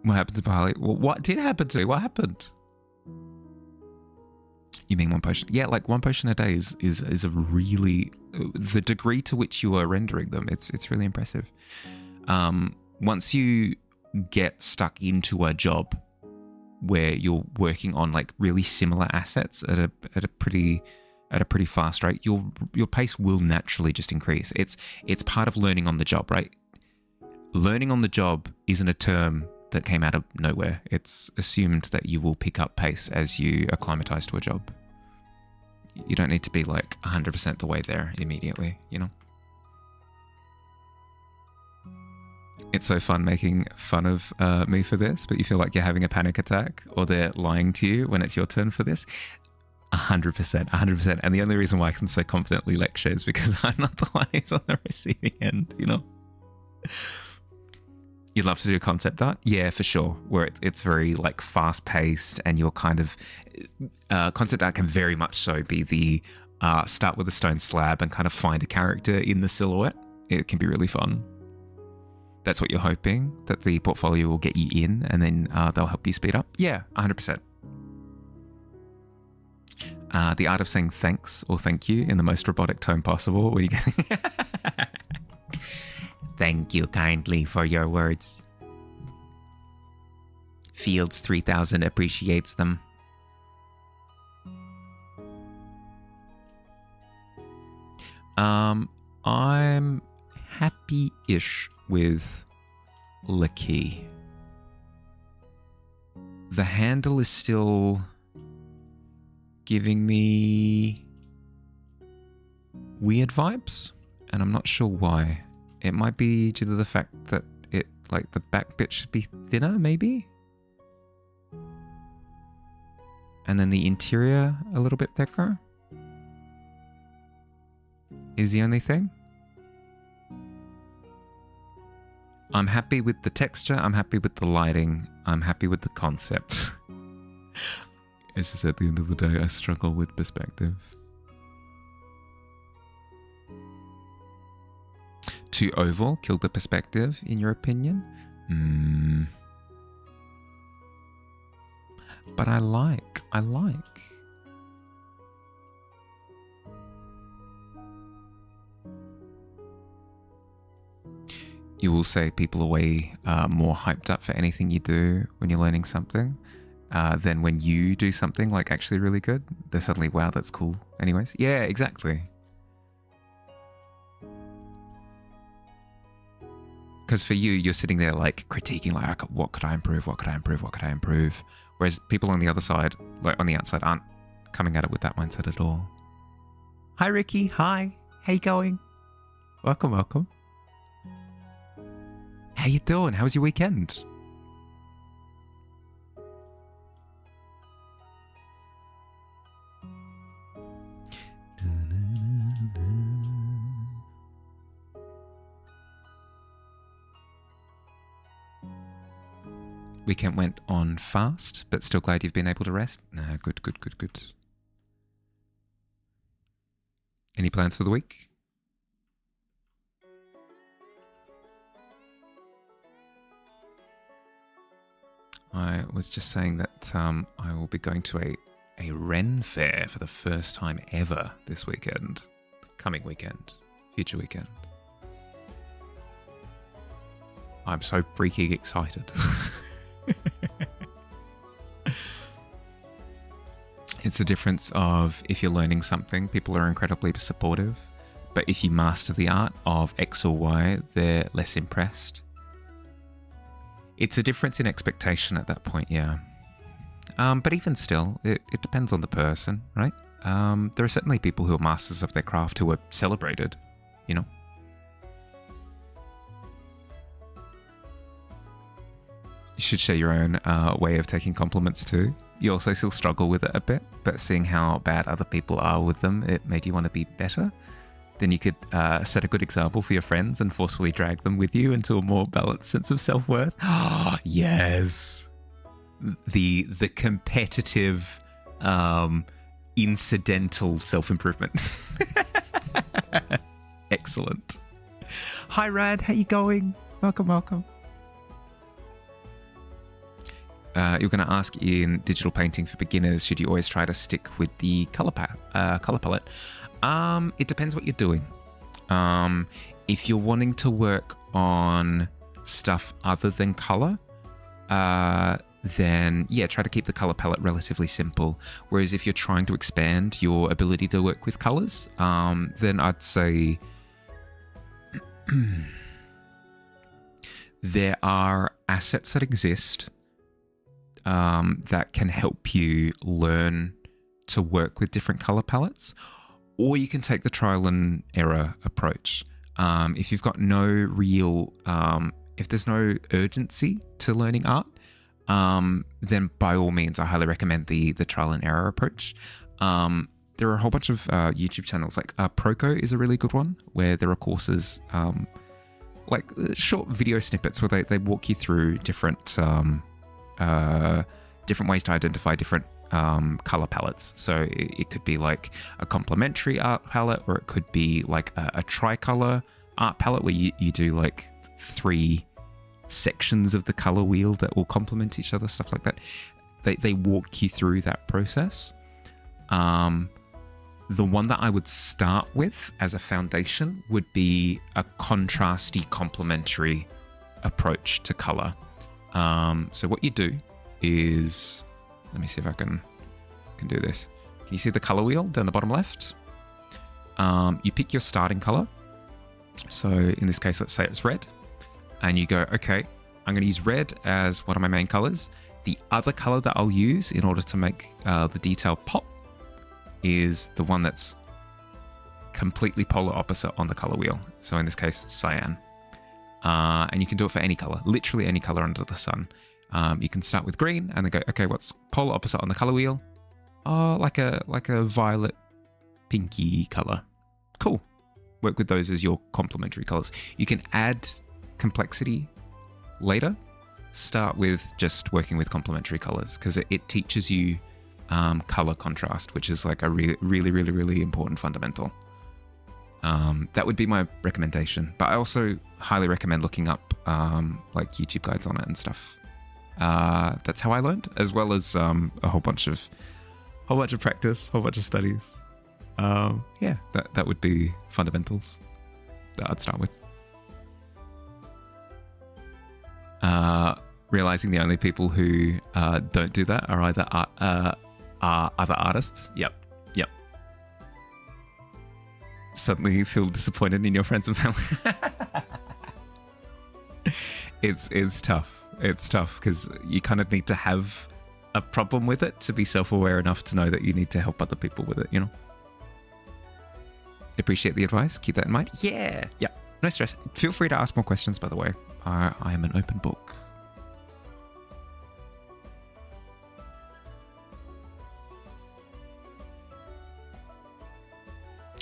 What happened to Barley? Well, what did happen to me? What happened? You mean one potion? Yeah, like one potion a day is a really... The degree to which you are rendering them, it's really impressive. Once you get stuck into a job where you're working on like really similar assets at a pretty fast rate, your pace will naturally just increase. It's part of learning on the job, right? Learning on the job isn't a term that came out of nowhere. It's assumed that you will pick up pace as you acclimatize to a job. You don't need to be like 100% the way there immediately, you know? It's so fun making fun of me for this, but you feel like you're having a panic attack or they're lying to you when it's your turn for this. 100%. And the only reason why I can so confidently lecture is because I'm not the one who's on the receiving end, you know? You'd love to do concept art? Yeah, for sure. Where it's very like fast paced and you're kind of... concept art can very much so be the start with a stone slab and kind of find a character in the silhouette. It can be really fun. That's what you're hoping, that the portfolio will get you in and then they'll help you speed up? Yeah, 100%. The art of saying thanks or thank you in the most robotic tone possible. Where you go, thank you kindly for your words. Fields 3000 appreciates them. I'm happy-ish with the key. The handle is still giving me weird vibes, and I'm not sure why. It might be due to the fact that it, like, the back bit should be thinner, maybe? And then the interior a little bit thicker? Is the only thing? I'm happy with the texture, I'm happy with the lighting, I'm happy with the concept. It's just at the end of the day, I struggle with perspective. Too oval killed the perspective, in your opinion? But I like. You will say people are way more hyped up for anything you do when you're learning something than when you do something like actually really good. They're suddenly, wow, that's cool. Anyways, yeah, exactly. Because for you, you're sitting there like critiquing, like, what could I improve? What could I improve? What could I improve? Whereas people on the other side, like on the outside, aren't coming at it with that mindset at all. Hi, Ricky. Hi. How you going? Welcome. How you doing? How was your weekend? Weekend went on fast, but still glad you've been able to rest. Good. Any plans for the week? I was just saying that I will be going to a Ren fair for the first time ever this weekend. Coming weekend. Future weekend. I'm so freaking excited. It's the difference of if you're learning something, people are incredibly supportive. But if you master the art of X or Y, they're less impressed. It's a difference in expectation at that point, yeah. But even still, it depends on the person, right? There are certainly people who are masters of their craft who are celebrated, you know? You should share your own way of taking compliments too. You also still struggle with it a bit, but seeing how bad other people are with them, it made you want to be better. Then you could set a good example for your friends and forcefully drag them with you into a more balanced sense of self-worth. Oh, yes. The competitive, incidental self-improvement. Excellent. Hi, Rad. How you going? Welcome, welcome. You're going to ask, in digital painting for beginners, should you always try to stick with the color palette? It depends what you're doing. If you're wanting to work on stuff other than color, then yeah, try to keep the color palette relatively simple. Whereas if you're trying to expand your ability to work with colors, then I'd say there are assets that exist that can help you learn to work with different color palettes, or you can take the trial and error approach. If you've got no real, if there's no urgency to learning art, then by all means, I highly recommend the trial and error approach. There are a whole bunch of YouTube channels, like Proco is a really good one, where there are courses, like short video snippets where they walk you through different ways to identify different color palettes. So it could be like a complementary art palette, or it could be like a tricolor art palette where you do like 3 sections of the color wheel that will complement each other, stuff like that. They walk you through that process. The one that I would start with as a foundation would be a contrasty complementary approach to color. So what you do is, let me see if I can do this. Can you see the color wheel down the bottom left? You pick your starting color. So in this case, let's say it's red. And you go, okay, I'm going to use red as one of my main colors. The other color that I'll use in order to make the detail pop is the one that's completely polar opposite on the color wheel. So in this case, cyan. And you can do it for any color, literally any color under the sun. You can start with green and then go, okay, what's polar opposite on the color wheel? Oh, like a violet pinky color. Cool. Work with those as your complementary colors. You can add complexity later. Start with just working with complementary colors, because it teaches you color contrast, which is like a really important fundamental. That would be my recommendation, but I also highly recommend looking up like YouTube guides on it and stuff. That's how I learned, as well as a whole bunch of practice, whole bunch of studies. Yeah, that would be fundamentals that I'd start with. Realizing the only people who don't do that are either are other artists. Yep. Suddenly you feel disappointed in your friends and family. It's tough. It's tough because you kind of need to have a problem with it to be self-aware enough to know that you need to help other people with it, you know? Appreciate the advice. Keep that in mind. Yeah. No stress. Feel free to ask more questions, by the way. I am an open book.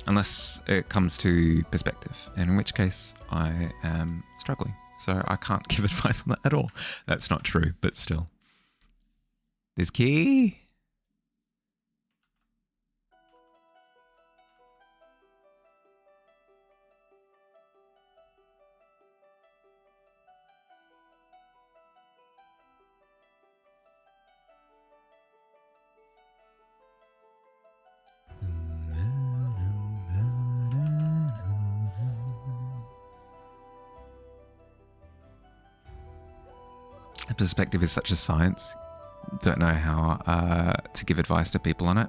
Unless it comes to perspective, in which case I am struggling. So I can't give advice on that at all. That's not true, but still. There's key. Perspective is such a science. Don't know how to give advice to people on it.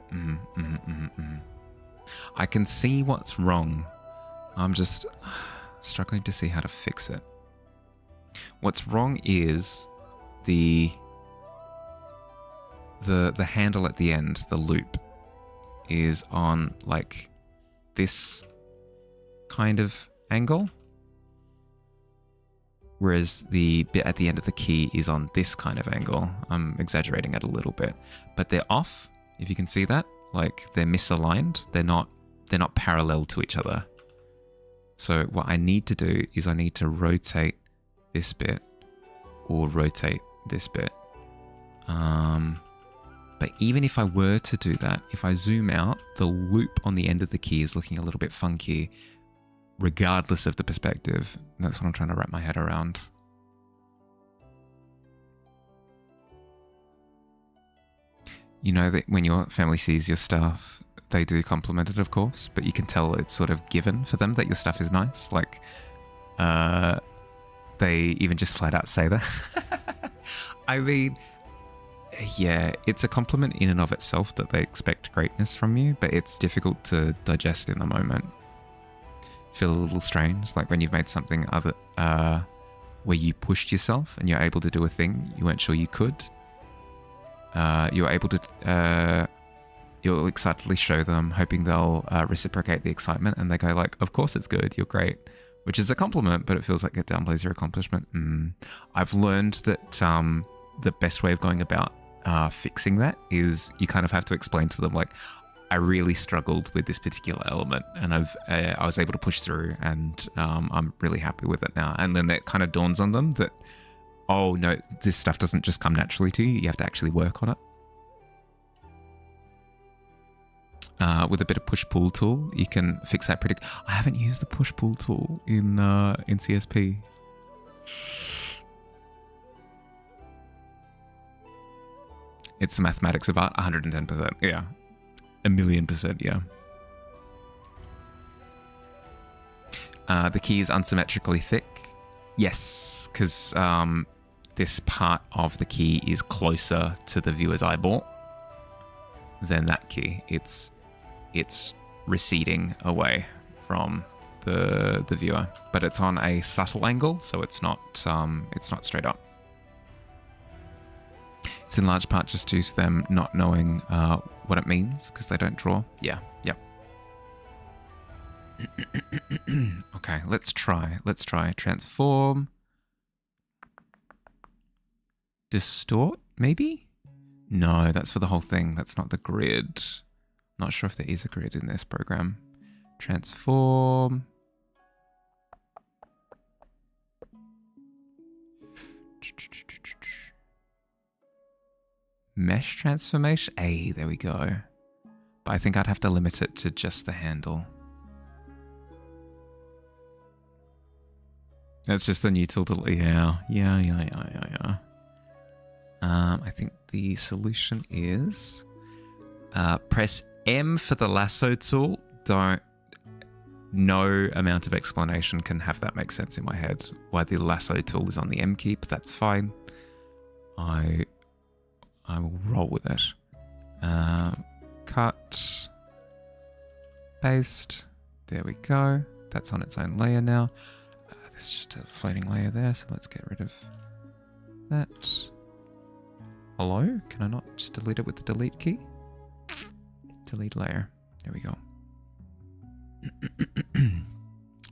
I can see what's wrong I'm just struggling to see how to fix it. What's wrong is the handle at the end, the loop, is on like this kind of angle, whereas the bit at the end of the key is on this kind of angle. I'm exaggerating it a little bit, but they're off, if you can see that. Like, they're misaligned. They're not parallel to each other. So what I need to do is I need to rotate this bit or rotate this bit. But even if I were to do that, if I zoom out, the loop on the end of the key is looking a little bit funky, regardless of the perspective. And that's what I'm trying to wrap my head around. You know that when your family sees your stuff, they do compliment it, of course, but you can tell it's sort of given for them that your stuff is nice. Like, they even just flat out say that. I mean, yeah, it's a compliment in and of itself that they expect greatness from you, but it's difficult to digest in the moment. Feel a little strange, like when you've made something where you pushed yourself and you're able to do a thing you weren't sure you could. You're able to, you'll excitedly show them, hoping they'll reciprocate the excitement, and they go like, of course it's good, you're great, which is a compliment, but it feels like it downplays your accomplishment. I've learned that the best way of going about fixing that is you kind of have to explain to them, like, I really struggled with this particular element, and I was able to push through, and I'm really happy with it now. And then that kind of dawns on them that, oh no, this stuff doesn't just come naturally to you. You have to actually work on it. With a bit of push-pull tool, you can fix that pretty. I haven't used the push-pull tool in CSP. It's the mathematics of art, 110%. Yeah, 1,000,000%. Yeah. The key is unsymmetrically thick. Yes, because this part of the key is closer to the viewer's eyeball than that key. It's receding away from the viewer, but it's on a subtle angle, so it's not straight up. It's in large part just due to them not knowing what it means because they don't draw. Yeah, yep. Okay, let's try. Transform. Distort, maybe? No, that's for the whole thing. That's not the grid. Not sure if there is a grid in this program. Transform. Mesh transformation? Hey, there we go. But I think I'd have to limit it to just the handle. That's just a new tool to... Yeah. I think the solution is press M for the lasso tool. No amount of explanation can have that make sense in my head. Why the lasso tool is on the M key, but that's fine. I will roll with it. Cut. Paste. There we go. That's on its own layer now. There's just a floating layer there, so let's get rid of that. Hello? Can I not just delete it with the delete key? Delete layer. There we go.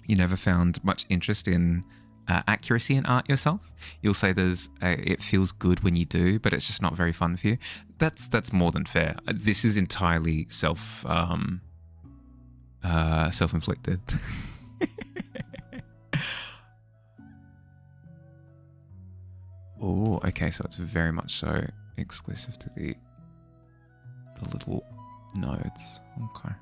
You never found much interest in accuracy in art yourself? You'll say it feels good when you do, but it's just not very fun for you. That's more than fair. This is entirely self-inflicted. Oh, okay, so it's very much so exclusive to the little nodes. Okay.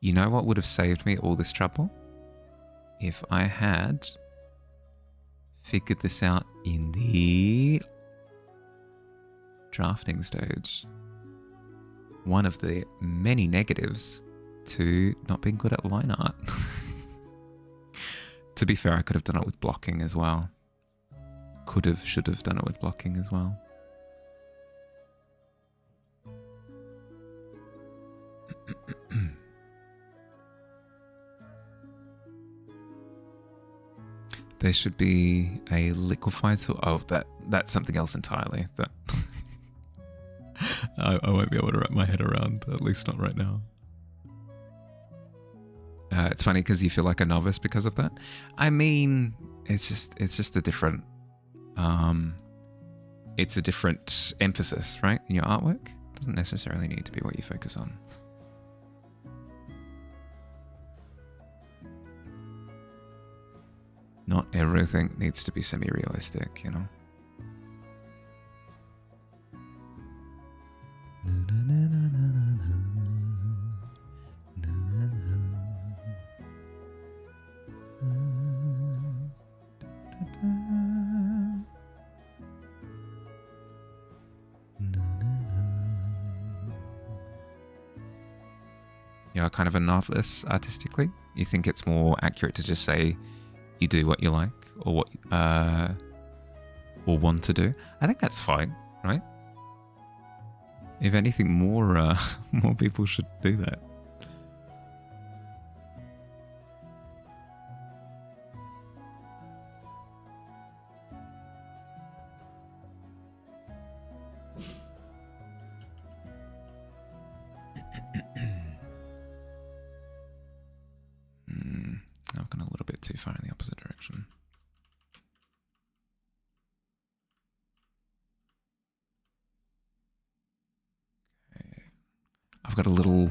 You know what would have saved me all this trouble? If I had figured this out in the drafting stage. One of the many negatives to not being good at line art. To be fair, I could have done it with blocking as well. Should have done it with blocking as well. There should be a liquefied soil. Oh, that's something else entirely. That I won't be able to wrap my head around, at least not right now. It's funny because you feel like a novice because of that. I mean, it's just a different it's a different emphasis, right? In your artwork. It doesn't necessarily need to be what you focus on. Not everything needs to be semi-realistic, you know? You're kind of a novice artistically. You think it's more accurate to just say you do what you like or what or want to do. I think that's fine, right? If anything, more more people should do that. I've gone a little bit too far in the opposite direction. Okay. I've got a little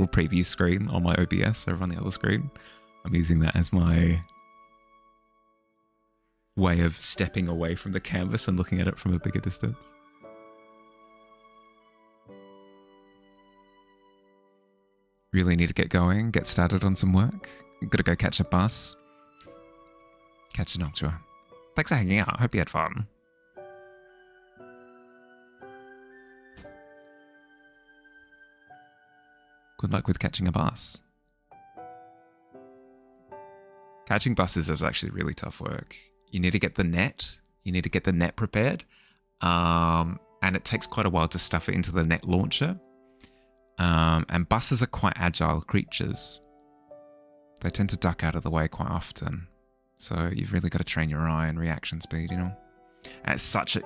preview screen on my OBS over on the other screen. I'm using that as my way of stepping away from the canvas and looking at it from a bigger distance. Really need to get going, get started on some work. Gotta go catch a bus. Catch a Noctua. Thanks for hanging out. Hope you had fun. Good luck with catching a bus. Catching buses is actually really tough work. You need to get the net. You need to get the net prepared. And it takes quite a while to stuff it into the net launcher. And buses are quite agile creatures. They tend to duck out of the way quite often. So you've really got to train your eye and reaction speed, you know? And it's such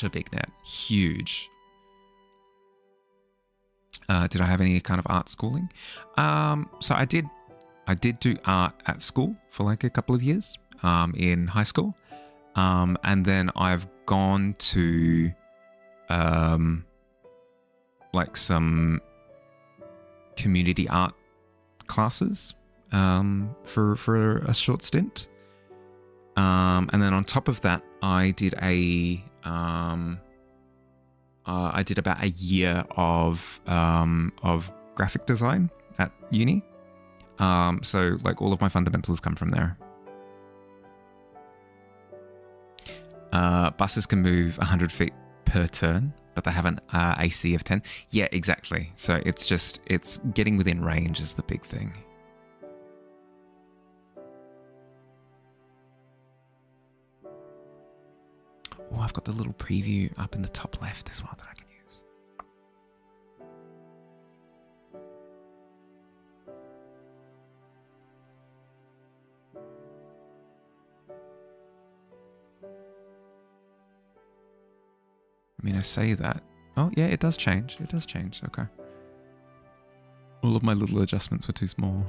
a big net. Huge. Did I have any kind of art schooling? So I did do art at school for like a couple of years in high school. And then I've gone to like some community art classes for a short stint. And then on top of that, I did about a year of graphic design at uni. So like all of my fundamentals come from there. Buses can move 100 feet per turn, but they have an AC of 10. Yeah, exactly. So it's getting within range is the big thing. Oh, I've got the little preview up in the top left as well that I can use. I mean, I say that. Oh, yeah, it does change. It does change. Okay. All of my little adjustments were too small.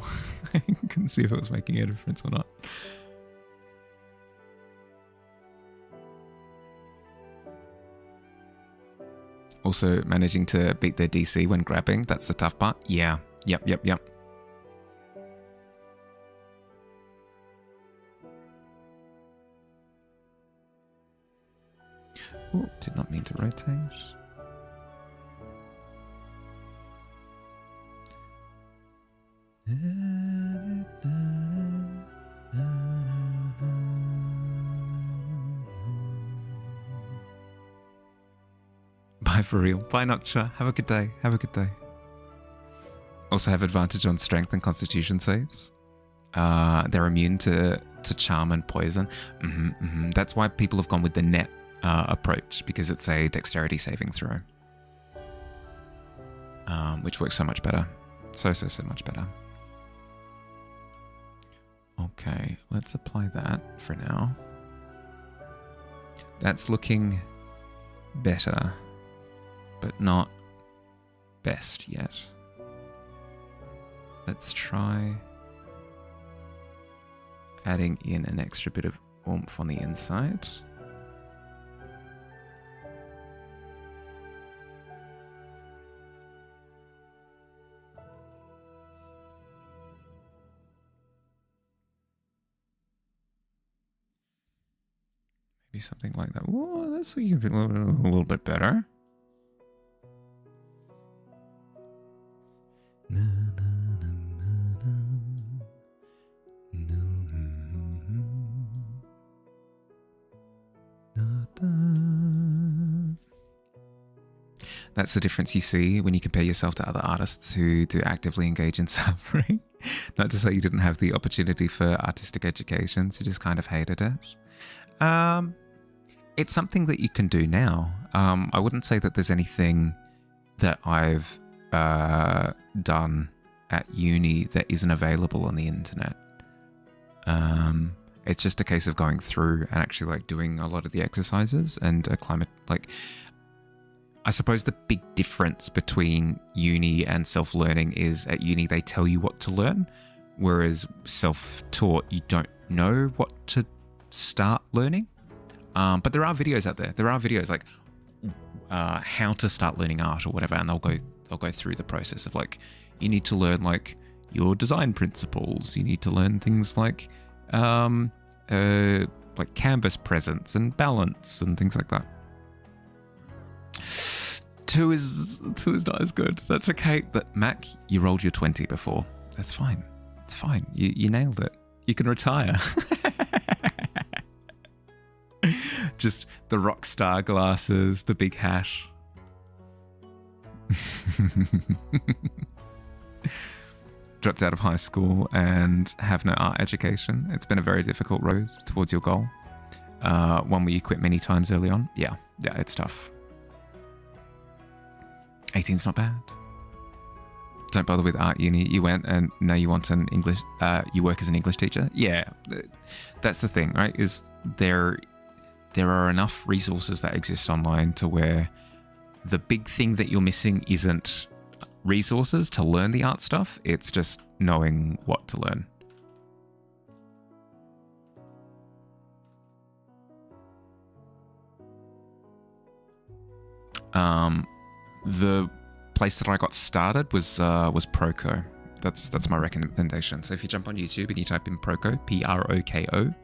I couldn't see if it was making a difference or not. Also, managing to beat their DC when grabbing, that's the tough part. Yeah. Yep. Oh, did not mean to rotate. Bye for real. Bye Noctua. Have a good day. Have a good day. Also have advantage on strength and constitution saves. They're immune to charm and poison. That's why people have gone with the net approach, because it's a dexterity saving throw, which works so much better. So much better. Okay, let's apply that for now. That's looking better, but not best yet. Let's try adding in an extra bit of oomph on the inside. Maybe something like that. Whoa, that's a little bit better. That's the difference you see when you compare yourself to other artists who do actively engage in suffering. Not to say you didn't have the opportunity for artistic education, so you just kind of hated it. It's something that you can do now. I wouldn't say that there's anything that I've done at uni that isn't available on the internet. It's just a case of going through and actually like doing a lot of the exercises and I suppose the big difference between uni and self-learning is at uni they tell you what to learn, whereas self-taught you don't know what to start learning. But there are videos out there. There are videos like how to start learning art or whatever, and they'll go through the process of like you need to learn like your design principles. You need to learn things like canvas presence and balance and things like that. Two is not as good. That's okay. But Mac, you rolled your 20 before. That's fine. It's fine. You nailed it. You can retire. Just the rock star glasses, the big hat. Dropped out of high school and have no art education. It's been a very difficult road towards your goal. One where you quit many times early on. Yeah, it's tough. 18's not bad. Don't bother with art uni. You went and now you want an English, you work as an English teacher. Yeah, that's the thing, right? Is there are enough resources that exist online to where the big thing that you're missing isn't resources to learn the art stuff. It's just knowing what to learn. The place that I got started was Proko. That's my recommendation. So if you jump on YouTube and you type in Proko, Proko,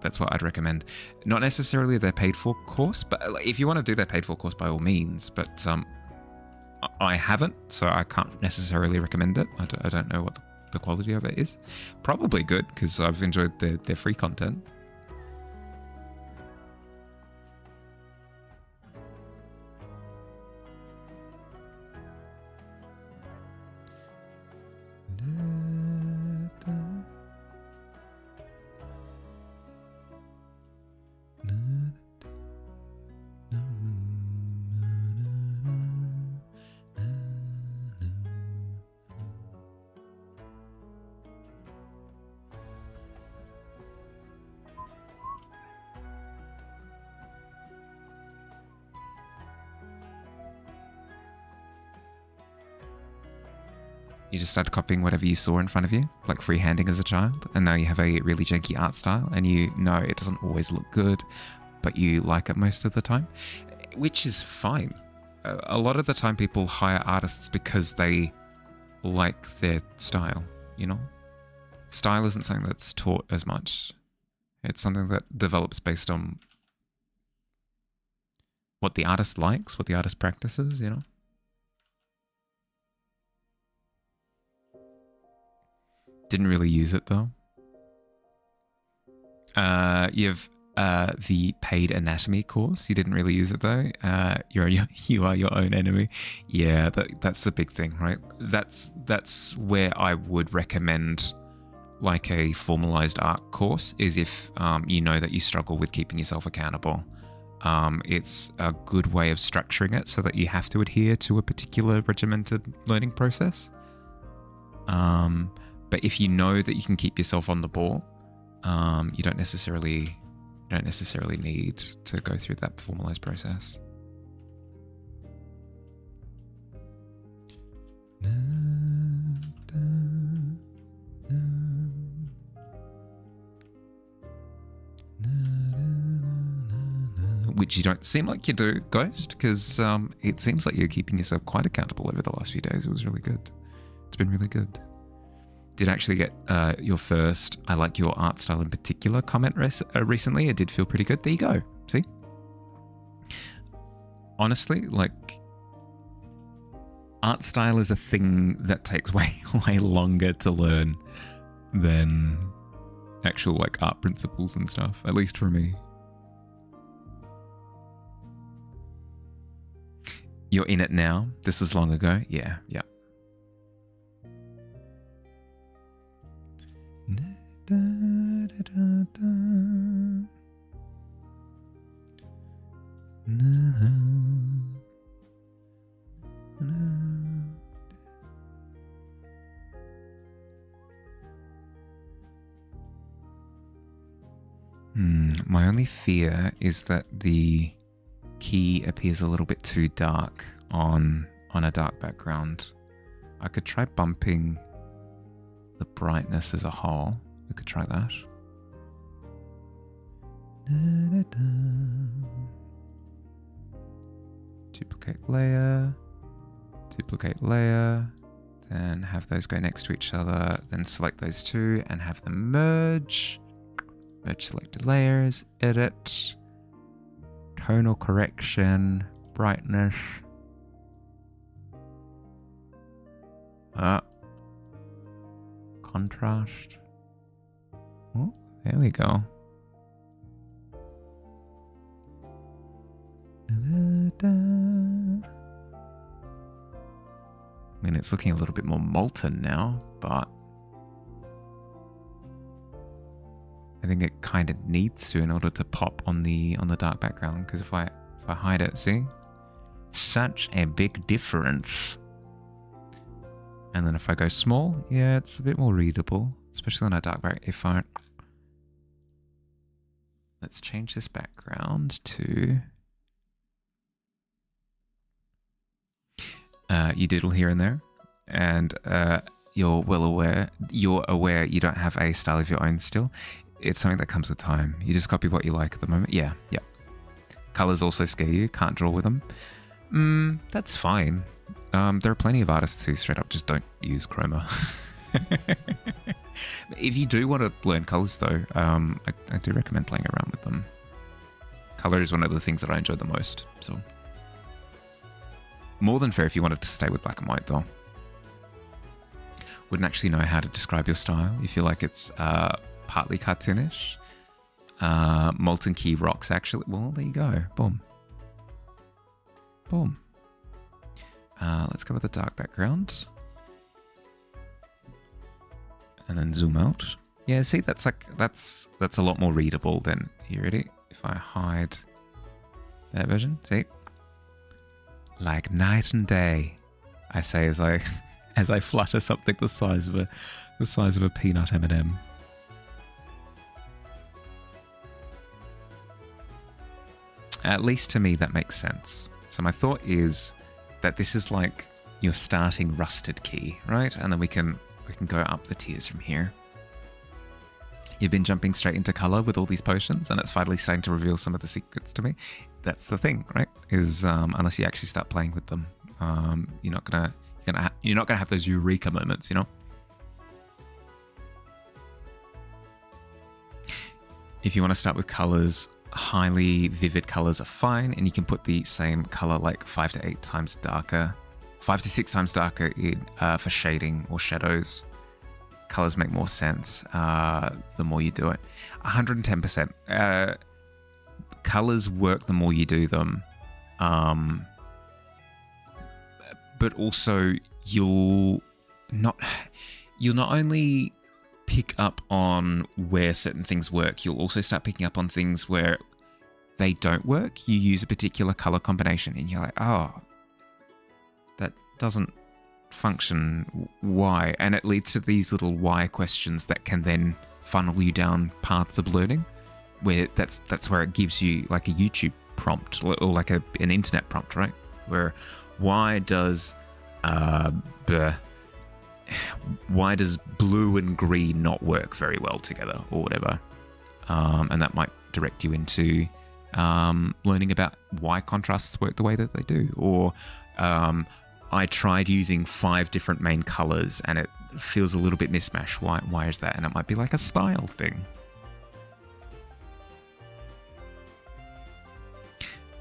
that's what I'd recommend. Not necessarily their paid for course, but if you want to do their paid for course, by all means. But I haven't, so I can't necessarily recommend it. I don't know what the quality of it is. Probably good because I've enjoyed their free content. You just started copying whatever you saw in front of you, like freehanding as a child, and now you have a really janky art style, and you know it doesn't always look good, but you like it most of the time, which is fine. A lot of the time people hire artists because they like their style, you know? Style isn't something that's taught as much. It's something that develops based on what the artist likes, what the artist practices, you know? Didn't really use it though. You've the paid anatomy course. You didn't really use it though. You are your own enemy. Yeah, that's the big thing, right? That's where I would recommend like a formalized art course is if you know that you struggle with keeping yourself accountable. It's a good way of structuring it so that you have to adhere to a particular regimented learning process. But if you know that you can keep yourself on the ball, you don't necessarily need to go through that formalized process. Which you don't seem like you do, Ghost, because it seems like you're keeping yourself quite accountable over the last few days. It was really good. It's been really good. Did actually get your first, I like your art style in particular comment recently. It did feel pretty good. There you go. See? Honestly, like, art style is a thing that takes way longer to learn than actual like art principles and stuff, at least for me. You're in it now? This was long ago? Yeah. My only fear is that the key appears a little bit too dark on a dark background. I could try bumping the brightness as a whole. We could try that. Duplicate layer, then have those go next to each other, then select those two and have them merge. Merge selected layers, edit, tonal correction, brightness. Contrast. Oh, there we go. I mean, it's looking a little bit more molten now, but I think it kind of needs to in order to pop on the dark background. Because if I hide it, see, such a big difference. And then if I go small, yeah, it's a bit more readable, especially on a dark background. Let's change this background to you doodle here and there, and you're aware you don't have a style of your own still. It's something that comes with time. You just copy what you like at the moment. Yeah. Colors also scare you. Can't draw with them. That's fine. There are plenty of artists who straight up just don't use chroma. If you do want to learn colors though, I do recommend playing around with them. Color is one of the things that I enjoy the most. So more than fair if you wanted to stay with black and white though. Wouldn't actually know how to describe your style. You feel like it's partly cartoonish. Molten key rocks actually. Well, there you go. Boom. Boom. Let's go with a dark background. And then zoom out. Yeah, see, that's a lot more readable than, you ready? If I hide that version, see? Like night and day, I say as I as I flutter something the size of a peanut M&M. At least to me that makes sense. So my thought is that this is like your starting rusted key, right? And then we can go up the tiers from here. You've been jumping straight into color with all these potions, and it's finally starting to reveal some of the secrets to me. That's the thing, right? Is unless you actually start playing with them, you're not gonna have those eureka moments, you know. If you want to start with colors, highly vivid colors are fine, and you can put the same color like 5 to 8 times darker, 5 to 6 times darker in, for shading or shadows. Colors make more sense the more you do it. 110%. colors work the more you do them. But also you'll not only pick up on where certain things work, you'll also start picking up on things where they don't work. You use a particular color combination and you're like, oh, that doesn't function. Why? And it leads to these little why questions that can then funnel you down paths of learning, where that's where it gives you like a YouTube prompt or like an internet prompt, right? Where why does blue and green not work very well together or whatever? And that might direct you into learning about why contrasts work the way that they do. Or I tried using 5 different main colors and it feels a little bit mismatched. Why is that? And it might be like a style thing.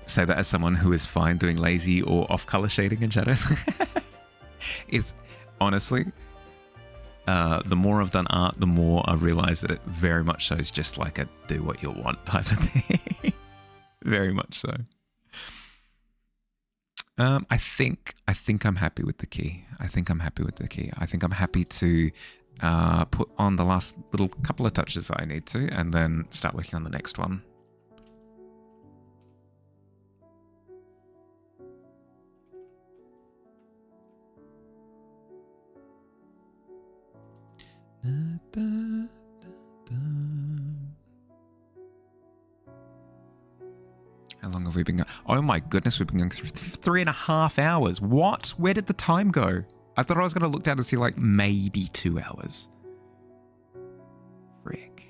Say that as someone who is fine doing lazy or off color shading and shadows. It's honestly, the more I've done art, the more I've realized that it very much so is just like a do what you want type of thing. Very much so. I think I'm happy with the key. I think I'm happy to put on the last little couple of touches that I need to, and then start working on the next one. How long have we been going? Oh my goodness, we've been going through 3.5 hours. What? Where did the time go? I thought I was going to look down and see like maybe 2 hours. Frick.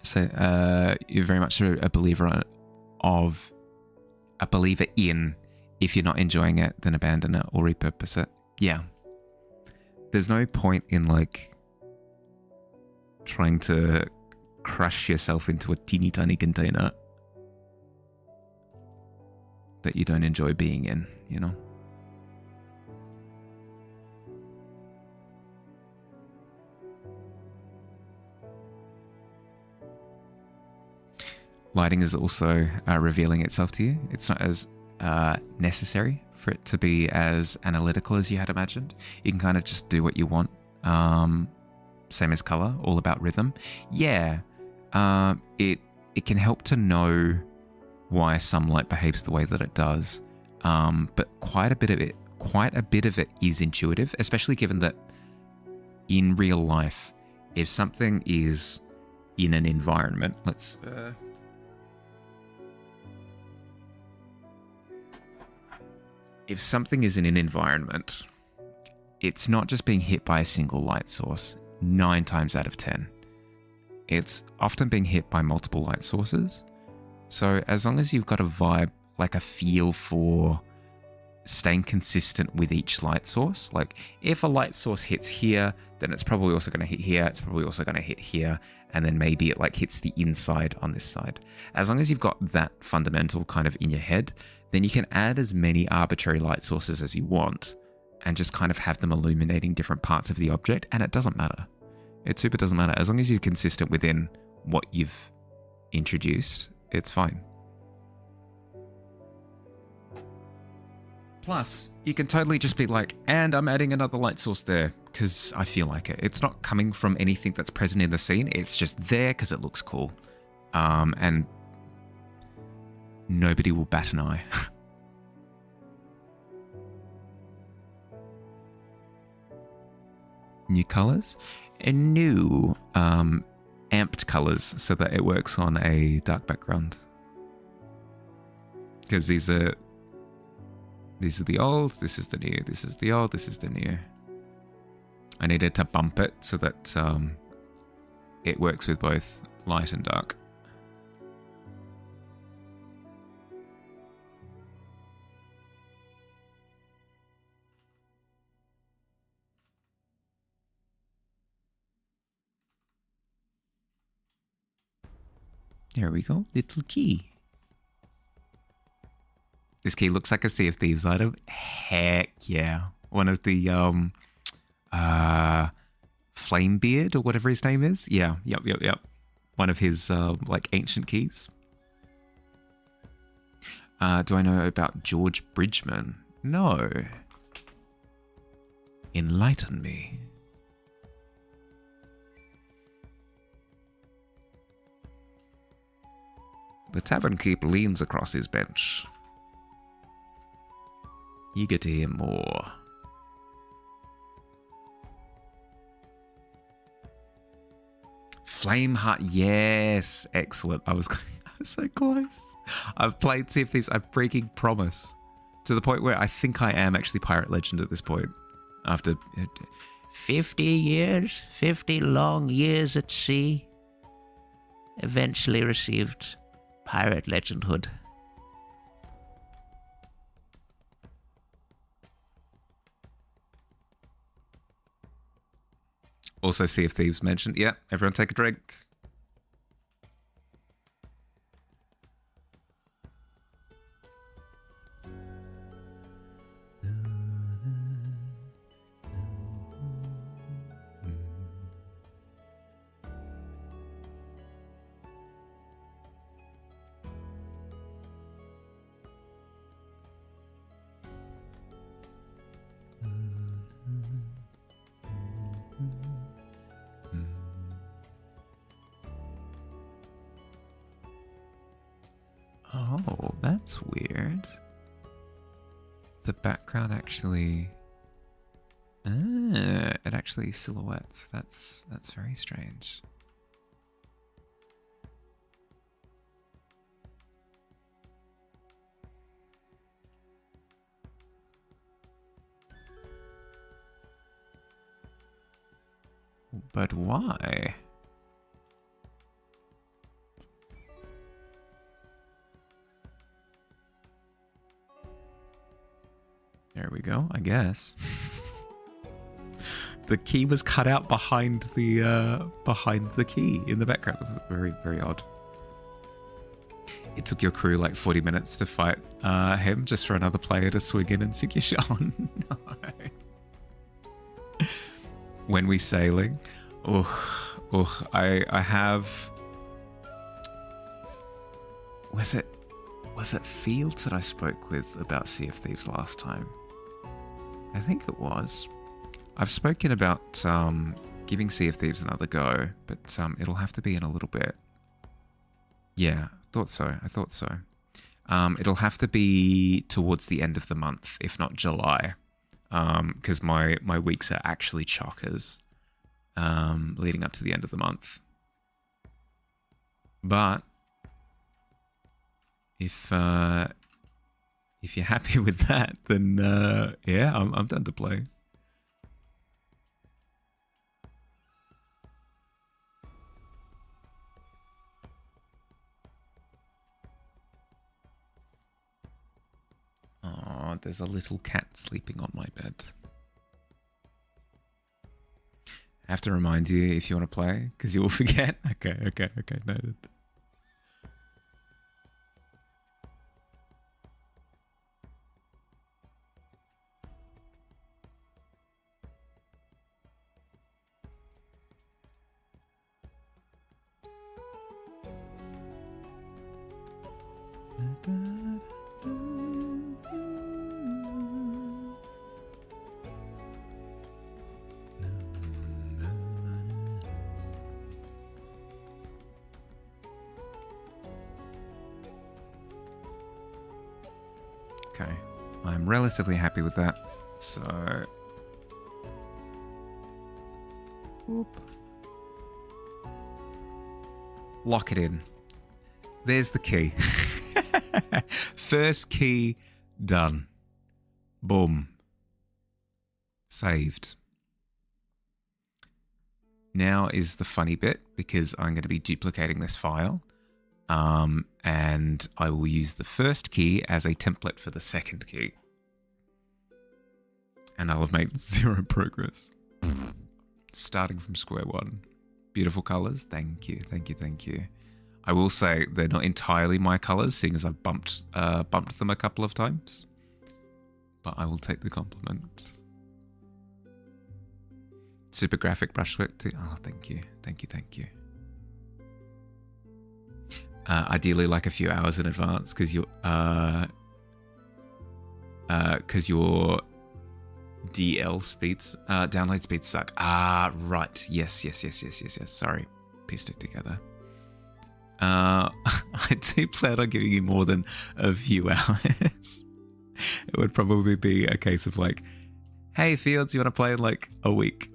So you're very much a believer in, if you're not enjoying it, then abandon it or repurpose it. Yeah. There's no point in like trying to crush yourself into a teeny tiny container that you don't enjoy being in, you know? Lighting is also revealing itself to you. It's not as necessary for it to be as analytical as you had imagined. You can kind of just do what you want. Same as color, all about rhythm. Yeah, it can help to know why some light behaves the way that it does. But quite a bit of it is intuitive, especially given that in real life, if something is in an environment, if something is in an environment, it's not just being hit by a single light source. 9 times out of 10, it's often being hit by multiple light sources. So as long as you've got a vibe, like a feel for staying consistent with each light source, like if a light source hits here, then it's probably also going to hit here, it's probably also going to hit here, and then maybe it like hits the inside on this side. As long as you've got that fundamental kind of in your head, then you can add as many arbitrary light sources as you want and just kind of have them illuminating different parts of the object, and it doesn't matter. It super doesn't matter. As long as you're consistent within what you've introduced, it's fine. Plus, you can totally just be like, and I'm adding another light source there because I feel like it. It's not coming from anything that's present in the scene. It's just there because it looks cool. And nobody will bat an eye. New colors? And new amped colors so that it works on a dark background. Because these are the old, this is the new, this is the old, this is the new. I needed to bump it so that it works with both light and dark. There we go, little key. This key looks like a Sea of Thieves item. Heck yeah. One of the Flamebeard or whatever his name is. Yeah, yep. One of his like ancient keys. Do I know about George Bridgman? No. Enlighten me. The tavern keep leans across his bench, eager to hear more. Flameheart, yes, excellent. I was so close. I've played Sea of Thieves, I freaking promise. To the point where I think I am actually Pirate Legend at this point. After 50 years, 50 long years at sea, eventually received Pirate Legendhood. Also Sea of Thieves mentioned. Yeah, everyone take a drink. Oh, that's weird. The background actually... it actually silhouettes. That's very strange. But why? There we go, I guess. The key was cut out behind the key in the background. Very, very odd. It took your crew like 40 minutes to fight him just for another player to swing in and sink your shot. Oh, no. When we sailing, I have. Was it Fields that I spoke with about Sea of Thieves last time? I think it was. I've spoken about giving Sea of Thieves another go, but it'll have to be in a little bit. Yeah, I thought so. It'll have to be towards the end of the month, if not July, because my weeks are actually chockers leading up to the end of the month. But if you're happy with that, then yeah, I'm done to play. Oh, there's a little cat sleeping on my bed. I have to remind you if you want to play, because you will forget. Okay, noted. Okay, I'm relatively happy with that. So, whoop. Lock it in. There's the key. First key done. Boom. Saved. Now is the funny bit, because I'm going to be duplicating this file. And I will use the first key as a template for the second key. And I'll have made 0 progress. Starting from square one. Beautiful colors. Thank you. I will say they're not entirely my colors, seeing as I've bumped them a couple of times. But I will take the compliment. Super graphic brushwork too. Oh, thank you. Thank you. Thank you. Ideally like a few hours in advance because your DL speeds, download speeds suck. Ah, right. Yes. Sorry. Pieced it together. I do plan on giving you more than a few hours. It would probably be a case of like, hey, Fields, you want to play in like a week?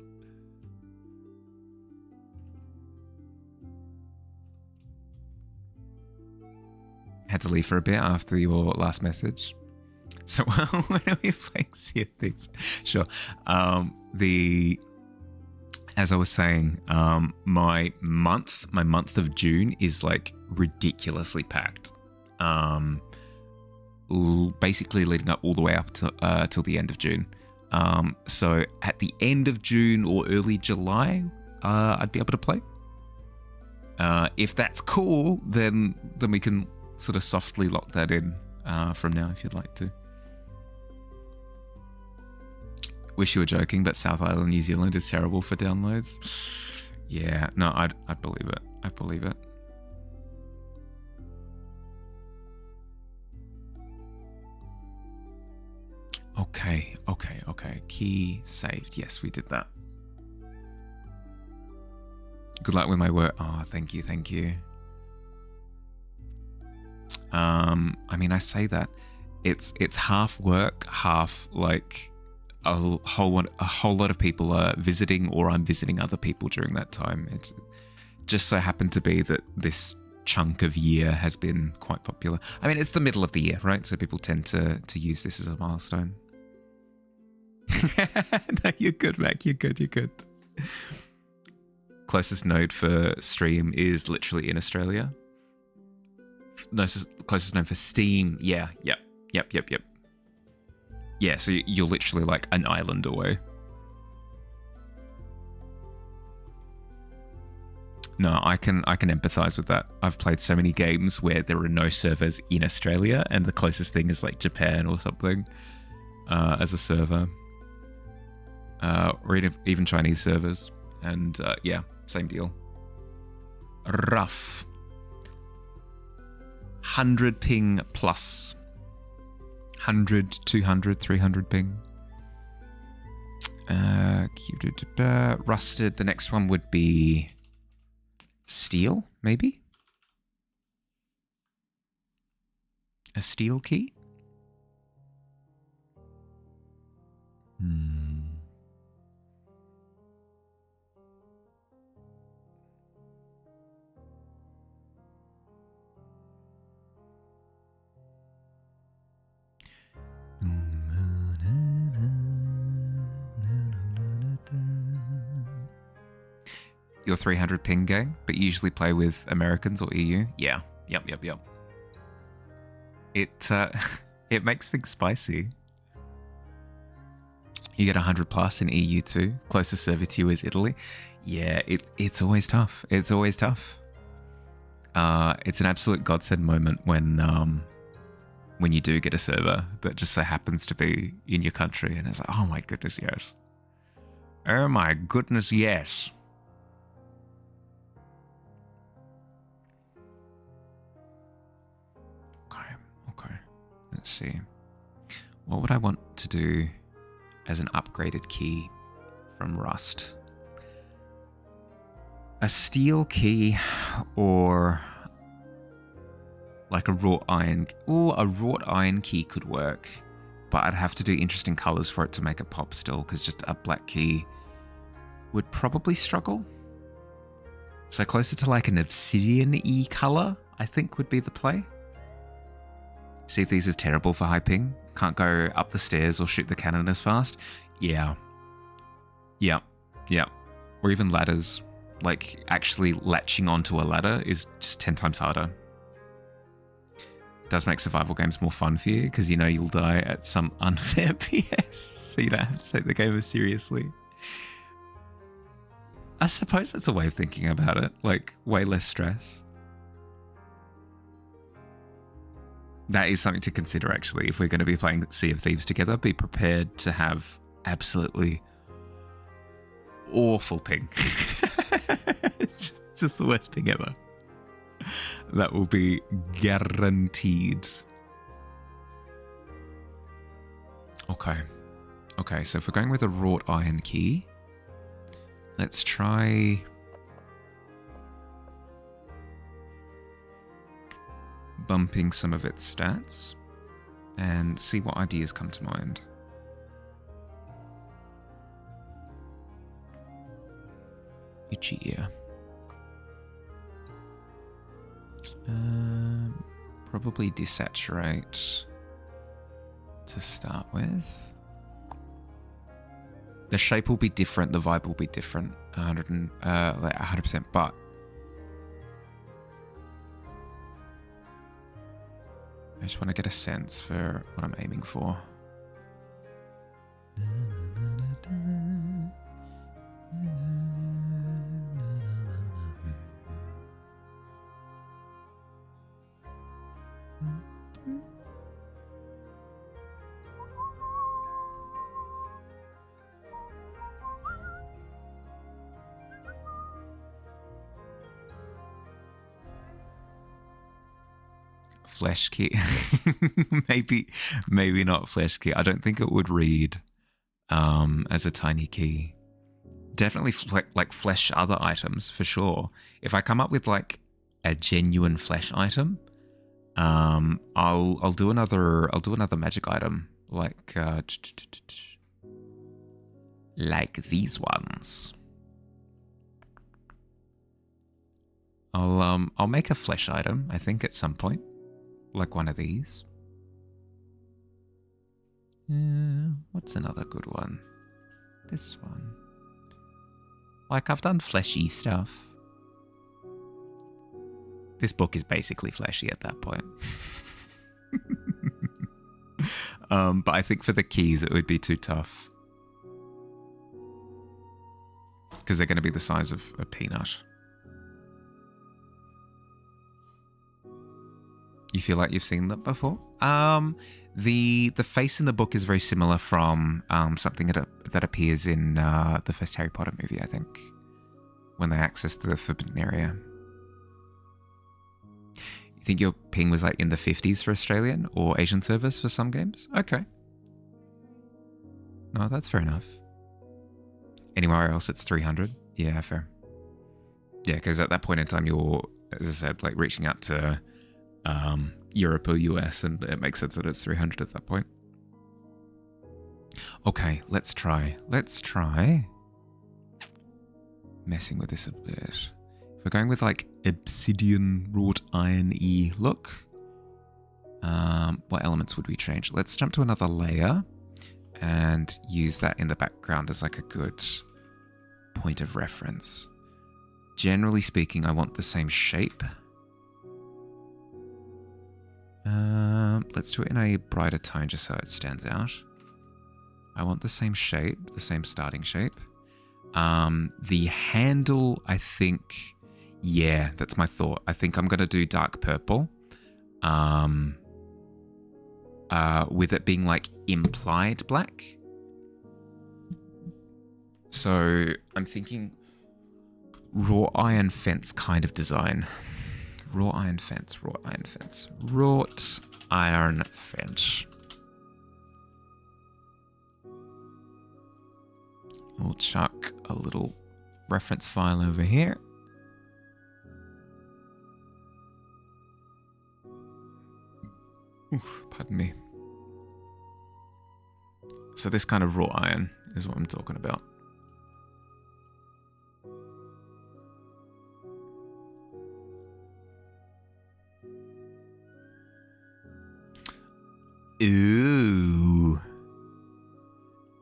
Had to leave for a bit after your last message. So when are we playing Sea of Thieves? Sure. As I was saying, my month of June is like ridiculously packed. Basically leading up all the way up to till the end of June. So at the end of June or early July, I'd be able to play. If that's cool, then we can sort of softly lock that in from now if you'd like to. Wish you were joking, but South Island, New Zealand is terrible for downloads. Yeah, no, I believe it. I believe it. Okay. Key saved. Yes, we did that. Good luck with my work. Oh, thank you. I mean, I say that it's half work, half like a whole lot of people are visiting, or I'm visiting other people during that time. It's just so happened to be that this chunk of year has been quite popular. I mean, it's the middle of the year, right? So people tend to use this as a milestone. No, you're good, Mac. You're good. Closest node for stream is literally in Australia. No, closest node for Steam. Yeah. Yep. Yeah, so you're literally like an island away. No, I can empathize with that. I've played so many games where there are no servers in Australia, and the closest thing is like Japan or something as a server, or even Chinese servers. And yeah, same deal. Rough. 100 ping plus. 100, 200, 300 ping. Rusted. The next one would be steel, maybe? A steel key? Your 300 ping gang, but you usually play with Americans or EU? Yeah. Yep. It makes things spicy. You get 100 plus in EU too. Closest server to you is Italy. Yeah, it's always tough. It's always tough. It's an absolute godsend moment when you do get a server that just so happens to be in your country, and it's like, oh my goodness, yes. Oh my goodness, yes. Okay. Let's see. What would I want to do as an upgraded key from Rust? A steel key or like a wrought iron. Ooh, a wrought iron key could work, but I'd have to do interesting colors for it to make it pop still, because just a black key would probably struggle. So closer to like an obsidian-y color, I think would be the play. Sea of Thieves is terrible for high ping. Can't go up the stairs or shoot the cannon as fast. Yeah. Or even ladders. Like, actually latching onto a ladder is just 10 times harder. Does make survival games more fun for you, because you know you'll die at some unfair PS, so you don't have to take the game as seriously. I suppose that's a way of thinking about it. Like, way less stress. That is something to consider, actually. If we're going to be playing Sea of Thieves together, be prepared to have absolutely awful ping. Just the worst ping ever. That will be guaranteed. Okay. Okay, so if we're going with a wrought iron key, let's try bumping some of its stats and see what ideas come to mind. Itchy ear. Probably desaturate to start with. The shape will be different, the vibe will be different, 100%, but I just want to get a sense for what I'm aiming for. Flesh key. maybe not flesh key. I don't think it would read as a tiny key. Definitely like flesh other items for sure. If I come up with like a genuine flesh item, I'll do another magic item like these ones. I'll make a flesh item, I think, at some point. Like one of these. What's another good one? This one. Like, I've done fleshy stuff. This book is basically fleshy at that point. But I think for the keys it would be too tough. Because they're going to be the size of a peanut. You feel like you've seen that before? The face in the book is very similar from something that appears in the first Harry Potter movie, I think, when they access the Forbidden Area. You think your ping was like in the 50s for Australian or Asian servers for some games? Okay. No, that's fair enough. Anywhere else it's 300? Yeah, fair. Yeah, because at that point in time you're, as I said, like reaching out to Europe or US, and it makes sense that it's 300 at that point. Okay, let's try messing with this a bit. If we're going with like obsidian wrought iron-y look, what elements would we change? Let's jump to another layer and use that in the background as like a good point of reference. Generally speaking, I want the same shape. Let's do it in a brighter tone just so it stands out. I want the same shape, the same starting shape. The handle, I think, yeah, that's my thought. I think I'm going to do dark purple. With it being like implied black. So I'm thinking wrought iron fence kind of design. Wrought iron fence, wrought iron fence, wrought iron fence. We'll chuck a little reference file over here. Pardon me. So this kind of wrought iron is what I'm talking about. Ooh.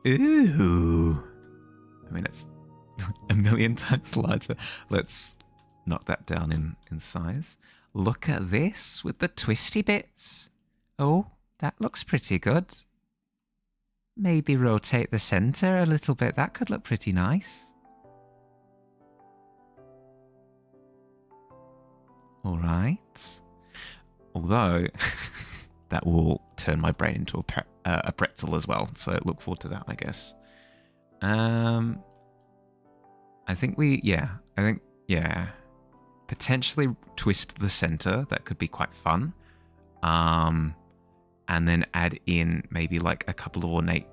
Ooh. I mean, it's a million times larger. Let's knock that down in size. Look at this with the twisty bits. Oh, that looks pretty good. Maybe rotate the center a little bit. That could look pretty nice. All right. Although, that will turn my brain into a pretzel as well. So look forward to that, I guess. I think we, yeah, I think, yeah. Potentially twist the center. That could be quite fun. And then add in maybe like a couple of ornate,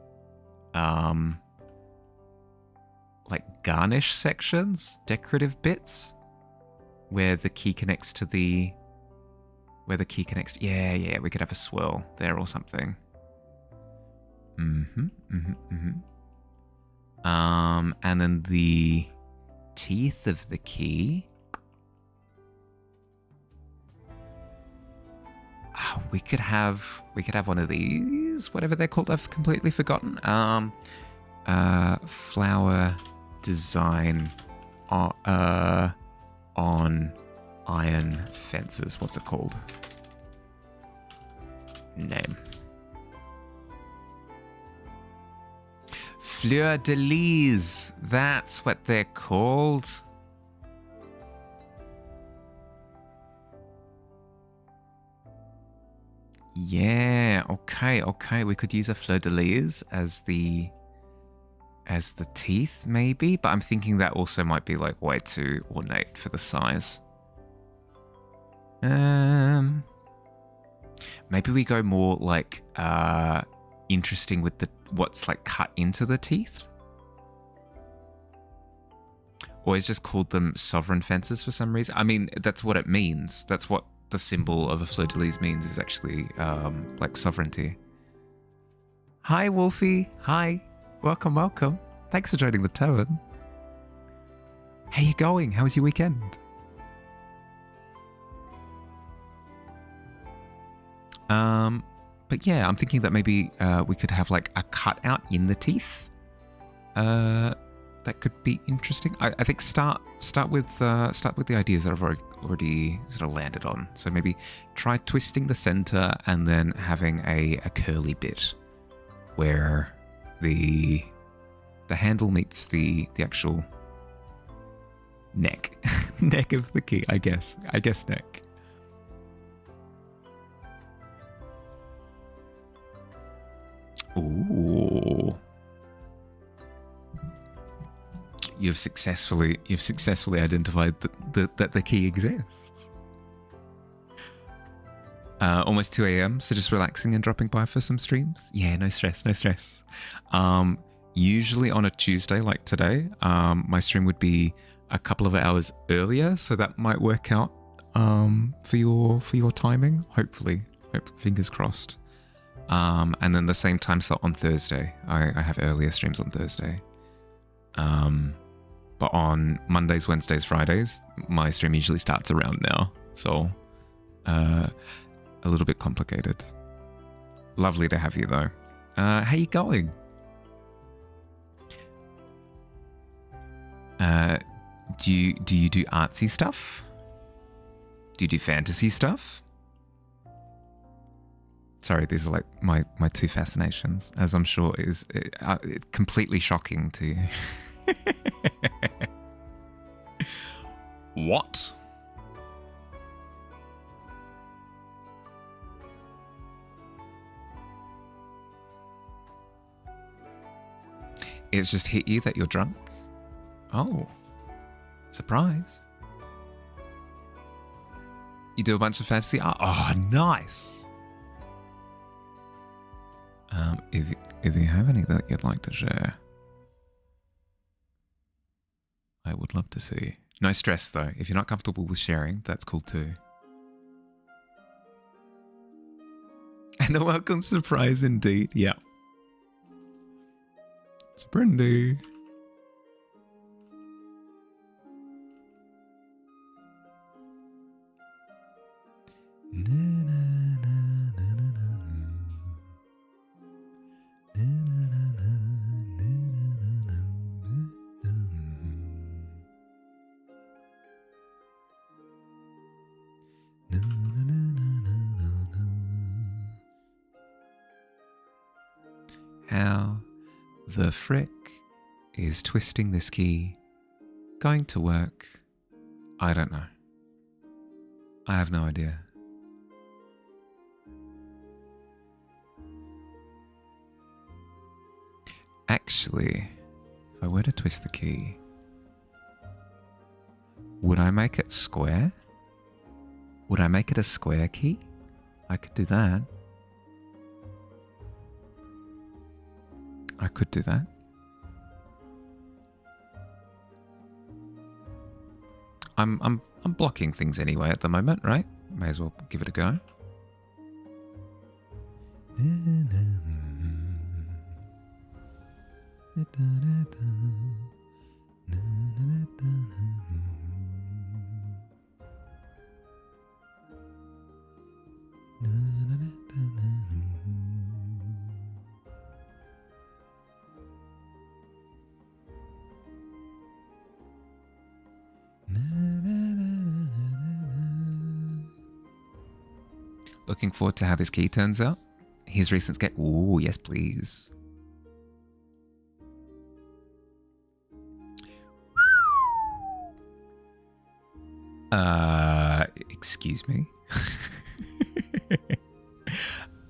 like garnish sections, decorative bits, where the key connects to the, yeah, we could have a swirl there or something. And then the teeth of the key. Oh, we could have one of these, whatever they're called. I've completely forgotten. Flower design on iron fences. What's it called? Name. Fleur de lis. That's what they're called. Yeah, okay. We could use a fleur de lis as the teeth, maybe. But I'm thinking that also might be like way too ornate for the size. Maybe we go more like interesting with what's like cut into the teeth. Always just called them sovereign fences for some reason. I mean, that's what it means. That's what the symbol of a fleur de lis means, is actually like sovereignty. Hi, Wolfie. Hi. Welcome. Thanks for joining the tavern. How you going? How was your weekend? But yeah, I'm thinking that maybe we could have like a cutout in the teeth. That could be interesting. I think start with the ideas that I've already sort of landed on. So maybe try twisting the center and then having a curly bit where the handle meets the actual neck neck of the key. I guess neck. Ooh. You've successfully identified that the key exists. Almost 2 a.m. So just relaxing and dropping by for some streams. Yeah, no stress. Usually on a Tuesday like today, my stream would be a couple of hours earlier, so that might work out for your timing. Hopefully, fingers crossed. And then the same time slot on Thursday. I have earlier streams on Thursday. But on Mondays, Wednesdays, Fridays, my stream usually starts around now. So, a little bit complicated. Lovely to have you, though. How you going? Do you do artsy stuff? Do you do fantasy stuff? Sorry, these are like my two fascinations, as I'm sure is completely shocking to you. What? It's just hit you that you're drunk? Oh, surprise. You do a bunch of fantasy art? Oh, nice. If you have any that you'd like to share, I would love to see. No stress though. If you're not comfortable with sharing, that's cool too. And a welcome surprise indeed. Yeah. Sprindy. How the frick is twisting this key going to work? I don't know. I have no idea. Actually, if I were to twist the key, Would I make it square? Would I make it a square key? I could do that. I could do that. I'm blocking things anyway at the moment, right? May as well give it a go. Looking forward to how this key turns out. His recent skate. Ooh, yes, please. Excuse me.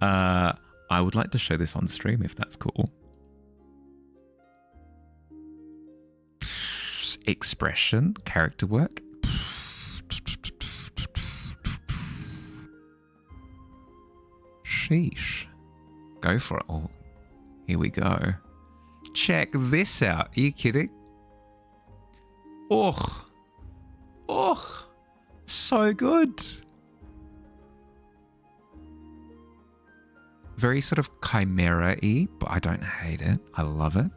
I would like to show this on stream if that's cool. Expression, character work. Sheesh. Go for it. Oh, here we go. Check this out. Are you kidding? Oh. Oh. So good. Very sort of chimera-y, but I don't hate it. I love it.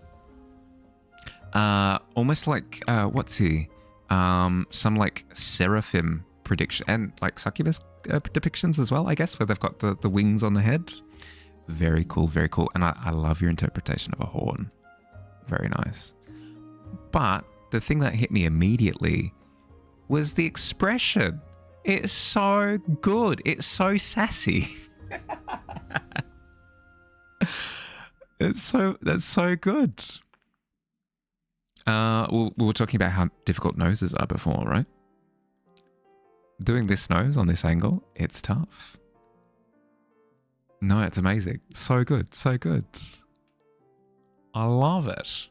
Almost like, what's he? Some like seraphim prediction and like succubus depictions as well, I guess, where they've got the wings on the head. Very cool, very cool. And I love your interpretation of a horn. Very nice. But the thing that hit me immediately was the expression. It's so good. It's so sassy. That's so good. We were talking about how difficult noses are before, right? Doing this nose on this angle, it's tough. No, it's amazing. So good, so good. I love it.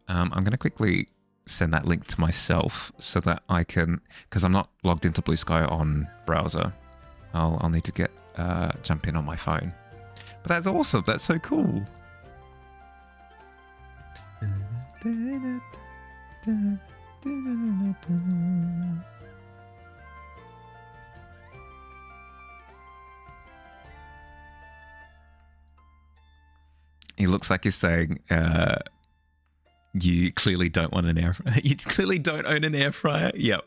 I'm going to quickly send that link to myself so that I can, because I'm not logged into Blue Sky on browser. I'll need to get jump in on my phone. But that's awesome. That's so cool. He looks like he's saying, you clearly don't want an air fryer. You clearly don't own an air fryer. Yep.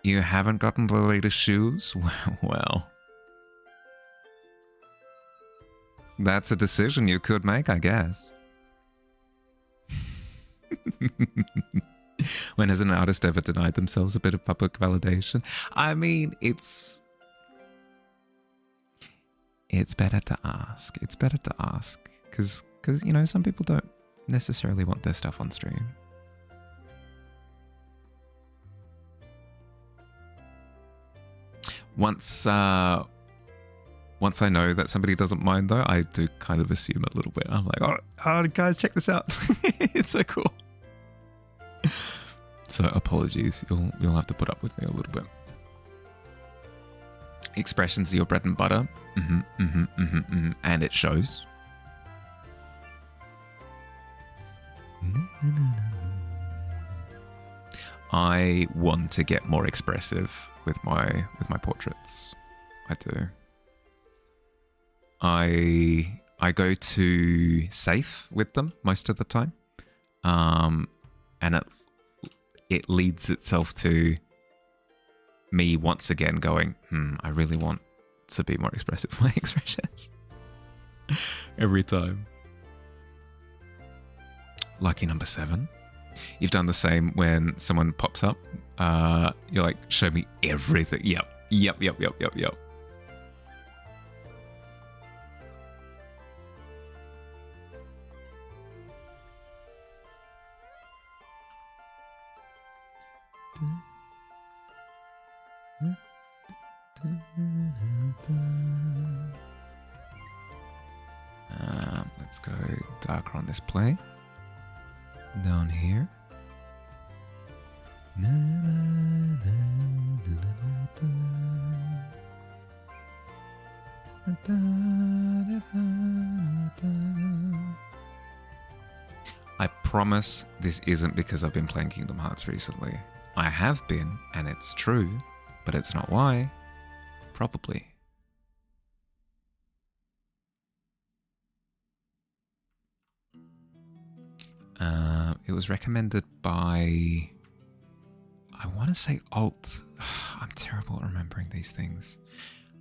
You haven't gotten the latest shoes? Well, that's a decision you could make, I guess. When has an artist ever denied themselves a bit of public validation? I mean, it's better to ask. It's better to ask. Because, you know, some people don't necessarily want their stuff on stream. Once I know that somebody doesn't mind, though, I do kind of assume a little bit. I'm like, oh guys, check this out. It's so cool. So apologies. You'll have to put up with me a little bit. Expressions are your bread and butter. And it shows. I want to get more expressive with my portraits. I do. I go to safe with them most of the time, and it leads itself to me once again going, I really want to be more expressive with my expressions. Every time. Lucky number 7. You've done the same when someone pops up. You're like, show me everything. Yep. Let's go darker on this play. Down here. I promise this isn't because I've been playing Kingdom Hearts recently. I have been, and it's true, but it's not why. Probably. It was recommended by, I want to say Alt. I'm terrible at remembering these things.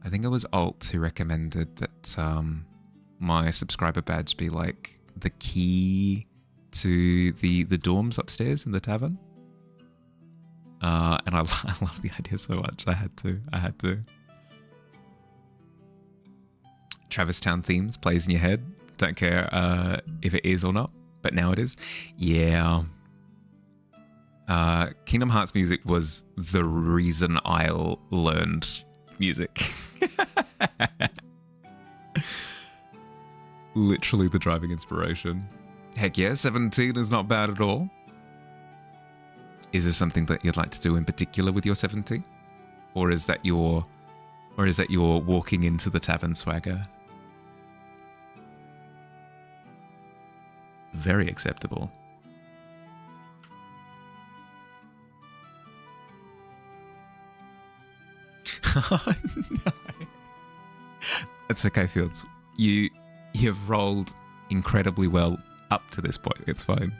I think it was Alt who recommended that my subscriber badge be like the key to the dorms upstairs in the tavern. And I love the idea so much. I had to. Travis Town themes plays in your head. Don't care if it is or not, but now it is. Yeah. Kingdom Hearts music was the reason I learned music. Literally the driving inspiration. Heck yeah, 17 is not bad at all. Is there something that you'd like to do in particular with your 17? Or is that your walking into the tavern swagger? Very acceptable. Oh, no. It's okay, Fields. You've rolled incredibly well up to this point. It's fine.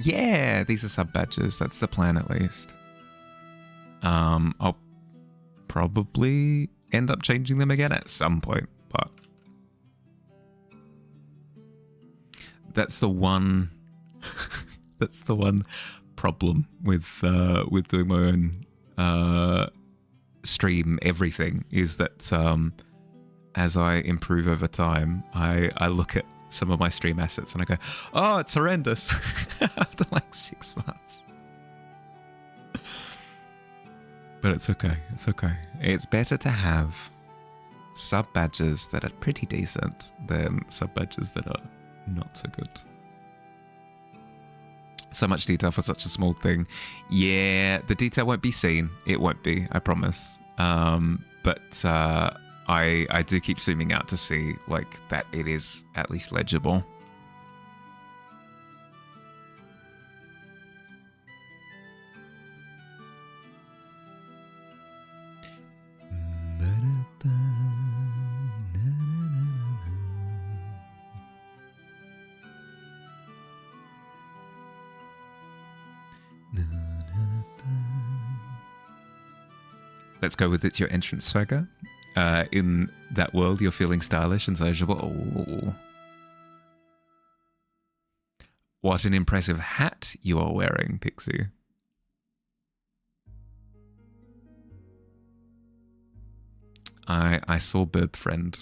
Yeah, these are sub badges. That's the plan, at least. I'll probably end up changing them again at some point, but that's the one. That's the one problem with doing my own stream everything, is that as I improve over time, I look at some of my stream assets and I go, oh, it's horrendous after like 6 months. But it's okay. It's okay. It's better to have sub badges that are pretty decent than sub badges that are not so good. So much detail for such a small thing. Yeah, the detail won't be seen. It won't be, I promise. But I do keep zooming out to see like that it is at least legible. Let's go with it's your entrance swagger. In that world, you're feeling stylish and sociable. Oh. What an impressive hat you are wearing, Pixie. I saw Burp Friend.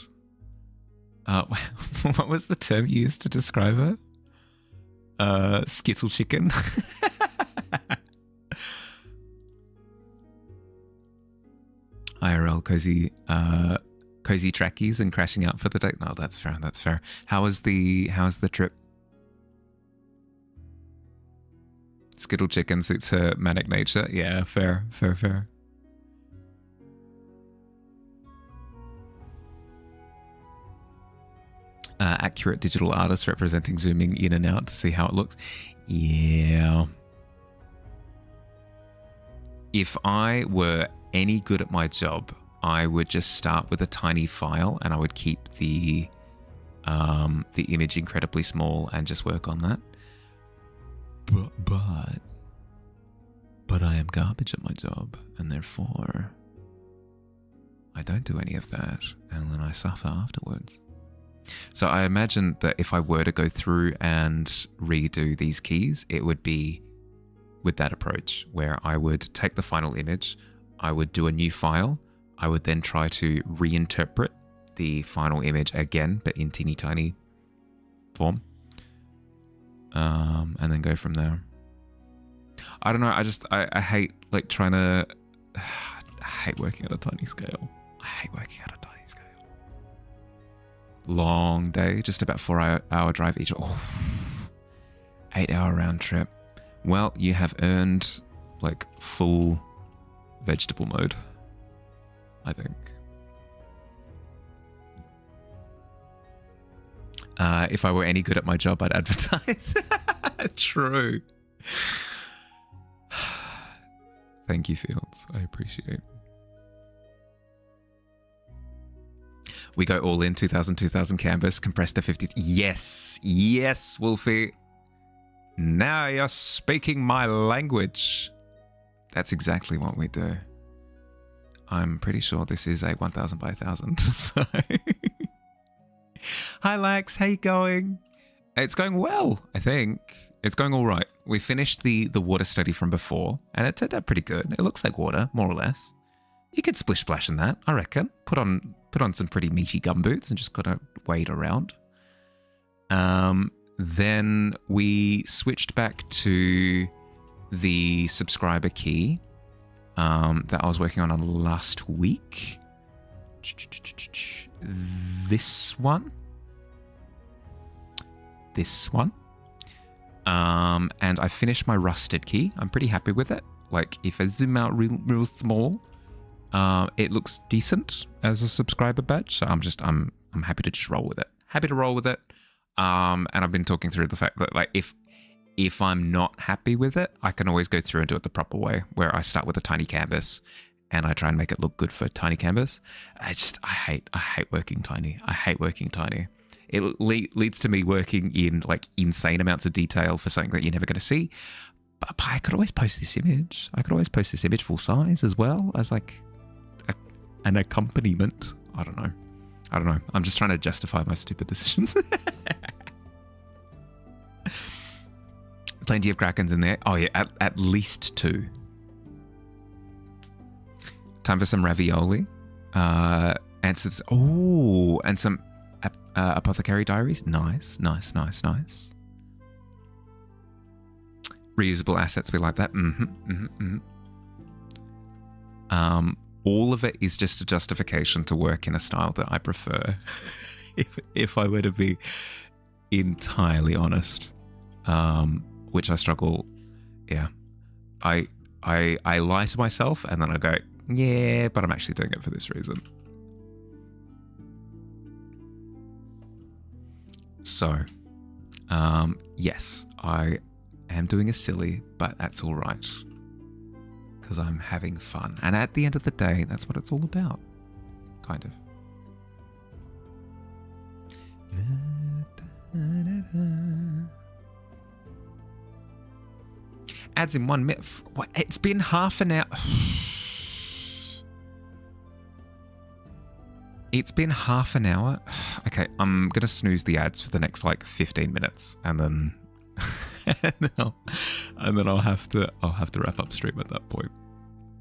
What was the term you used to describe her? Skittle chicken. IRL cozy trackies and crashing out for the day. No, that's fair. That's fair. How's the trip? Skittle chicken suits her manic nature. Yeah, fair. Accurate digital artist representing zooming in and out to see how it looks. Yeah. If I were any good at my job, I would just start with a tiny file and I would keep the image incredibly small and just work on that. But I am garbage at my job, and therefore I don't do any of that, and then I suffer afterwards. So I imagine that if I were to go through and redo these keys, it would be with that approach, where I would take the final image, I would do a new file, I would then try to reinterpret the final image again, but in teeny tiny form, and then go from there. I don't know, I hate like trying to, I hate working at a tiny scale. I hate working at a tiny scale. Long day, just about 4 hour drive each. 8 hour round trip. Well, you have earned like full vegetable mode, I think. If I were any good at my job, I'd advertise. True. Thank you, Fields. I appreciate it. We go all in 2000 canvas, compressed to 50. Yes, yes, Wolfie. Now you're speaking my language. That's exactly what we do. I'm pretty sure this is a 1000 by 1000. So. Hi, Lax. How you going? It's going well, I think. It's going all right. We finished the water study from before, and it turned out pretty good. It looks like water, more or less. You could splish splash in that, I reckon. Put on some pretty meaty gumboots and just kind of wade around. Then we switched back to the subscriber key that I was working on last week. This one. And I finished my rusted key. I'm pretty happy with it. Like, if I zoom out real small, it looks decent as a subscriber badge. So I'm happy to just roll with it. Happy to roll with it. And I've been talking through the fact that, like, if I'm not happy with it, I can always go through and do it the proper way, where I start with a tiny canvas and I try and make it look good for tiny canvas. I hate working tiny. I hate working tiny. It leads to me working in like insane amounts of detail for something that you're never going to see. But I could always post this image. I could always post this image full size as well as like an accompaniment. I don't know. I'm just trying to justify my stupid decisions. Plenty of Krakens in there. Oh yeah, at least 2. Time for some ravioli. And some apothecary diaries. Nice. Reusable assets, we like that. All of it is just a justification to work in a style that I prefer. if I were to be entirely honest, which I struggle. Yeah, I lie to myself and then I go, yeah, but I'm actually doing it for this reason. So, yes, I am doing a silly, but that's all right. Because I'm having fun. And at the end of the day, that's what it's all about. Kind of. Ads in 1 minute. What? It's been half an hour. It's been half an hour. Okay, I'm going to snooze the ads for the next like 15 minutes and then I'll have to wrap up stream at that point.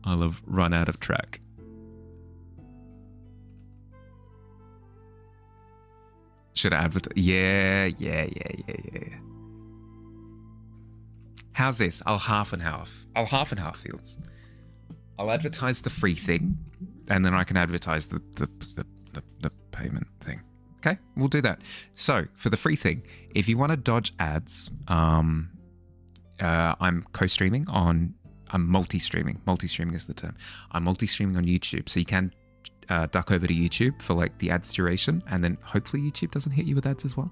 I'll have run out of track. Should I advertise? Yeah. How's this? I'll half and half Fields. I'll advertise the free thing, and then I can advertise the payment thing. Okay, we'll do that. So for the free thing, if you want to dodge ads, I'm co-streaming on. I'm multi-streaming. Multi-streaming is the term. I'm multi-streaming on YouTube, so you can duck over to YouTube for like the ads duration, and then hopefully YouTube doesn't hit you with ads as well,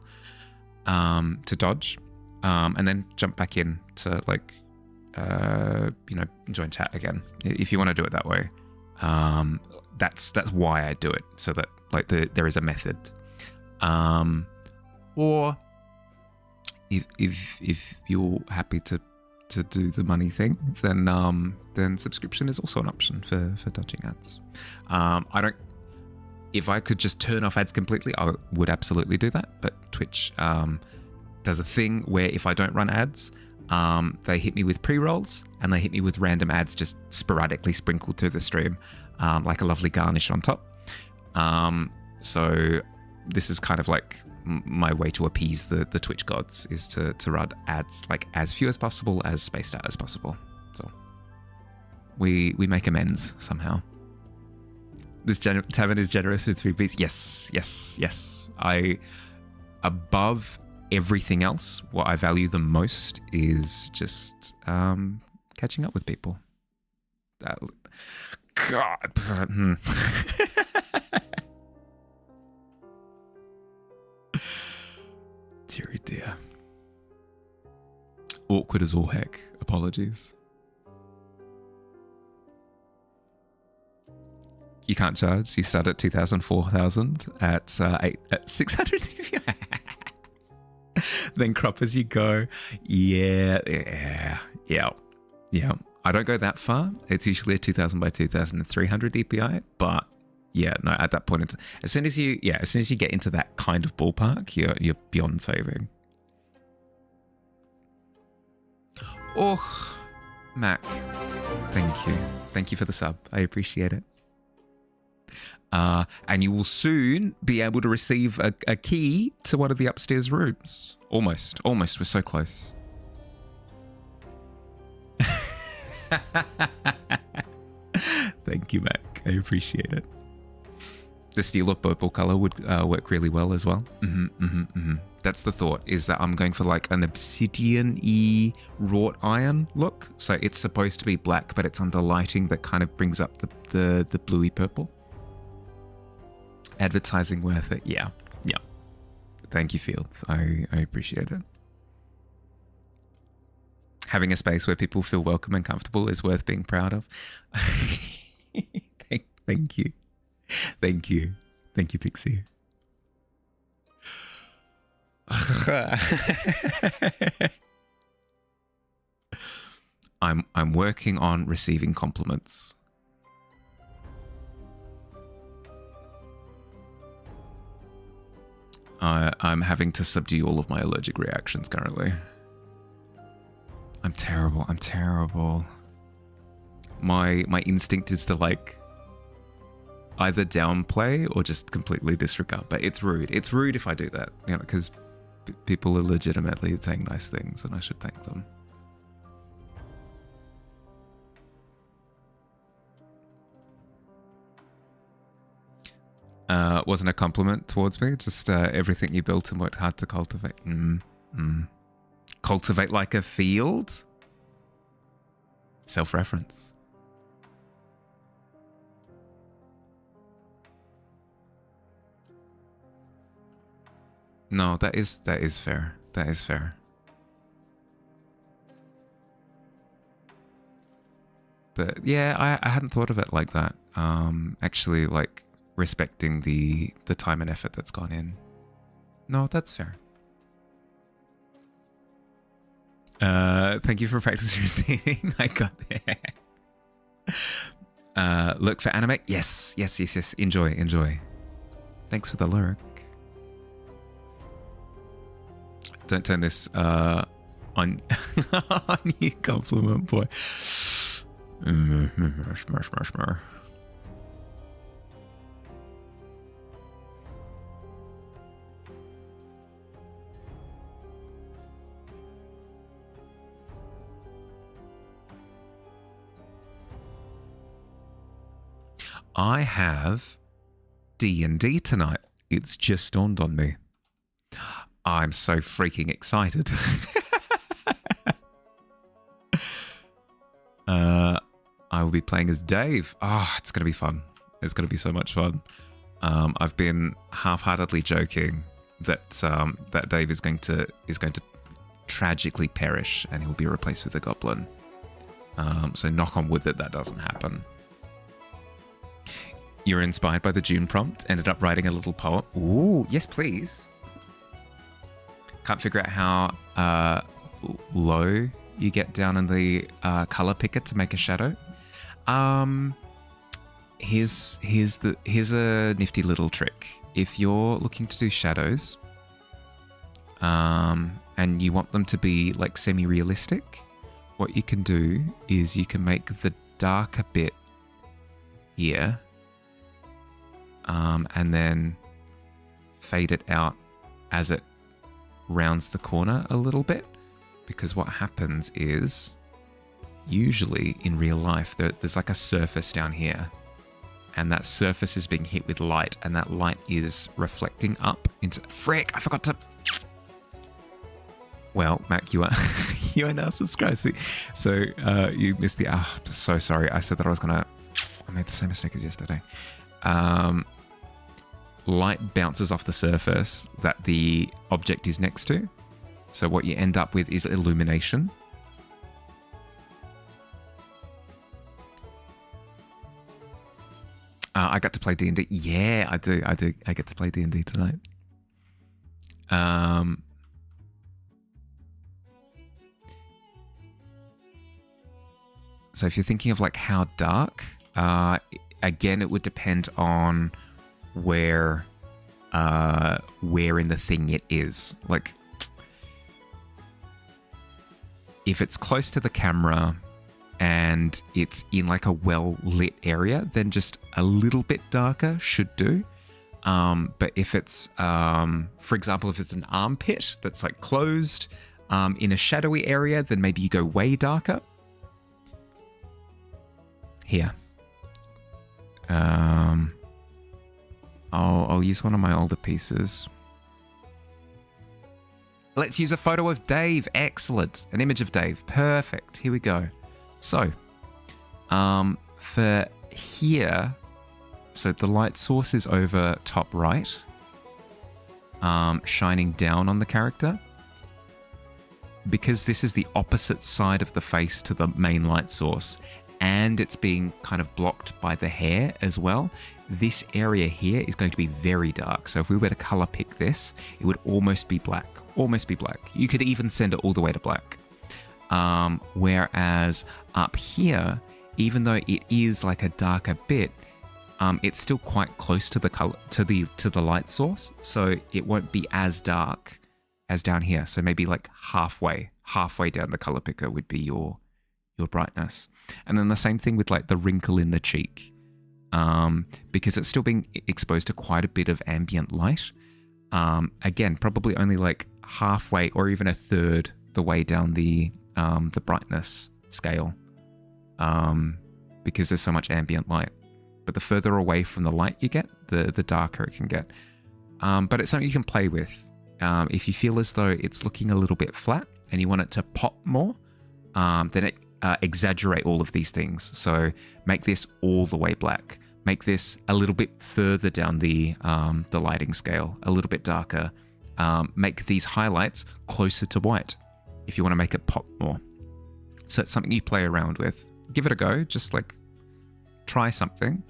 to dodge, and then jump back in to like, join chat again if you want to do it that way. That's why I do it, so that like there is a method. Or if you're happy to do the money thing, then subscription is also an option for dodging ads. If I could just turn off ads completely, I would absolutely do that. But Twitch does a thing where if I don't run ads, they hit me with pre-rolls and they hit me with random ads just sporadically sprinkled through the stream, like a lovely garnish on top. So this is kind of like my way to appease the Twitch gods, is to run ads like as few as possible, as spaced out as possible. So we make amends somehow. This Tavern is generous with 3 beats. Yes. I above everything else, what I value the most is just catching up with people. God. Deary dear. Awkward as all heck. Apologies. You can't charge. You start at 2,000, 4,000 at 600 CPI. Then crop as you go. Yeah. I don't go that far. It's usually a 2,000 by 2,300 DPI, but yeah, no. At that point, as soon as you get into that kind of ballpark, you're beyond saving. Oh, Mac, thank you for the sub. I appreciate it. And you will soon be able to receive a key to one of the upstairs rooms. Almost. We're so close. Thank you, Mac. I appreciate it. The steel or purple color would work really well as well. That's the thought, is that I'm going for like an obsidian-y wrought iron look. So it's supposed to be black, but it's under lighting that kind of brings up the bluey purple. Advertising worth it. Yeah. Thank you, Fields. I appreciate it. Having a space where people feel welcome and comfortable is worth being proud of. Thank you. Thank you, Pixie. I'm working on receiving compliments. I'm having to subdue all of my allergic reactions currently. I'm terrible. My instinct is to like either downplay or just completely disregard, but it's rude. It's rude if I do that, you know, because people are legitimately saying nice things and I should thank them. Wasn't a compliment towards me, just everything you built and worked hard to cultivate. Cultivate like a field? Self-reference. No, that is fair. That is fair. But yeah, I hadn't thought of it like that. Actually, like respecting the time and effort that's gone in. No, that's fair. Thank you for practicing receiving. I got there. Look for anime. Yes. Enjoy. Thanks for the lurk. Don't turn this on on you, compliment boy. I have D&D tonight. It's just dawned on me. I'm so freaking excited. I will be playing as Dave. Oh, it's going to be fun. It's going to be so much fun. I've been half-heartedly joking that that Dave is going to tragically perish and he'll be replaced with a goblin. So knock on wood that doesn't happen. You're inspired by the June prompt, ended up writing a little poem. Ooh, yes, please. Can't figure out how low you get down in the color picker to make a shadow. Here's a nifty little trick. If you're looking to do shadows, and you want them to be like semi-realistic, what you can do is you can make the darker bit here, and then fade it out as it rounds the corner a little bit, because what happens is usually in real life there's like a surface down here, and that surface is being hit with light, and that light is reflecting up into... Frick, I forgot to... Well, Mac, you are you are now subscribed. So you missed the. I'm so sorry. I said that I was gonna. I made the same mistake as yesterday. Light bounces off the surface that the object is next to. So what you end up with is illumination. I got to play D&D. Yeah, I do. I get to play D&D tonight. So if you're thinking of like how dark, again, it would depend on where in the thing it is. Like, if it's close to the camera and it's in like a well-lit area, then just a little bit darker should do. But if it's, for example, if it's an armpit that's like closed in a shadowy area, then maybe you go way darker. Here. I'll use one of my older pieces. Let's use a photo of Dave. Excellent. An image of Dave. Perfect. Here we go. So, for here, so the light source is over top right, shining down on the character. Because this is the opposite side of the face to the main light source, and it's being kind of blocked by the hair as well, this area here is going to be very dark. So if we were to color pick this, it would almost be black. Almost be black. You could even send it all the way to black. Whereas up here, even though it is like a darker bit, it's still quite close to the color, to the light source, so it won't be as dark as down here. So maybe like halfway down the color picker would be your brightness. And then the same thing with like the wrinkle in the cheek, because it's still being exposed to quite a bit of ambient light. Again, probably only like halfway or even a third the way down the brightness scale, because there's so much ambient light. But the further away from the light you get, the darker it can get. But it's something you can play with. If you feel as though it's looking a little bit flat and you want it to pop more, then exaggerate all of these things. So make this all the way black. Make this a little bit further down the lighting scale, a little bit darker. Make these highlights closer to white if you want to make it pop more. So it's something you play around with. Give it a go. Just like try something.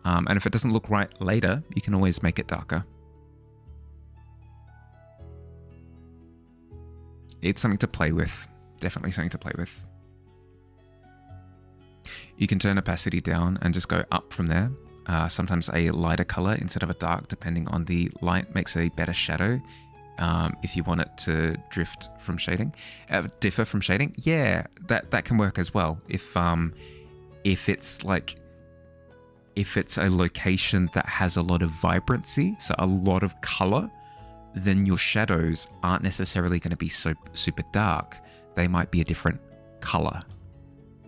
And if it doesn't look right later, you can always make it darker. It's something to play with. Definitely something to play with. You can turn opacity down and just go up from there. Sometimes a lighter color instead of a dark, depending on the light, makes a better shadow. If you want it to differ from shading, yeah, that can work as well. If it's a location that has a lot of vibrancy, so a lot of color, then your shadows aren't necessarily going to be so super dark. They might be a different color.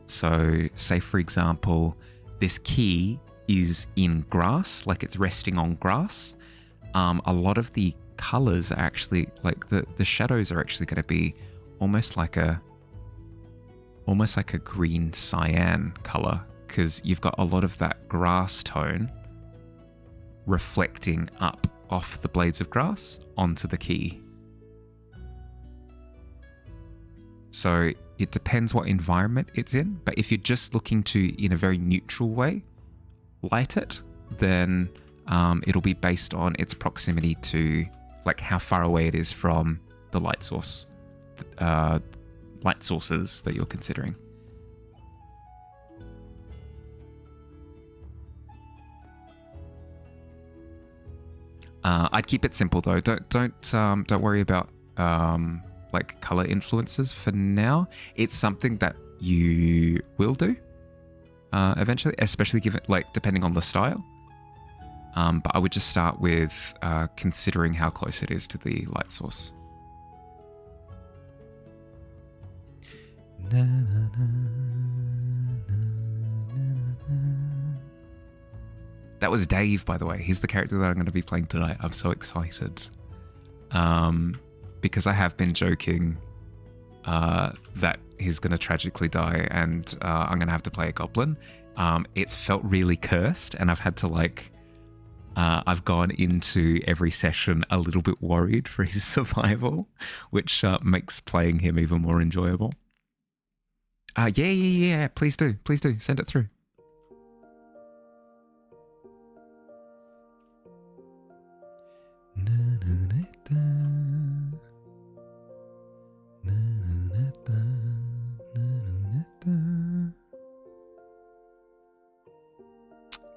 So say, for example, this key is in grass, like it's resting on grass. A lot of the colors are actually, like the shadows are actually going to be almost like a green cyan color, because you've got a lot of that grass tone reflecting up off the blades of grass onto the key. So it depends what environment it's in, but if you're just looking to, in a very neutral way, light it, then it'll be based on its proximity to, like, how far away it is from the light source, light sources that you're considering. I'd keep it simple though. Don't worry about like color influences for now. It's something that you will do eventually, especially given, like, depending on the style. But I would just start with considering how close it is to the light source. That was Dave, by the way. He's the character that I'm going to be playing tonight. I'm so excited. Because I have been joking that he's going to tragically die and I'm going to have to play a goblin. It's felt really cursed, and I've had to like, I've gone into every session a little bit worried for his survival, which makes playing him even more enjoyable. Yeah. Please do. Send it through.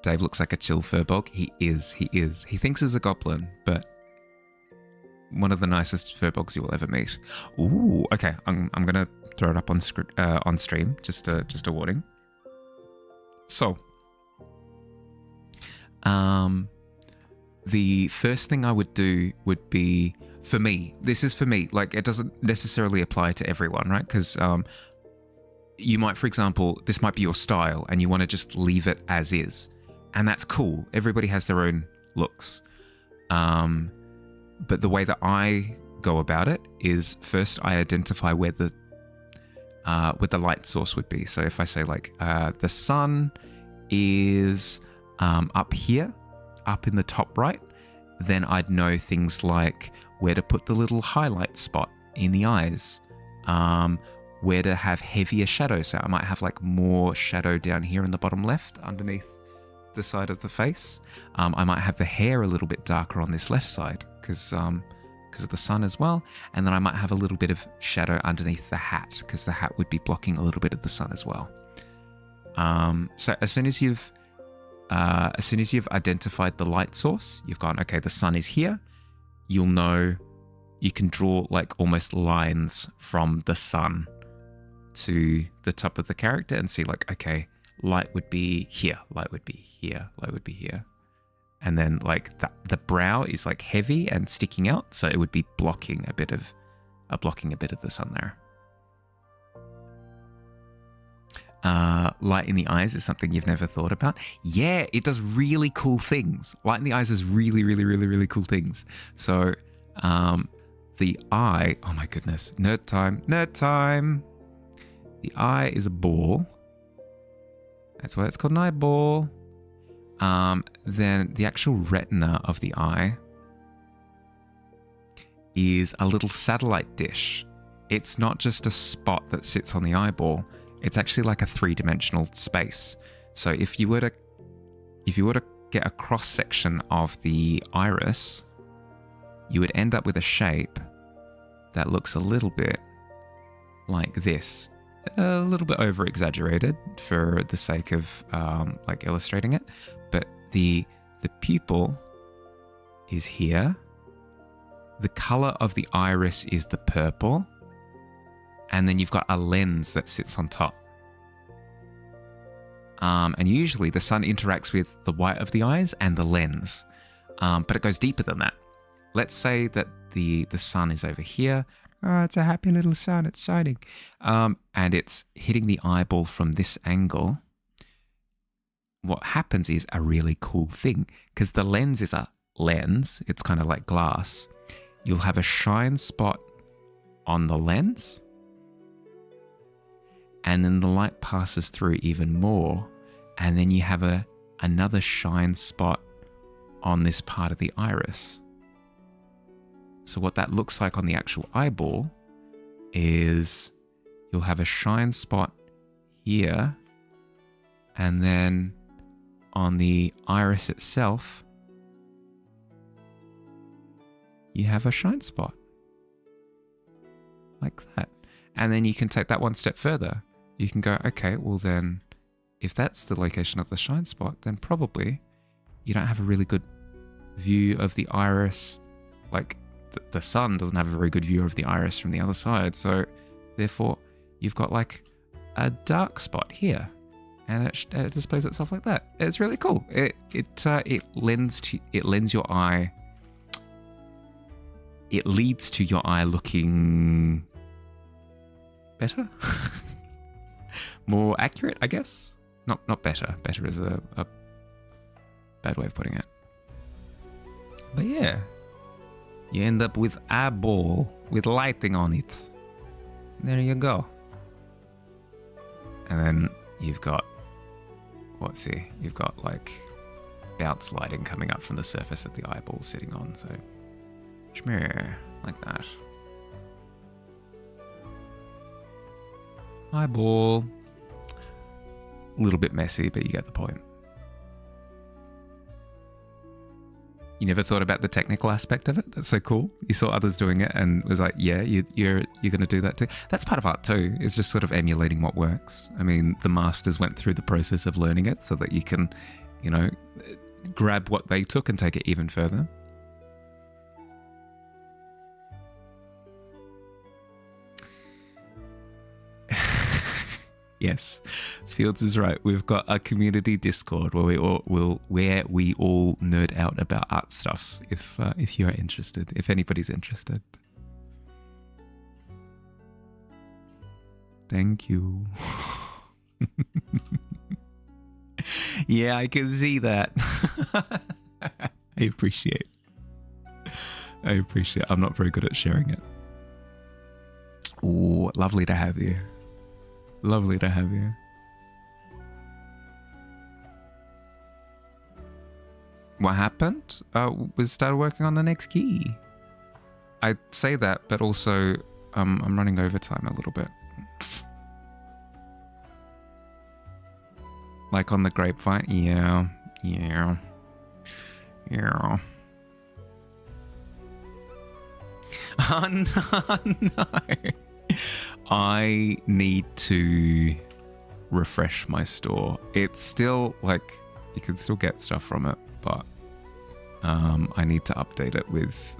Dave looks like a chill furbog. He is. He thinks he's a goblin, but one of the nicest furbogs you will ever meet. Ooh, okay. I'm gonna throw it up on stream. Just a warning. So, the first thing I would do would be, for me, this is for me, like it doesn't necessarily apply to everyone, right? Because you might, for example, this might be your style and you want to just leave it as is. And that's cool. Everybody has their own looks. But the way that I go about it is first I identify where the light source would be. So if I say like the sun is up here, up in the top right, then I'd know things like where to put the little highlight spot in the eyes, where to have heavier shadow. So I might have like more shadow down here in the bottom left underneath the side of the face. I might have the hair a little bit darker on this left side because of the sun as well. And then I might have a little bit of shadow underneath the hat because the hat would be blocking a little bit of the sun as well. So as soon as you've identified the light source, you've gone, okay, the sun is here. You'll know, you can draw like almost lines from the sun to the top of the character and see like, okay, light would be here, light would be here, light would be here. And then like the brow is like heavy and sticking out, so it would be blocking a bit of the sun there. Light in the eyes is something you've never thought about. Yeah, it does really cool things. Light in the eyes is really cool things. So the eye, oh my goodness, nerd time. The eye is a ball. That's why it's called an eyeball. Then the actual retina of the eye is a little satellite dish. It's not just a spot that sits on the eyeball. It's actually like a three-dimensional space. So if you were to get a cross section of the iris, you would end up with a shape that looks a little bit like this. A little bit over exaggerated for the sake of like illustrating it, but the pupil is here. The color of the iris is the purple, and then you've got a lens that sits on top. And usually the sun interacts with the white of the eyes and the lens, but it goes deeper than that. Let's say that the sun is over here. Oh, it's a happy little sun, it's shining. And it's hitting the eyeball from this angle. What happens is a really cool thing, because the lens is a lens, it's kind of like glass. You'll have a shine spot on the lens, and then the light passes through even more, and then you have another shine spot on this part of the iris. So what that looks like on the actual eyeball is you'll have a shine spot here, and then on the iris itself, you have a shine spot. Like that. And then you can take that one step further. You can go, okay, well then, if that's the location of the shine spot, then probably you don't have a really good view of the iris. Like, the sun doesn't have a very good view of the iris from the other side. So, therefore, you've got like a dark spot here. And it displays itself like that. It's really cool. It lends your eye. It leads to your eye looking better, more accurate, I guess. Not better. Better is a bad way of putting it. But yeah, you end up with a ball with lighting on it. There you go. And then you've got, what's here? You've got like bounce lighting coming up from the surface that the eyeball's sitting on. So, schmear, like that. Eyeball. A little bit messy, but you get the point. You never thought about the technical aspect of it? That's so cool. You saw others doing it and was like, yeah, you're going to do that too. That's part of art too. It's just sort of emulating what works. I mean, the masters went through the process of learning it so that you can, you know, grab what they took and take it even further. Yes, Fields is right. We've got a community Discord where we all nerd out about art stuff. If you are interested, if anybody's interested. Thank you. Yeah, I can see that. I appreciate. I'm not very good at sharing it. Oh, lovely to have you. Lovely to have you. What happened? We started working on the next key. I say that, but also I'm running overtime a little bit. Like on the grapevine? Yeah. Oh no. I need to refresh my store. It's still like you can still get stuff from it, but I need to update it with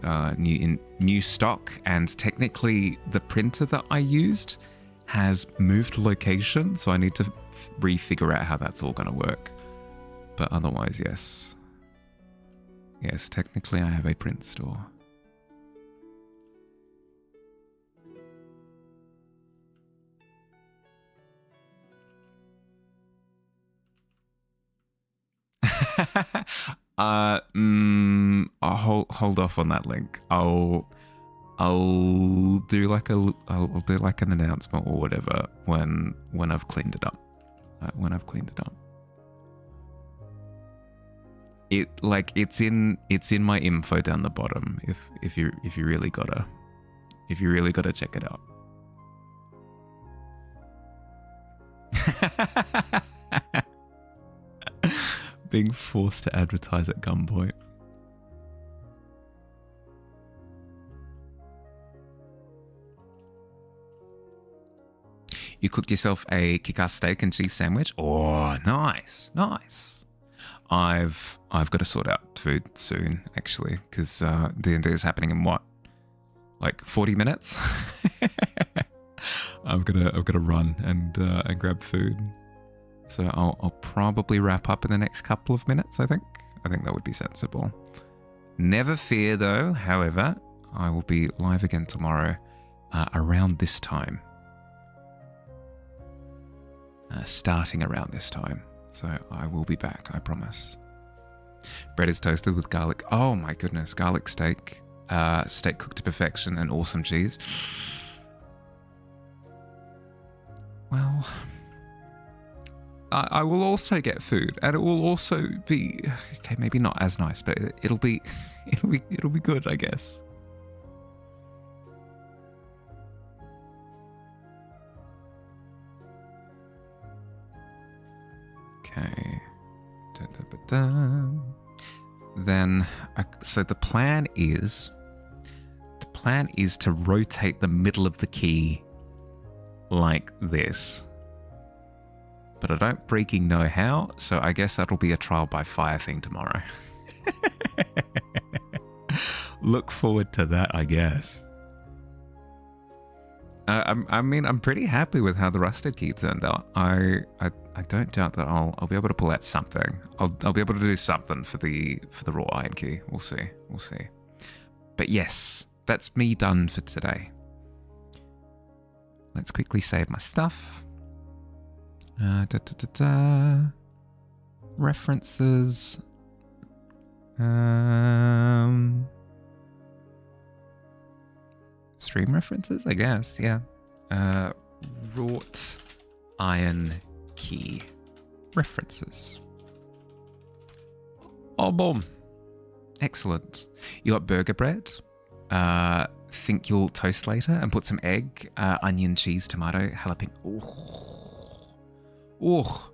new stock. And technically, the printer that I used has moved location, so I need to refigure out how that's all going to work. But otherwise, yes, technically, I have a print store. I'll hold off on that link. I'll do like an announcement or whatever when I've cleaned it up. It's in my info down the bottom if you really gotta check it out. Being forced to advertise at gunpoint. You cooked yourself a kick-ass steak and cheese sandwich? Oh, nice. I've got to sort out food soon, actually, because D&D is happening in what, like 40 minutes? I've got to run and grab food. So I'll probably wrap up in the next couple of minutes, I think. I think that would be sensible. Never fear, though. However, I will be live again tomorrow around this time. Starting around this time. So I will be back, I promise. Bread is toasted with garlic. Oh my goodness, garlic steak. Steak cooked to perfection and awesome cheese. Well, I will also get food, and it will also be okay. Maybe not as nice, but it'll be good, I guess. Okay. Then, so the plan is to rotate the middle of the key like this. But I don't freaking know how, so I guess that'll be a trial by fire thing tomorrow. Look forward to that, I guess. I'm pretty happy with how the rusted key turned out. I don't doubt that I'll be able to pull out something. I'll be able to do something for the raw iron key. We'll see. But yes, that's me done for today. Let's quickly save my stuff. References. Stream references, I guess. Yeah. Wrought iron key. References. Oh, boom. Excellent. You got burger bread. Think you'll toast later and put some egg, onion, cheese, tomato, jalapeno. Oh,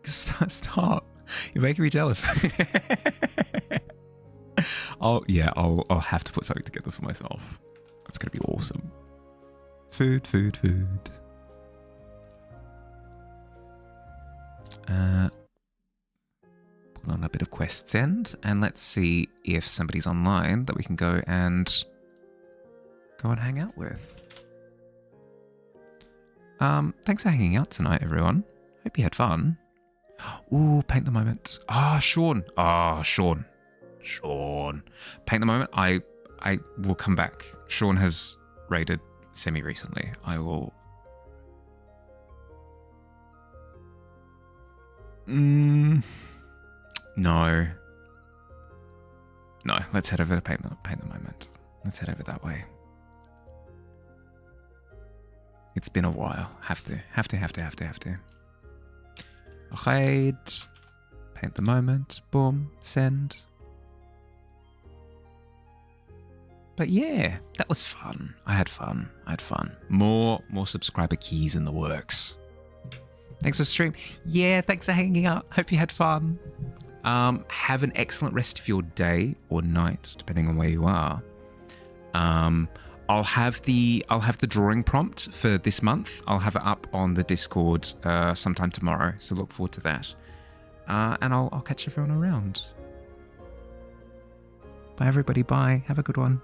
stop. You're making me jealous. I'll have to put something together for myself. That's going to be awesome. Food. Put on a bit of quest send, and let's see if somebody's online that we can go and hang out with. Thanks for hanging out tonight, everyone. Hope you had fun. Ooh, paint the moment. Sean. Sean. Paint the moment. I will come back. Sean has raided Semi recently. I will. No. Let's head over to paint the moment. Let's head over that way. It's been a while. Have to. Alright. Paint the moment. Boom. Send. But yeah, that was fun. I had fun. More subscriber keys in the works. Thanks for stream. Yeah, thanks for hanging out. Hope you had fun. Have an excellent rest of your day or night, depending on where you are. I'll have the drawing prompt for this month. I'll have it up on the Discord sometime tomorrow, so look forward to that. And I'll catch everyone around. Bye everybody, bye. Have a good one.